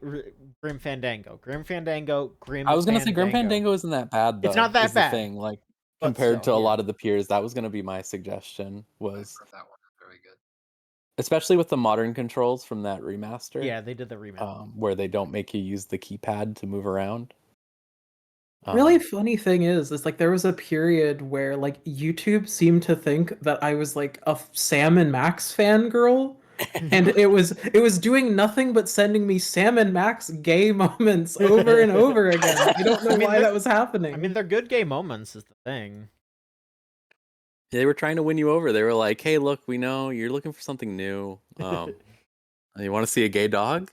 Grim Fandango, Grim Fandango, Grim I was gonna say Grim Fandango. Fandango isn't that bad It's though, not that is the bad, thing. Like but compared still, to a yeah. lot of the peers, that was gonna be my suggestion. I've Was heard that one is very good. especially with the modern controls from that remaster. Yeah, they did the remake. Where they don't make you use the keypad to move around. Really funny thing is like there was a period where like YouTube seemed to think that I was like a Sam and Max fangirl, and it was doing nothing but sending me Sam and Max gay moments over and over again. I don't know why that was happening. I mean, they're good gay moments is the thing. They were trying to win you over. They were like, "Hey, look, we know you're looking for something new. You want to see a gay dog?"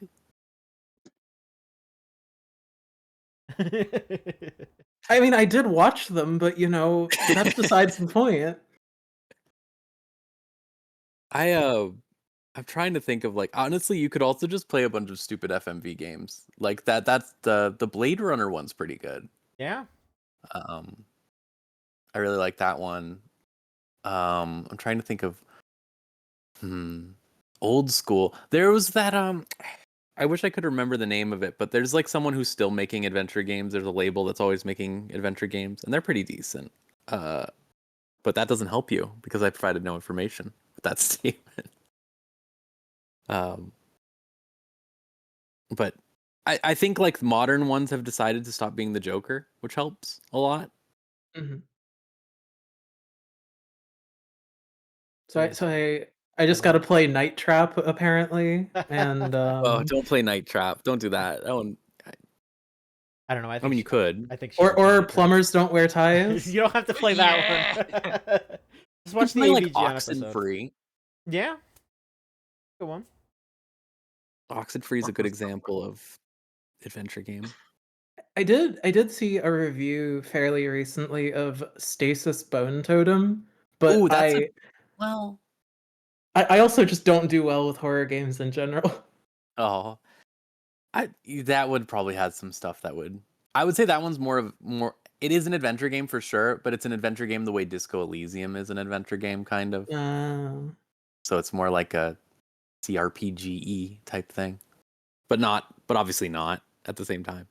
I mean, I did watch them, but you know, that's besides the point. I'm trying to think of like honestly, you could also just play a bunch of stupid FMV games like that. That's the Blade Runner one's pretty good. Yeah. I really like that one. I'm trying to think of old school. There was that I wish I could remember the name of it, but there's like someone who's still making adventure games. There's a label that's always making adventure games, and they're pretty decent. But that doesn't help you because I provided no information with that statement. But I think like modern ones have decided to stop being the Joker, which helps a lot. Mm-hmm. So I just got to play Night Trap apparently, and Oh, don't play Night Trap. Don't do that. That one. I don't know. I mean, you could. I think. Or Plumbers Don't Wear Ties. You don't have to play that one. Just watch the like AVGN Oxen episode. Free. Yeah. Good one. Oxen Free is a good example of adventure game. I did see a review fairly recently of Stasis Bone Totem, but I also just don't do well with horror games in general. Oh, That would probably have some stuff that would. I would say that one's more. It is an adventure game for sure, but it's an adventure game the way Disco Elysium is an adventure game, kind of. So it's more like a CRPG type thing, but obviously not at the same time.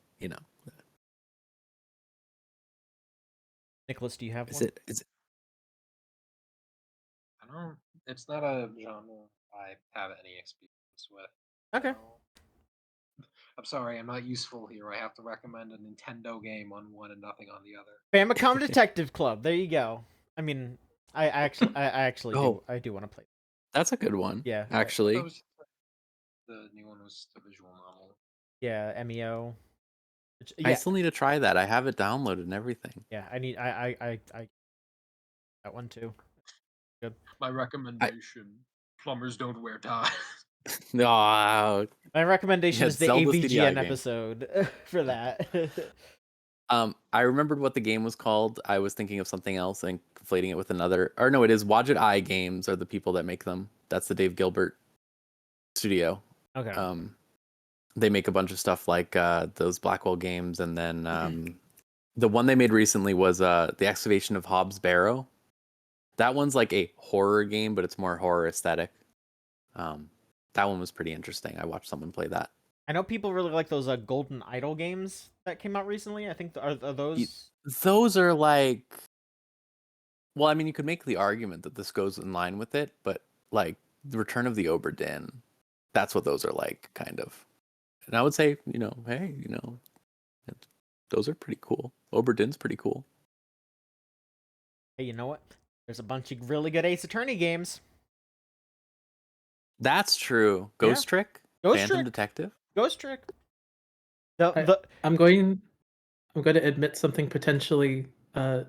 Nicholas, do you have Is one? it? I don't. It's not a genre I have any experience with. Okay. So, I'm sorry, I'm not useful here. I have to recommend a Nintendo game on one and nothing on the other. Famicom Detective Club. There you go. I mean, I actually Oh. do want to play. That's a good one. Yeah. Actually. The new one was the visual novel. Yeah, MEO. I still need to try that. I have it downloaded and everything. Yeah, I that one too. Good. My recommendation: plumbers don't wear ties. No. My recommendation Yeah, is the Zelda CDI AVGN game. episode for that. I remembered what the game was called. I was thinking of something else and conflating it with another. Or no, it is Wadget Eye Games are the people that make them. That's the Dave Gilbert studio. Okay. They make a bunch of stuff like those Blackwell games, and then the one they made recently was the Excavation of Hobbs Barrow. That one's like a horror game, but it's more horror aesthetic. That one was pretty interesting. I watched someone play that. I know people really like those Golden Idol games that came out recently. I think are those. Those are like. Well, I mean, you could make the argument that this goes in line with it, but like the Return of the Obra Dinn, that's what those are like, kind of. And I would say, hey, those are pretty cool. Obra Dinn's pretty cool. Hey, you know what? There's a bunch of really good Ace Attorney games. That's true. Ghost Trick? Phantom Detective? Ghost Trick. I'm going to admit something potentially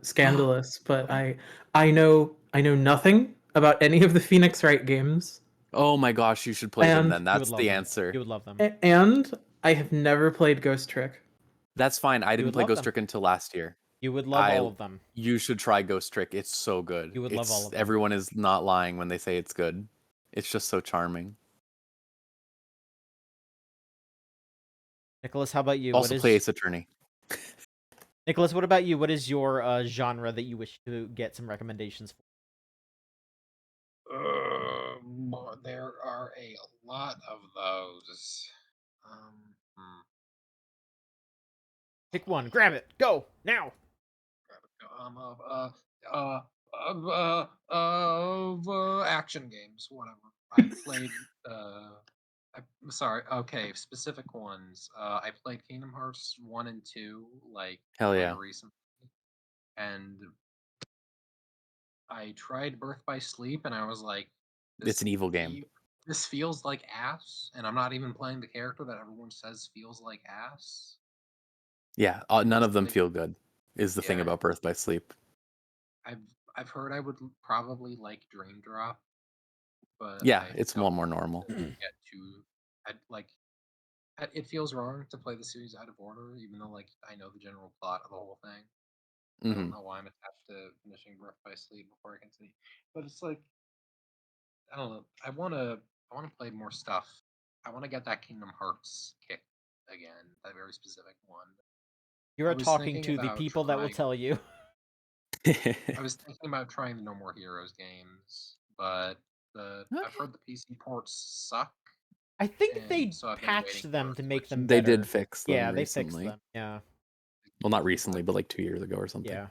scandalous, but I know nothing about any of the Phoenix Wright games. Oh my gosh, you should play them then. That's the answer. You would love them. And I have never played Ghost Trick. That's fine. I didn't play Ghost Trick until last year. You would love all of them. You should try Ghost Trick. It's so good. You would love all of them. Everyone is not lying when they say it's good. It's just so charming. Nicholas, how about you? Also play Ace Attorney. Nicholas, what about you? What is your genre that you wish to get some recommendations for? There are a lot of those. Pick one. Grab it. Go now. Action games. Whatever. I played. I'm sorry. Okay, specific ones. I played Kingdom Hearts 1 and 2 like hell yeah recently, and I tried Birth by Sleep, and I was like, it's an evil game. This feels like ass, and I'm not even playing the character that everyone says feels like ass. Yeah, none of them feel good. Is the thing about Birth by Sleep. I've heard I would probably like Dream Drop, but yeah, it's one more normal. It feels wrong to play the series out of order, even though I know the general plot of the whole thing. I don't know why I'm attached to finishing Birth by Sleep before I can see, but it's like I don't know. I want to play more stuff. I want to get that Kingdom Hearts kick again, that very specific one. You are talking to the people that will tell you. I was thinking about trying the No More Heroes games, but I've heard the PC ports suck. I think they patched them to make them better. They did fix them recently. They fixed them. Yeah. Well, not recently, but like 2 years ago or something. Yeah.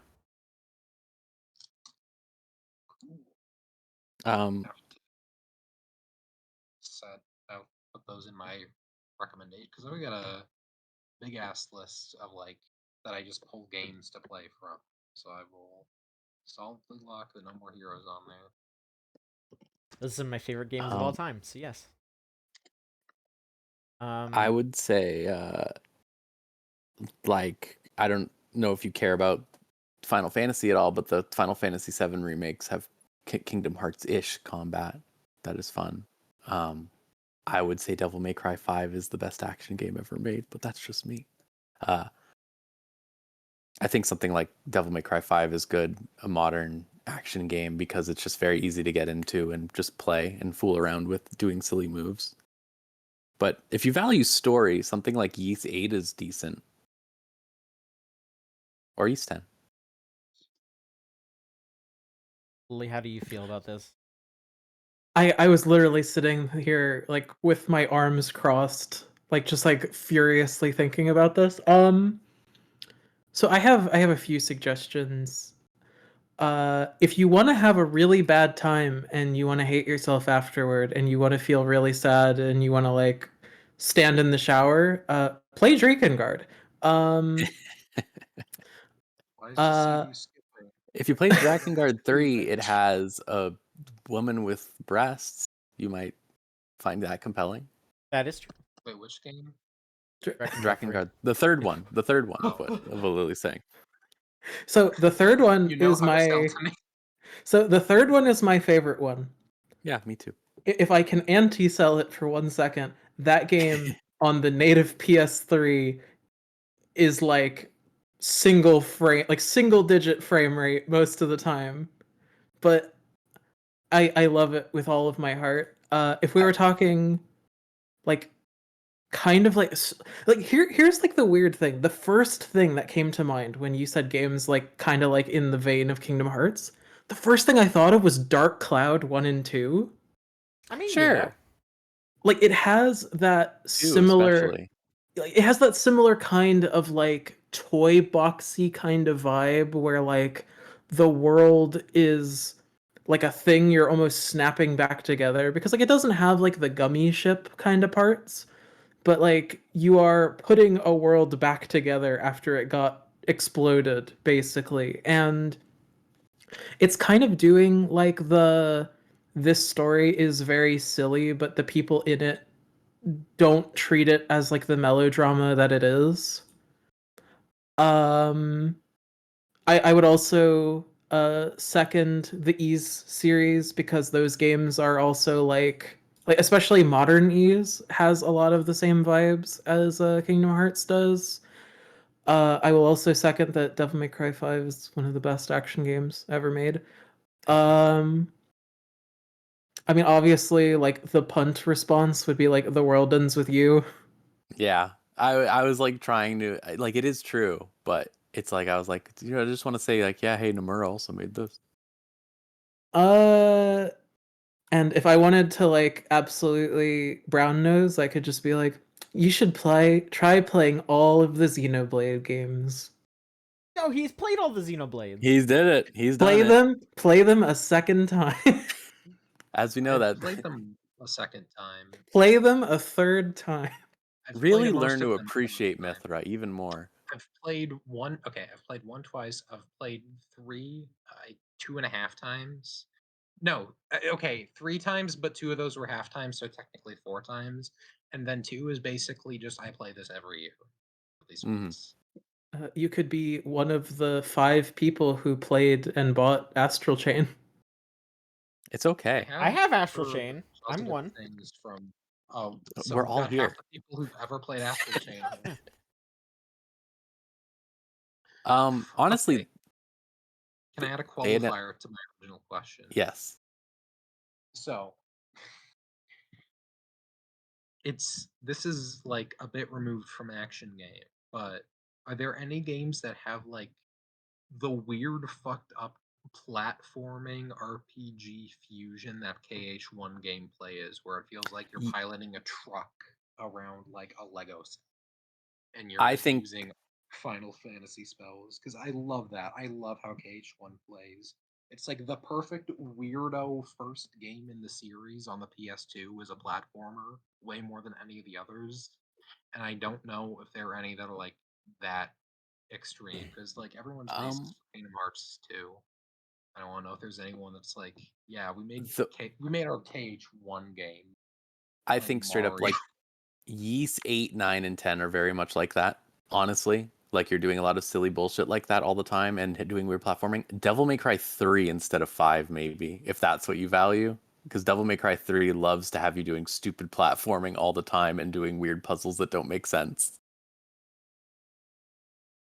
I'll put those in my recommendation because we got a big ass list of that I just pull games to play from. So I will solidly lock the No More Heroes on there. Those are my favorite games of all time. So yes. I would say, I don't know if you care about Final Fantasy at all, but the Final Fantasy VII remakes have Kingdom Hearts-ish combat that is fun. I would say Devil May Cry 5 is the best action game ever made, but that's just me. I think something like Devil May Cry 5 is good, a modern action game, because it's just very easy to get into and just play and fool around with doing silly moves. But if you value story, something like Ys 8 is decent. Or Ys 10. Lily, how do you feel about this? I was literally sitting here like with my arms crossed, like just like furiously thinking about this. So I have a few suggestions. If you want to have a really bad time and you want to hate yourself afterward and you want to feel really sad and you want to like stand in the shower, play Drakengard. Why is the Uh, CD skipping? If you play Drakengard 3, it Page. has a woman with breasts. You might find that compelling. That is true. Wait, which game? Drakengard, the third one Oh. of what Lily's saying. So the third one You know is how to my sell to me. so the third one is my favorite one. Yeah, me too. If I can anti-sell it for 1 second, that game on the native PS3 is like single digit frame rate most of the time. But I love it with all of my heart. If we were talking like kind of like here's like the weird thing. The first thing that came to mind when you said games like kind of like in the vein of Kingdom Hearts, the first thing I thought of was Dark Cloud 1 and 2. I mean, Sure. yeah. Like it has that 2 similar especially. like it has that similar kind of like toy boxy kind of vibe where like the world is like a thing you're almost snapping back together because like it doesn't have like the gummy ship kind of parts, but like you are putting a world back together after it got exploded basically. And it's kind of doing like this story is very silly but the people in it don't treat it as like the melodrama that it is. Um, I would also second the Ys series because those games are also like especially modern Ys has a lot of the same vibes as Kingdom Hearts does. I will also second that Devil May Cry 5 is one of the best action games ever made. Um, I mean, obviously, like the punt response would be like the world ends with you. Yeah. I was like trying to like it is true, but it's like I was like, I just want to say like, yeah, hey, Nomura also made this. Uh, and if I wanted to like absolutely brown nose, I could just be like, you should try playing all of the Xenoblade games. No, he's played all the Xenoblades. He's did it. He's done it. Play them a second time. As we know I've that played them a second time. Play them a third time. I've really played most learn of to them appreciate one time. Mithra even more. I've played one. Okay, I've played one twice. I've played three, 2.5 times. No, okay, 3 times, but 2 of those were half times, so technically 4 times. And then 2 is basically just I play this every year, at least Mhm. once. You could be one of the 5 people who played and bought Astral Chain. It's okay. I have Astral heard Chain. I'm positive one. things from. Oh, so We're we've all got here. half the people who've ever played Astral Chain. Honestly, Okay. Can I add a Bayonetta- qualifier to my original question? yes. So this is like a bit removed from action game, but are there any games that have like the weird fucked up platforming RPG fusion that KH1 gameplay is, where it feels like you're Ye- piloting a truck around like a Lego set and you're I just think using Final Fantasy spells? Because I love that. I love how KH1 plays. It's like the perfect weirdo first game in the series on the PS2 is a platformer, way more than any of the others. And I don't know if there are any that are like that extreme, because like everyone's basis for Kingdom Hearts 2. I don't want to know if there's anyone that's like, yeah, we made our KH1 game. I think straight up like Ys 8, 9, and 10 are very much like that, honestly. Like you're doing a lot of silly bullshit like that all the time and doing weird platforming. Devil May Cry 3 instead of 5, maybe, if that's what you value. Because Devil May Cry 3 loves to have you doing stupid platforming all the time and doing weird puzzles that don't make sense.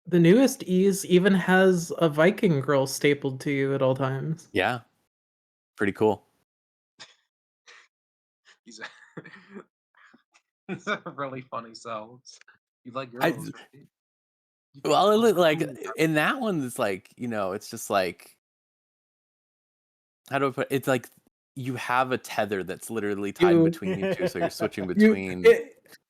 The newest Ys even has a Viking girl stapled to you at all times. Yeah. Pretty cool. These are really funny selves. You like I girls, right? You think well, girls are like cool? in that one, it's like it's just like how do I put it? It's like you have a tether that's literally tied You between you two, so you're switching you between.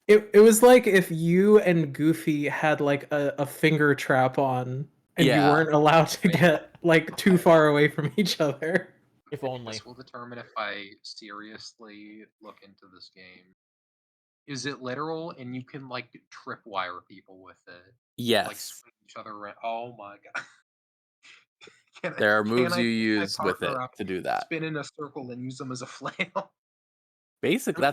it was like if you and Goofy had like a finger trap on and you Yeah, weren't allowed to Wait, get like too okay. far away from each other. If only. This will determine if I seriously look into this game. Is it literal and you can like tripwire people with it? Like yes. swing each other around. Oh my god. There are Can moves I you pick my use with it partner up, to do that. spin in a circle, and use them as a flail? Basically,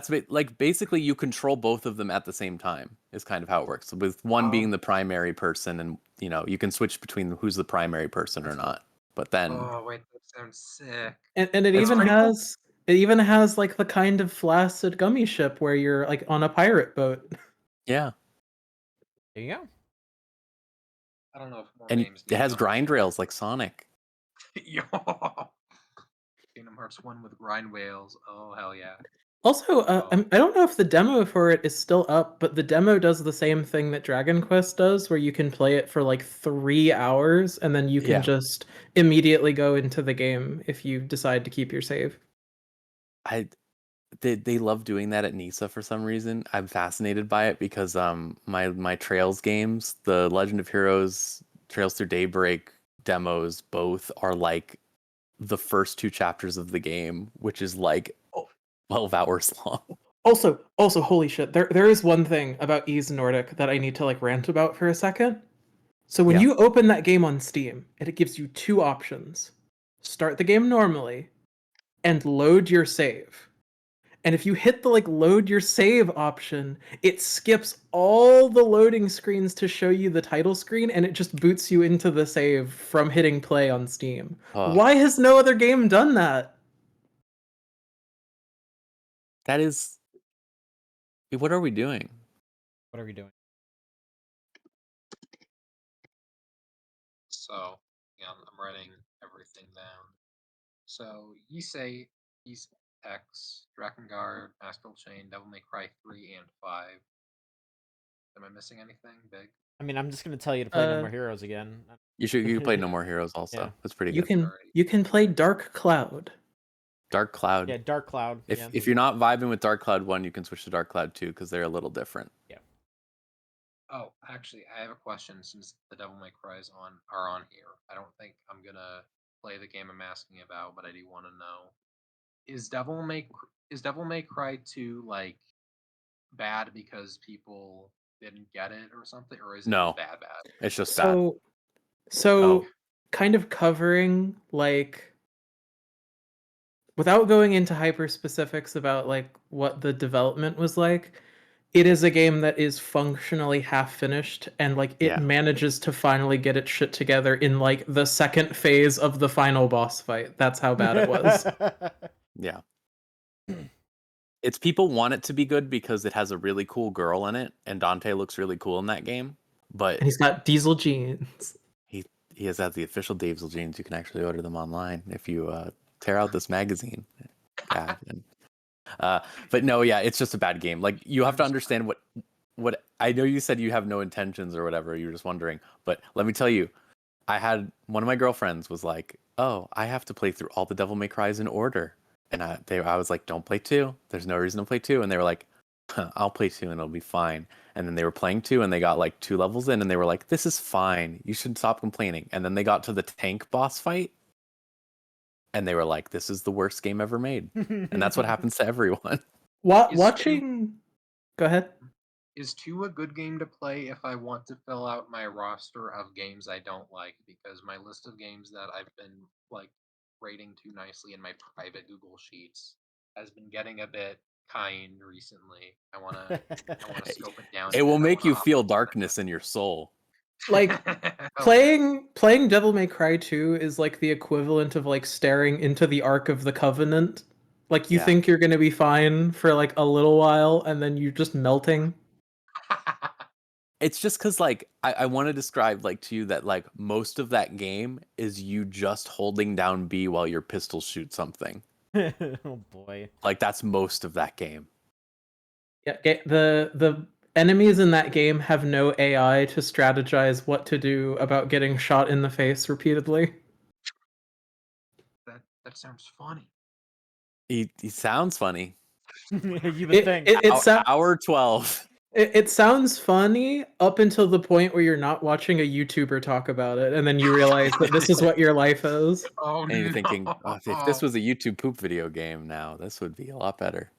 basically you control both of them at the same time is kind of how it works. With one being Oh, the primary person, and you can switch between who's the primary person or not. But then oh wait, that sounds sick. And it it's even pretty cool. has like the kind of flaccid gummy ship where you're like on a pirate boat. Yeah, There you go. I don't know if more and games it need has gummy grind ships. rails like Sonic. Yo, Kingdom Hearts 1 with grind whales. Oh hell yeah. Also, Oh, I don't know if the demo for it is still up, but the demo does the same thing that Dragon Quest does, where you can play it for like 3 hours and then you can Yeah, just immediately go into the game if you decide to keep your save. I they love doing that at NISA for some reason. I'm fascinated by it because my Trails games, the Legend of Heroes, Trails Through Daybreak demos, both are like the first two chapters of the game, which is like Oh, 12 hours long. also, holy shit! There is one thing about Ys Nordic that I need to like rant about for a second. So when Yeah. you open that game on Steam, it gives you two options: start the game normally and load your save. And if you hit the like load your save option, it skips all the loading screens to show you the title screen and it just boots you into the save from hitting play on Steam. Ugh. Why has no other game done that? That is, what are we doing? What are we doing? so yeah, I'm writing everything down. So you say he's X, Drakengard, Astral Chain, Devil May Cry 3 and 5. Am I missing anything big? I mean, I'm just gonna tell you to play No Uh More Heroes again. You play No More Heroes Yeah. also. That's pretty you good. can Alright. you can play Dark Cloud. Dark Cloud. Yeah, Dark Cloud. If Yeah. you're not vibing with Dark Cloud 1, you can switch to Dark Cloud 2 because they're a little different. Yeah. Oh, actually, I have a question since the Devil May Cry's are on here. I don't think I'm gonna play the game I'm asking about, but I do want to know: is Devil May Cry 2 like bad because people didn't get it or something, or is it just No, bad? it's just bad. So Oh, so kind of covering like without going into hyper specifics about like what the development was like, it is a game that is functionally half finished and like it yeah. manages to finally get its shit together in like the second phase of the final boss fight. That's how bad it was. Yeah. It's people want it to be good because it has a really cool girl in it, and Dante looks really cool in that game. But And he's got diesel jeans. he has the official Diesel jeans. You can actually order them online if you tear out this magazine. God. But no, yeah, it's just a bad game. Like you have to understand what I know. You said you have no intentions or whatever. You were just wondering, but let me tell you, I had one of my girlfriends was like, "Oh, I have to play through all the Devil May Cries in order," and I was like, "Don't play 2. There's no reason to play 2." And they were like, "I'll play 2 and it'll be fine." And then they were playing 2 and they got like 2 levels in and they were like, "This is fine. You should stop complaining." And then they got to the tank boss fight and they were like, "This is the worst game ever made." And that's what happens to everyone. Watching. Go ahead. Is 2 a good game to play if I want to fill out my roster of games I don't like? Because my list of games that I've been like rating too nicely in my private Google Sheets has been getting a bit kind recently. I wanna scope it down a It will bit. I make wanna you feel darkness in your soul. Like Hell yeah. playing Devil May Cry 2 is like the equivalent of like staring into the Ark of the Covenant. Like you Yeah. think you're gonna be fine for like a little while and then you're just melting. It's just because like I want to describe like to you that like most of that game is you just holding down B while your pistol shoots something. Oh boy. Like that's most of that game. Yeah, the enemies in that game have no AI to strategize what to do about getting shot in the face repeatedly. That sounds funny. He sounds funny. You would think. Hour 12. It sounds funny up until the point where you're not watching a YouTuber talk about it, and then you realize that this is what your life is. Oh And you're no! thinking, oh, if this was a YouTube poop video game now, this would be a lot better.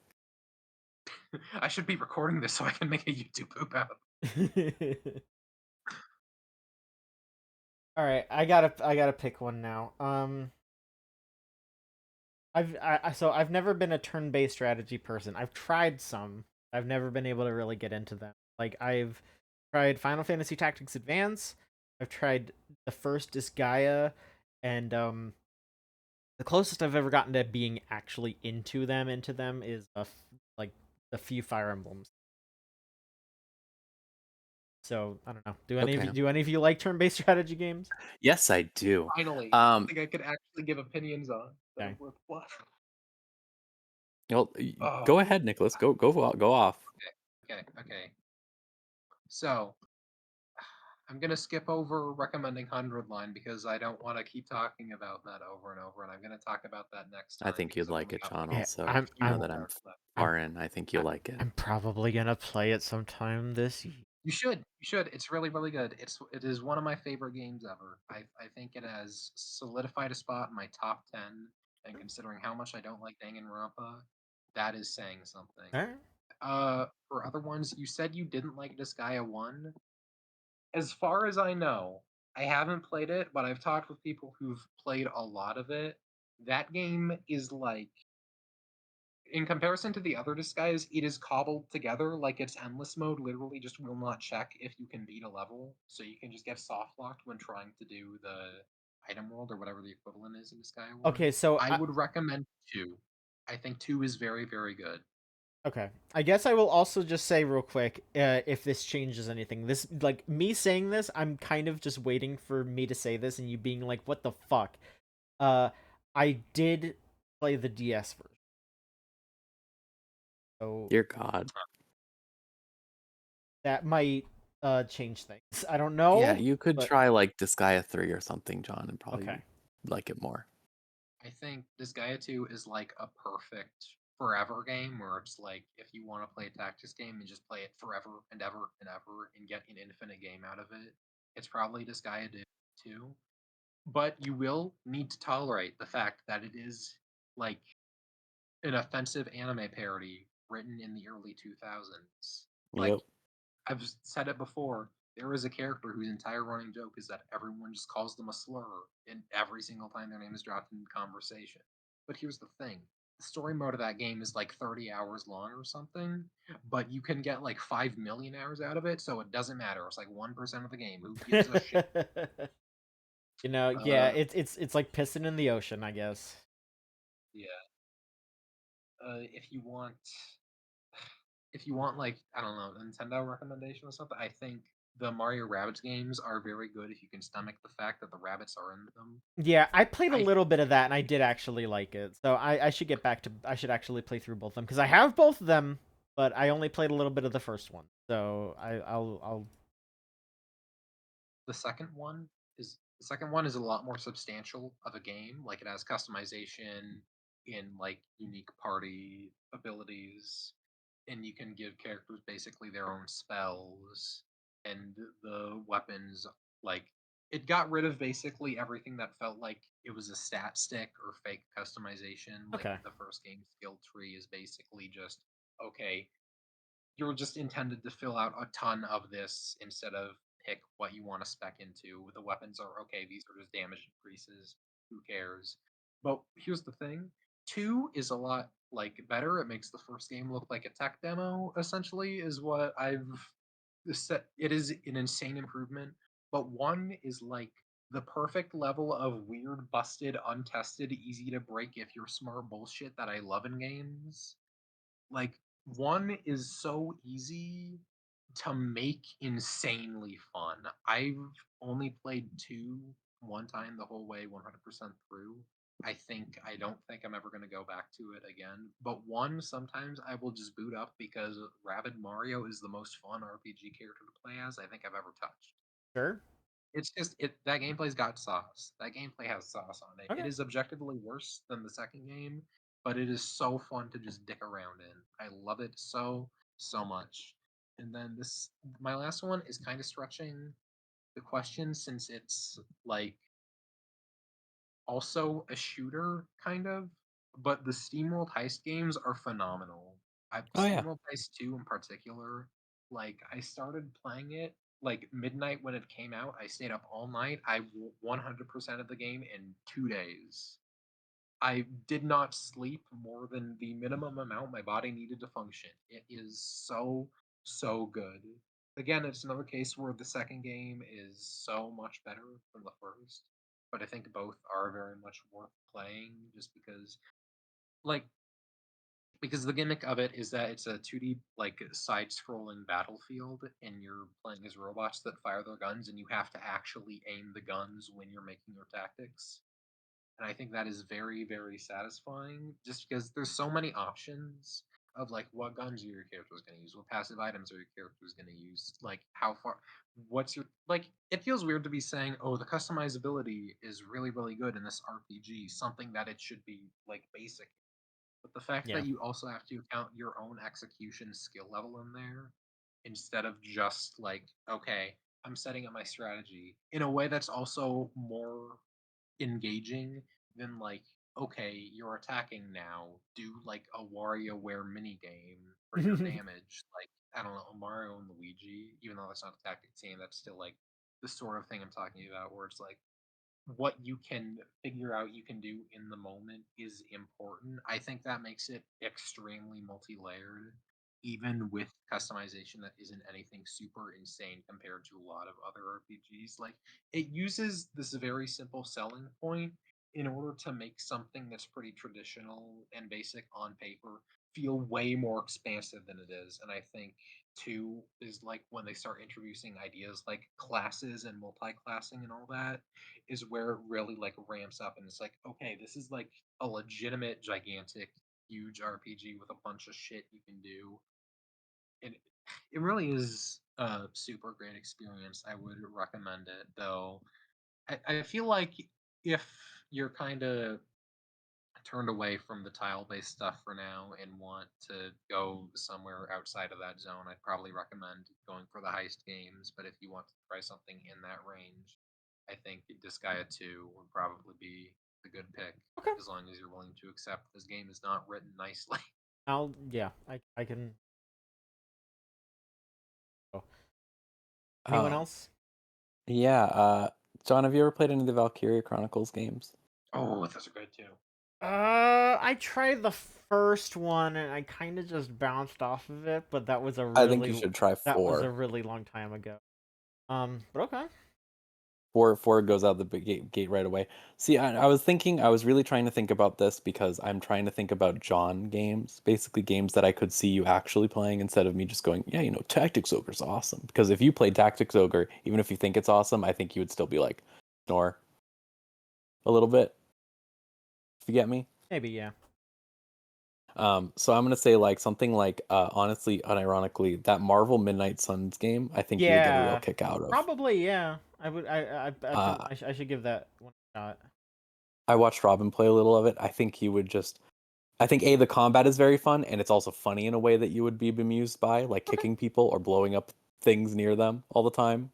I should be recording this so I can make a YouTube poop out. All right, I gotta pick one now. I've never been a turn-based strategy person. I've tried some. I've never been able to really get into them. Like I've tried Final Fantasy Tactics Advance. I've tried the first Disgaea, and the closest I've ever gotten to being actually into them is like the few Fire Emblems. So I don't know. Do any of you like turn-based strategy games? Yes, I do. Finally, I think I could actually give opinions on that Okay. are worth what. Well, Oh, go ahead, Nicholas. Go off. okay. So I'm gonna skip over recommending 100 Line because I don't want to keep talking about that over and over, and I'm gonna talk about that next time. I think because you'd I've like only it, got, John. like, Yeah, Also, I'm you know few that more I'm hours left. far in. I think you'll like it. I'm probably gonna play it sometime this year. You should. It's really, really good. It is one of my favorite games ever. I think it has solidified a spot in my top 10. And considering how much I don't like Danganronpa, that is saying something. All right. For other ones, you said you didn't like Disgaea 1. As far as I know, I haven't played it, but I've talked with people who've played a lot of it. That game is like, in comparison to the other Disguise, it is cobbled together. Like its endless mode literally just will not check if you can beat a level, so you can just get soft locked when trying to do the item world or whatever the equivalent is in Disgaea 1. Okay, so I would recommend 2. I think 2 is very, very good. okay. I guess I will also just say real quick, if this changes anything. This, like, me saying this, I'm kind of just waiting for me to say this and you being like, what the fuck? I did play the DS version. So Dear God. that might change things. I don't know. Yeah, you could but... try like Disgaea 3 or something, John, and probably Okay. like it more. I think Disgaea 2 is like a perfect forever game where it's like if you want to play a tactics game and just play it forever and ever and ever and get an infinite game out of it, it's probably Disgaea 2. But you will need to tolerate the fact that it is like an offensive anime parody written in the early 2000s. Like, Yep. I've said it before, there is a character whose entire running joke is that everyone just calls them a slur in every single time their name is dropped in conversation. But here's the thing. The story mode of that game is like 30 hours long or something, but you can get like 5 million hours out of it, so it doesn't matter. It's like 1% of the game. Who gives a shit? You know, yeah, it's like pissing in the ocean, I guess. Yeah. If you want like, I don't know, a Nintendo recommendation or something, I think the Mario Rabbids games are very good if you can stomach the fact that the rabbits are in them. Yeah, I played a I little bit of that and I did actually like it. So I should get back to I should actually play through both of them because I have both of them, but I only played a little bit of the first one. So I'll The second one is a lot more substantial of a game. Like it has customization in like unique party abilities, and you can give characters basically their own spells, and the weapons, like, it got rid of basically everything that felt like it was a stat stick or fake customization. Like Okay. the first game skill tree is basically just, okay, you're just intended to fill out a ton of this instead of pick what you want to spec into. The weapons are okay, these are just damage increases. Who cares? But here's the thing. 2 is a lot like better. It makes the first game look like a tech demo, essentially, is what I've said. It is an insane improvement. But 1 is like the perfect level of weird, busted, untested, easy to break if you're smart bullshit that I love in games. Like, 1 is so easy to make insanely fun. I've only played 2 one time the whole way 100% through, I don't think I'm ever going to go back to it again. But one, sometimes I will just boot up because Rabid Mario is the most fun RPG character to play as I think I've ever touched. Sure. It's just that gameplay's got sauce. That gameplay has sauce on it. It Okay. is objectively worse than the second game, but it is so fun to just dick around in. I love it so much. And then my last one is kind of stretching the question since it's like also a shooter kind of, but the SteamWorld Heist games are phenomenal. Oh yeah. SteamWorld Heist 2 in particular, like I started playing it like midnight when it came out. I stayed up all night. 100% of the game in 2 days. I did not sleep more than the minimum amount my body needed to function. It is so good. Again, it's another case where the second game is so much better than the first, but I think both are very much worth playing just like because the gimmick of it is that it's a 2D like side-scrolling battlefield and you're playing as robots that fire their guns and you have to actually aim the guns when you're making your tactics. And I think that is very, very satisfying just because there's so many options of like what guns are your characters going to use, what passive items are your characters going to use, like how far, what's your, like, it feels weird to be saying, oh, the customizability is really, really good in this RPG, something that it should be like basic. But the fact Yeah. that you also have to count your own execution skill level in there instead of just like, okay, I'm setting up my strategy in a way that's also more engaging than like, okay, you're attacking now, do like a WarioWare mini game for your damage. Like, I don't know, Mario and Luigi, even though that's not a tactic team, that's still like the sort of thing I'm talking about where it's like what you can figure out you can do in the moment is important. I think that makes it extremely multi-layered, even with customization that isn't anything super insane compared to a lot of other RPGs. Like it uses this very simple selling point in order to make something that's pretty traditional and basic on paper feel way more expansive than it is. And I think two is like when they start introducing ideas like classes and multi-classing and all that is where it really like ramps up and it's like, okay, this is like a legitimate, gigantic, huge RPG with a bunch of shit you can do. And it really is a super great experience. I would recommend it, though. I feel like if you're kind of turned away from the tile-based stuff for now and want to go somewhere outside of that zone, I'd probably recommend going for the heist games. But if you want to try something in that range, I think Disgaea 2 would probably be a good pick, Okay. as long as you're willing to accept this game is not written nicely. I can. Oh. Anyone Uh, else? yeah. John, have you ever played any of the Valkyria Chronicles games? Oh, those are good too. I tried the first one and I kind of just bounced off of it, but I think you should try that was a 4. really long time ago. But okay. 4 goes out the gate right away. See, I was thinking, I was really trying to think about this because I'm trying to think about John games, basically games that I could see you actually playing instead of me just going, yeah, Tactics Ogre's awesome. Because if you played Tactics Ogre, even if you think it's awesome, I think you would still be like, snore a little bit, if you get me. Maybe, yeah. So I'm gonna say like something like, honestly, unironically, that Marvel Midnight Suns game, I think you would get a real Yeah. kick out of. Probably, yeah. Uh, I should give that one a shot. I watched Robin play a little of it. I think he would just. I think the combat is very fun, and it's also funny in a way that you would be bemused by, like Okay. kicking people or blowing up things near them all the time.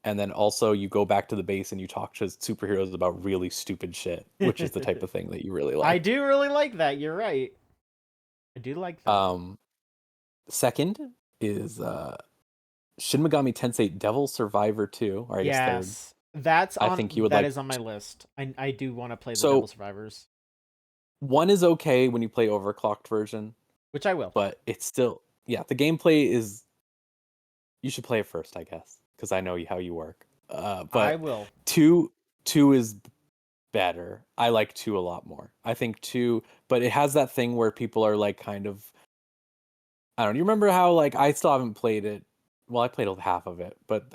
And then also you go back to the base and you talk to superheroes about really stupid shit, which is the type of thing that you really I like. do really like that. You're right. I do like that. Second is Shin Megami Tensei Devil Survivor 2, or I guess third. Yes. I think you would that like. is on my list. I do want to play the So Devil Survivors, 1 is okay when you play overclocked version, which I will. but it's still, yeah, the gameplay is. You should play it first, I guess, because I know how you work. I But will. 2 is better. I like 2 a lot more. I think 2, but it has that thing where people are like kind of. I don't know. You remember how like I still haven't played it. Well, I played half of it, but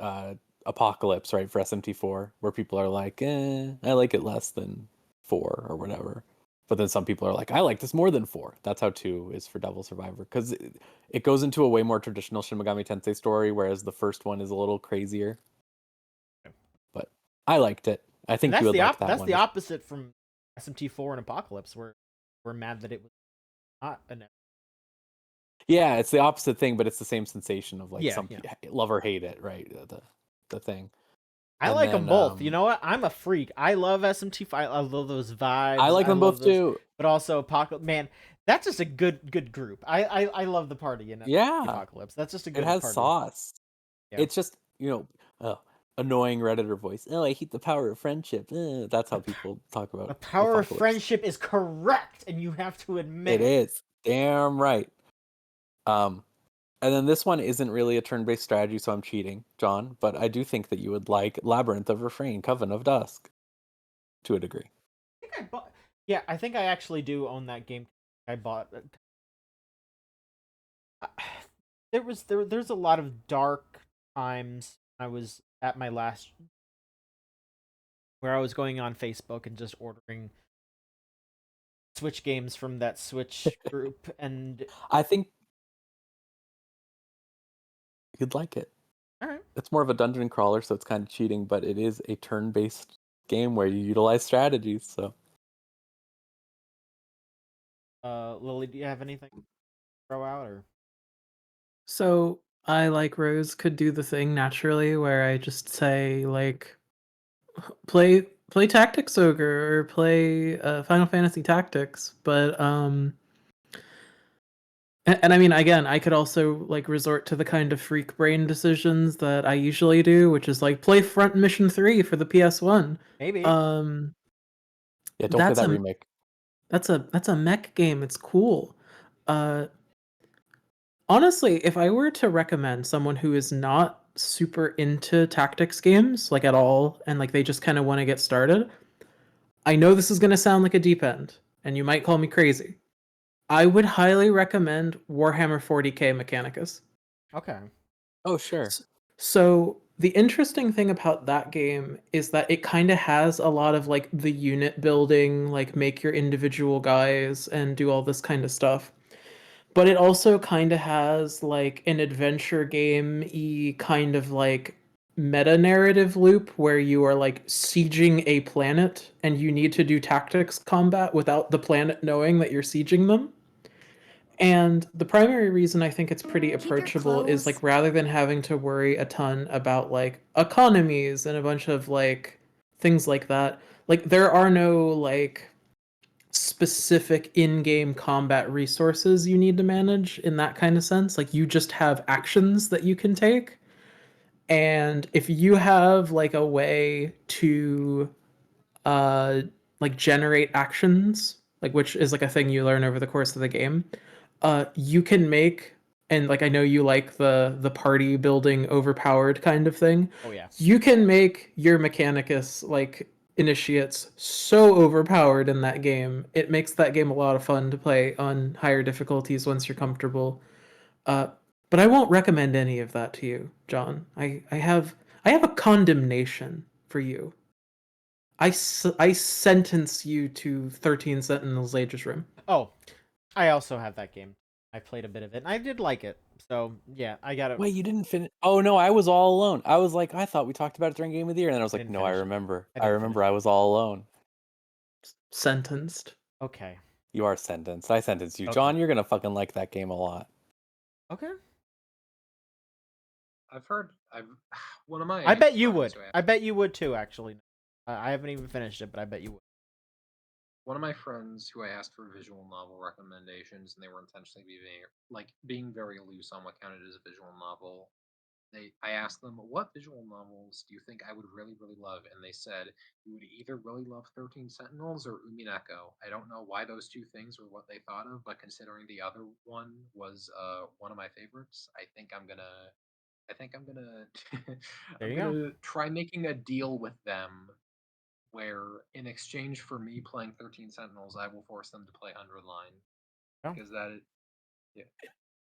Apocalypse, right, for SMT4, where people are like, I like it less than 4 or whatever. But then some people are like, I like this more than 4. That's how 2 is for Devil Survivor, because it goes into a way more traditional Shin Megami Tensei story, whereas the first one is a little crazier. But I liked it. I And think that's you would the like that that's one. the opposite from SMT4 and Apocalypse, where we're mad that it was not an. Yeah, it's the opposite thing, but it's the same sensation of like Yeah, some yeah. love or hate it, right? The thing. I And like them then, both. You know what? I'm a freak. I love SMT5. I love those vibes. I like them love both those, too. but also Apocalypse. Man, that's just a good group. I love the party in Yeah, Apocalypse. That's just a it good has party. sauce. Yeah. It's just, annoying Redditor voice. Oh, I hate the power of friendship. That's how people talk about The power of Apocalypse. friendship is correct, and you have to admit It is. Damn right. And then this one isn't really a turn-based strategy, so I'm cheating, John. But I do think that you would like Labyrinth of Refrain, Coven of Dusk, to a degree. I think I bought. Yeah, I think I actually do own that game. I bought. There's a lot of dark times. I was at my last, where I was going on Facebook and just ordering Switch games from that Switch group, and I think you'd like it. all right. It's more of a dungeon crawler, so it's kind of cheating, but it is a turn-based game where you utilize strategies. So, Lily, do you have anything to throw out or? So I, like Rose, could do the thing naturally where I just say like play Tactics Ogre or play Final Fantasy Tactics, but and I mean, again, I could also like resort to the kind of freak brain decisions that I usually do, which is like play Front Mission 3 for the PS1. Maybe. yeah, don't play That's that a remake. that's a mech game. It's cool. Uh Honestly, if I were to recommend someone who is not super into tactics games like at all and like they just kind of want to get started, I know this is going to sound like a deep end and you might call me crazy. I would highly recommend Warhammer 40K Mechanicus. Okay. Oh, sure. So the interesting thing about that game is that it kind of has a lot of like the unit building, like make your individual guys and do all this kind of stuff. But it also kind of has like an adventure game-y kind of like meta narrative loop where you are like sieging a planet and you need to do tactics combat without the planet knowing that you're sieging them. And the primary reason I think it's pretty Keep your approachable is clothes. like rather than having to worry a ton about like economies and a bunch of like things like that, like there are no like specific in-game combat resources you need to manage in that kind of sense. Like you just have actions that you can take. And if you have like a way to uh like generate actions, like which is like a thing you learn over the course of the game, you can make, and like I know you like the party building overpowered kind of thing. Oh yeah. You can make your Mechanicus like initiates so overpowered in that game. It makes that game a lot of fun to play on higher difficulties once you're comfortable. Uh, but I won't recommend any of that to you, John. I have a condemnation for you. I sentence you to 13 Sentinels Aegis Rim. Oh, I also have that game. I played a bit of it, and I did like it. So yeah, I got it. Wait, you didn't finish? Oh no, I was all alone. I was like, I thought we talked about it during Game of the Year, and then I was I like, didn't no, I finish it. remember. I I didn't remember. finish I was all alone. Sentenced. Okay. You are sentenced. I sentenced you, Okay. John. You're gonna fucking like that game a lot. Okay. I've heard. I've one of my. I bet you friends would. who I bet you would too. Actually, I haven't even finished it, but I bet you would. One of my friends who I asked for visual novel recommendations, and they were intentionally being very loose on what counted as a visual novel. I asked them, what visual novels do you think I would really love? And they said you would either really love 13 Sentinels or Umineko. I don't know why those two things were what they thought of, but considering the other one was one of my favorites, I think I'm gonna There I'm you go. gonna try making a deal with them where in exchange for me playing 13 Sentinels, I will force them to play 100 Line. Oh. Because that is, yeah.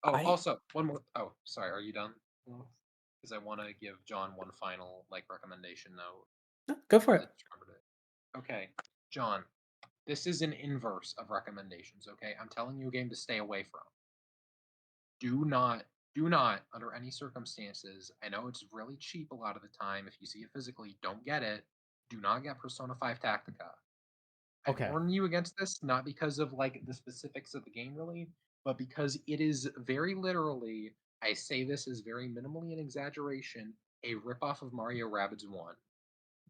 Oh, I also, one more. Oh, sorry, are you done? Because I want to give John one final recommendation note. Go for it. Okay, John, This is an inverse of recommendations, okay? I'm telling you a game to stay away from. Do not, do not, under any circumstances, I know it's really cheap a lot of the time. If you see it physically, don't get it. Do not get Persona 5 Tactica. I Okay. warn you against this, not because of like the specifics of the game really, but because it is very literally, I say this as very minimally an exaggeration, a ripoff of Mario Rabbids 1.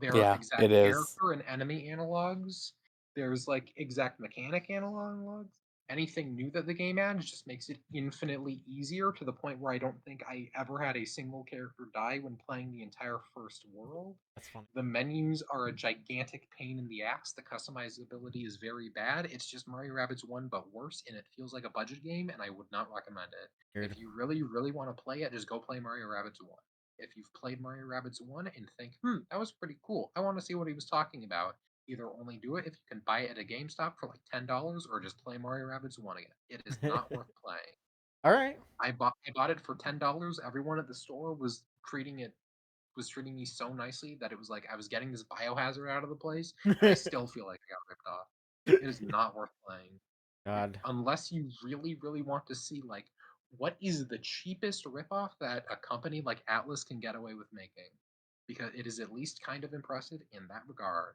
There are Yeah, it exact is. character and enemy analogs. There's like exact mechanic analogs. Anything new that the game adds just makes it infinitely easier to the point where I don't think I ever had a single character die when playing the entire first world. That's funny. The menus are a gigantic pain in the ass. The customizability is very bad. It's just Mario Rabbids 1 but worse, and it feels like a budget game, and I would not recommend it. Weird. If you really, really want to play it, just go play Mario Rabbids 1. If you've played Mario Rabbids 1 and think, that was pretty cool, I want to see what he was talking about, either only do it if you can buy it at a GameStop for like $10 or just play Mario Rabbids 1 again. It is not worth playing. All right. I bought it for $10. Everyone at the store was treating me so nicely that it was like I was getting this biohazard out of the place, and I still feel like I got ripped off. It is not worth playing. God. Unless you really, really want to see like what is the cheapest ripoff that a company like Atlas can get away with making. Because it is at least kind of impressive in that regard.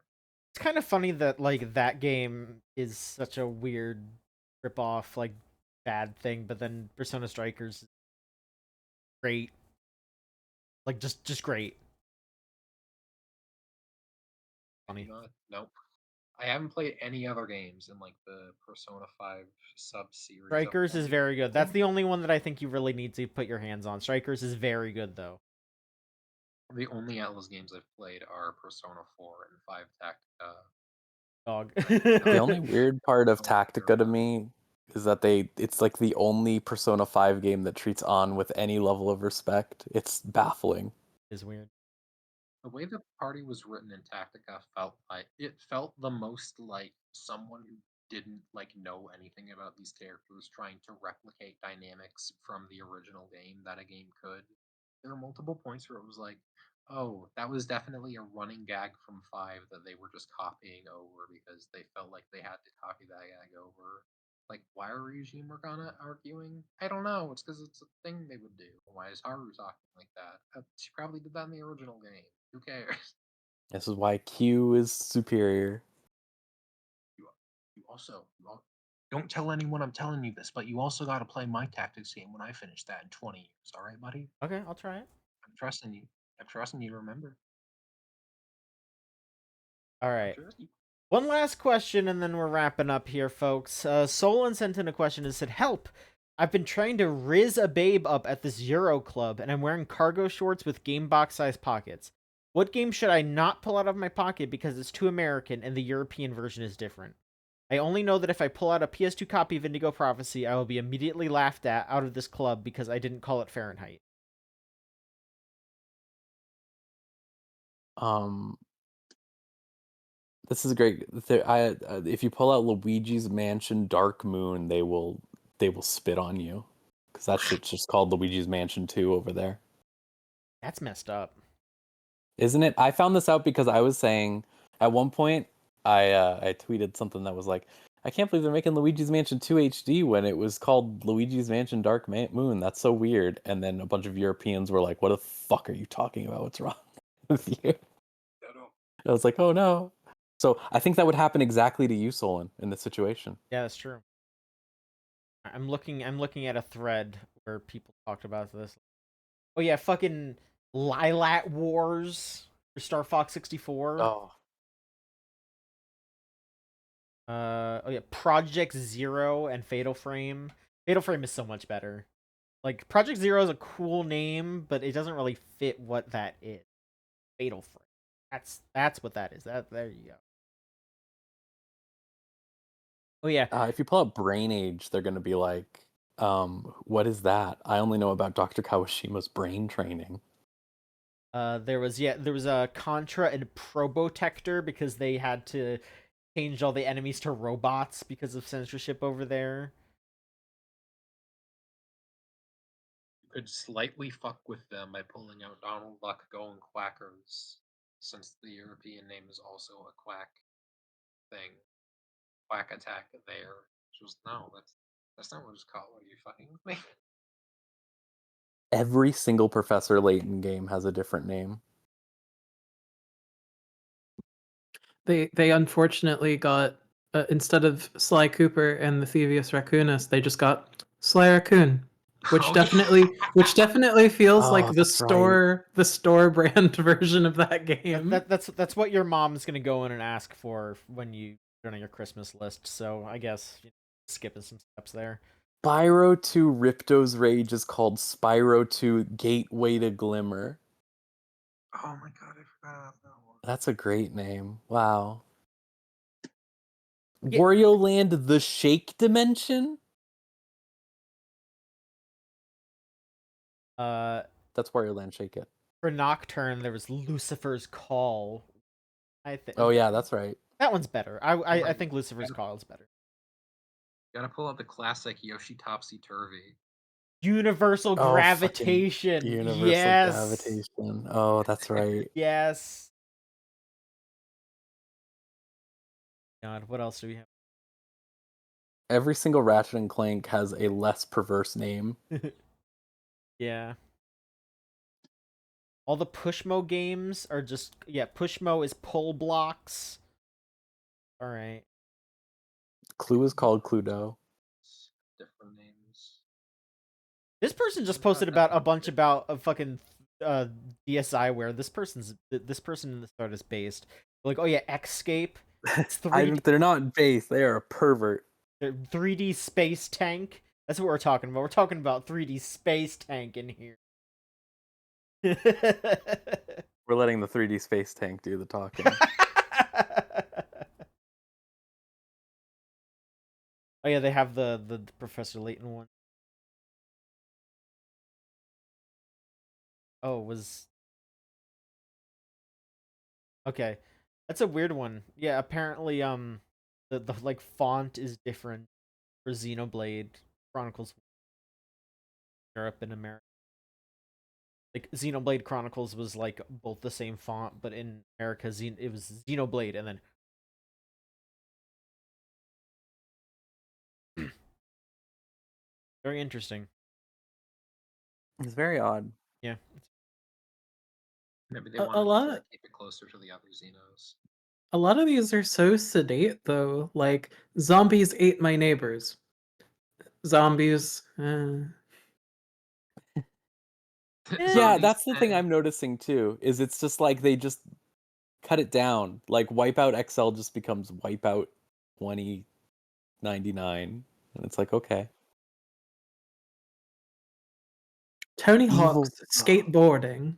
It's kind of funny that like that game is such a weird rip-off, like bad thing, but then Persona Strikers is great. Like just great. Funny. Nope. I haven't played any other games in like the Persona 5 sub series. Strikers is very good. That's the only one that I think you really need to put your hands on. Strikers is very good though. The only Atlas games I've played are Persona 4 and 5 Tactica. Dog. The only weird part of Oh my Tactica to God. me is that it's like the only Persona 5 game that treats On with any level of respect. It's baffling. Is weird. The way the party was written in Tactica felt the most like someone who didn't like know anything about these characters trying to replicate dynamics from the original game that a game could. There were multiple points where it was like, oh, that was definitely a running gag from 5 that they were just copying over because they felt like they had to copy that gag over. Like, why are Ryuji and Morgana arguing? I don't know. It's because it's a thing they would do. Why is Haru talking like that? She probably did that in the original game. Who cares? This is why Q is superior. You also don't tell anyone I'm telling you this, but you also got to play my tactics game when I finish that in 20 years. All right, buddy? Okay, I'll try it. I'm trusting you. I'm trusting you to remember. All I'm right. trusting you. One last question, and then we're wrapping up here, folks. Solon sent in a question and said, "Help! I've been trying to riz a babe up at this Euro club, and I'm wearing cargo shorts with game box size pockets. What game should I not pull out of my pocket because it's too American and the European version is different? I only know that if I pull out a PS2 copy of Indigo Prophecy, I will be immediately laughed at out of this club because I didn't call it Fahrenheit." Um, this is great. If you pull out Luigi's Mansion Dark Moon, they will spit on you because that shit's just called Luigi's Mansion 2 over there. That's messed up. Isn't it? I found this out because I was saying at one point I tweeted something that was like, I can't believe they're making Luigi's Mansion 2 HD when it was called Luigi's Mansion Dark Moon. That's so weird. And then a bunch of Europeans were like, what the fuck are you talking about? What's wrong with you? I was like, oh no. So I think that would happen exactly to you, Solon, in this situation. Yeah, that's true. I'm looking at a thread where people talked about this. Oh yeah, fucking Lilat Wars for Star Fox 64. Oh. Oh yeah, Project Zero and Fatal Frame. Fatal Frame is so much better. Like Project Zero is a cool name, but it doesn't really fit what that is. Fatal Frame. That's what that is. There you go. Oh yeah. If you pull up Brain Age, they're gonna be like, what is that? I only know about Dr. Kawashima's brain training. There was a Contra and Probotector because they had to change all the enemies to robots because of censorship over there. You could slightly fuck with them by pulling out Donald Duck going quackers, since the European name is also a quack thing. Quack attack there. She was no, that's not what it's called. Are you fucking with me? Every single Professor Layton game has a different name. They unfortunately got instead of Sly Cooper and the Thievius Raccoonus, they just got Sly Raccoon, which Oh, definitely feels like Oh, that's right. the store brand version of that game. That's what your mom's gonna go in and ask for when you turn on your Christmas list. So I guess skipping some steps there. Spyro 2 Ripto's Rage is called Spyro 2 Gateway to Glimmer. Oh my god, I forgot about that one. That's a great name. Wow. Yeah. Wario Land The Shake Dimension? That's Wario Land Shake It. For Nocturne, there was Lucifer's Call. I think. Oh yeah, that's right. That one's better. I think Lucifer's Call is better. Gotta pull out the classic Yoshi Topsy Turvy. Universal Oh, fucking Gravitation. Universal Yes. Gravitation. Oh, that's right. Yes. God, what else do we have? Every single Ratchet and Clank has a less perverse name. Yeah. All the Pushmo games are just Pushmo is pull blocks. All right. Clue is called Cluedo. Different names. This person just What about posted that about a one bunch that- about a fucking DSi where this person in the start is based. Like, oh yeah, Xscape. It's 3D, They're not base. They are a pervert. 3D space tank. That's what we're talking about. We're talking about 3D space tank in here. We're letting the 3D space tank do the talking. Oh yeah, they have the Professor Layton one. Oh, was okay. That's a weird one. Yeah, apparently the like font is different for Xenoblade Chronicles Europe and America. Like Xenoblade Chronicles was like both the same font, but in America it was Xenoblade and then very interesting. It's very odd. Yeah. Maybe they A wanted to lot sort of keep it closer to the other Xenos. a lot of these are so sedate though. Like zombies ate my neighbors. Zombies. Yeah, Zombies that's the thing 10. I'm noticing too. Is it's just like they just cut it down. Like Wipeout XL just becomes Wipeout 2099, and it's like okay. Tony Evil. Hawk's skateboarding.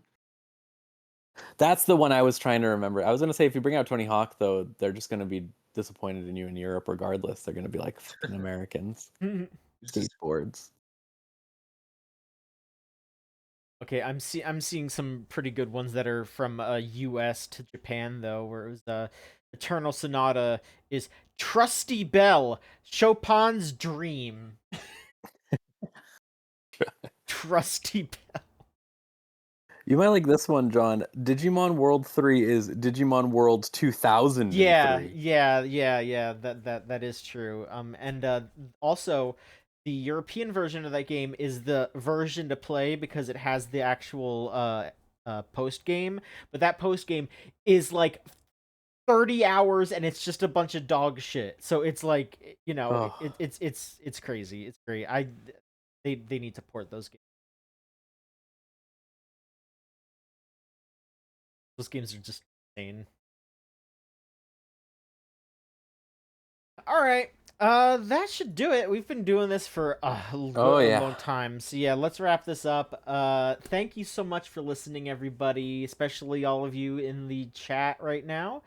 That's the one I was trying to remember. I was gonna say if you bring out Tony Hawk though, they're just gonna be disappointed in you in Europe regardless. They're gonna be like fucking Americans. Skateboards. Okay, I'm seeing some pretty good ones that are from US to Japan though, where it was Eternal Sonata is Trusty Bell, Chopin's Dream. Trusty Bell. You might like this one, John. Digimon World 3 is Digimon World 2003. Yeah. That is true. And also the European version of that game is the version to play because it has the actual post game, but that post game is like 30 hours and it's just a bunch of dog shit. So it's like, Ugh. it's crazy. It's great. They need to port those games. Those games are just insane. All right. That should do it. We've been doing this for a long time. So yeah, let's wrap this up. Thank you so much for listening, everybody, especially all of you in the chat right now.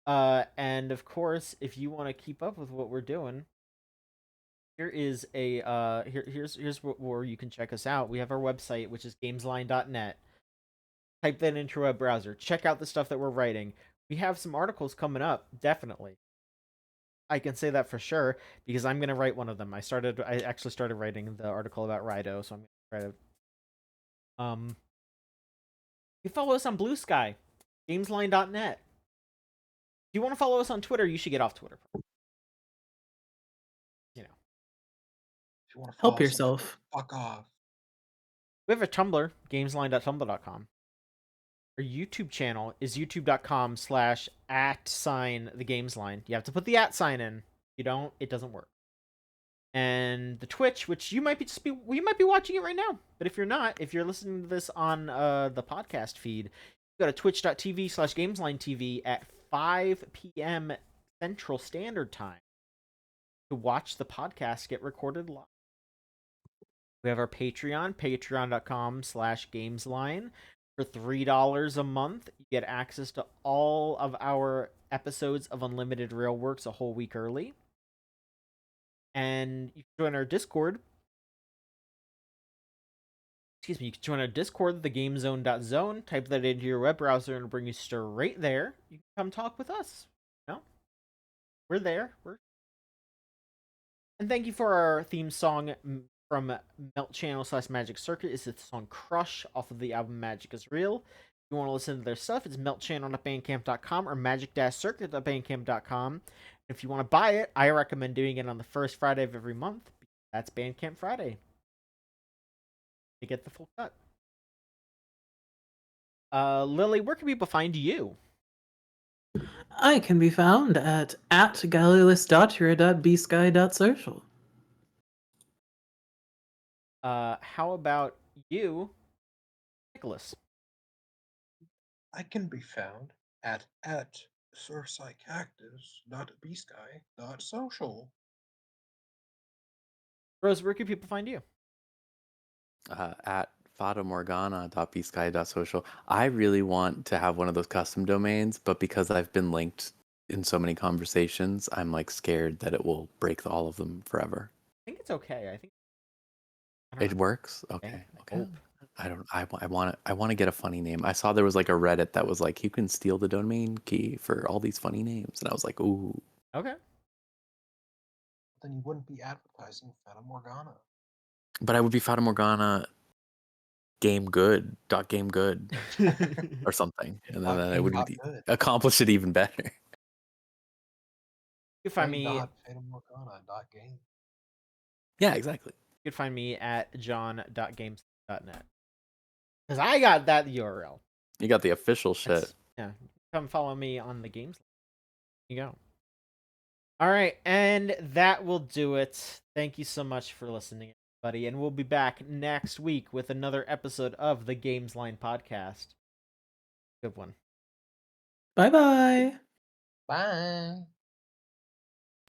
And of course, if you want to keep up with what we're doing, here is here's where you can check us out. We have our website, which is gamesline.net. Type that into a browser. Check out the stuff that we're writing. We have some articles coming up, definitely. I can say that for sure because I'm gonna write one of them. I actually started writing the article about Rido, so I'm gonna try to. You follow us on Blue Sky, gamesline.net. If you want to follow us on Twitter, you should get off Twitter. If you want to Help follow some yourself. fuck off. We have a Tumblr, gamesline.tumblr.com. Our YouTube channel is youtube.com/@the gamesline. You have to put the @ in. If you don't, it doesn't work. And the Twitch, which you might be watching it right now. But if you're not, if you're listening to this on the podcast feed, go to twitch.tv/GameslineTV at 5 p.m. Central Standard Time to watch the podcast get recorded live. We have our Patreon, patreon.com/Gamesline. For $3 a month, you get access to all of our episodes of Unlimited Railworks a whole week early. And you can join our Discord. Excuse me, you can join our Discord, thegamezone.zone. Type that into your web browser and it'll bring you straight there. You can come talk with us. We're there. And thank you for our theme song from Melt Channel /Magic Circuit. It's the song Crush off of the album Magic is Real. If you want to listen to their stuff, it's meltchannel.bandcamp.com or magic-circuit.bandcamp.com. If you want to buy it, I recommend doing it on the first Friday of every month. That's Bandcamp Friday. You get the full cut. Lily, where can people find you? I can be found at @galilus.ura.bsky.social. How about you, Nicholas? I can be found at surcycactus.bsky.social. Rose, where can people find you? At fatamorgana.bsky.social. I really want to have one of those custom domains, but because I've been linked in so many conversations, I'm like scared that it will break all of them forever. I think it's okay. I don't It know. works? Yeah, Okay. I Okay. hope. I want to get a funny name. I saw there was like a Reddit that was like, you can steal the domain key for all these funny names, and I was like, ooh. Okay. Then you wouldn't be advertising Fata Morgana. But I would be Fata Morgana game good or something, and then I would Good. accomplish it even better. You can find me. Fatamorgana.game. Yeah, exactly. You can find me at john.games.net. Because I got that URL. You got the official shit. Yeah. Come follow me on the games. There you go. All right. And that will do it. Thank you so much for listening, everybody. And we'll be back next week with another episode of the Gamesline podcast. Good one. Bye-bye. Bye.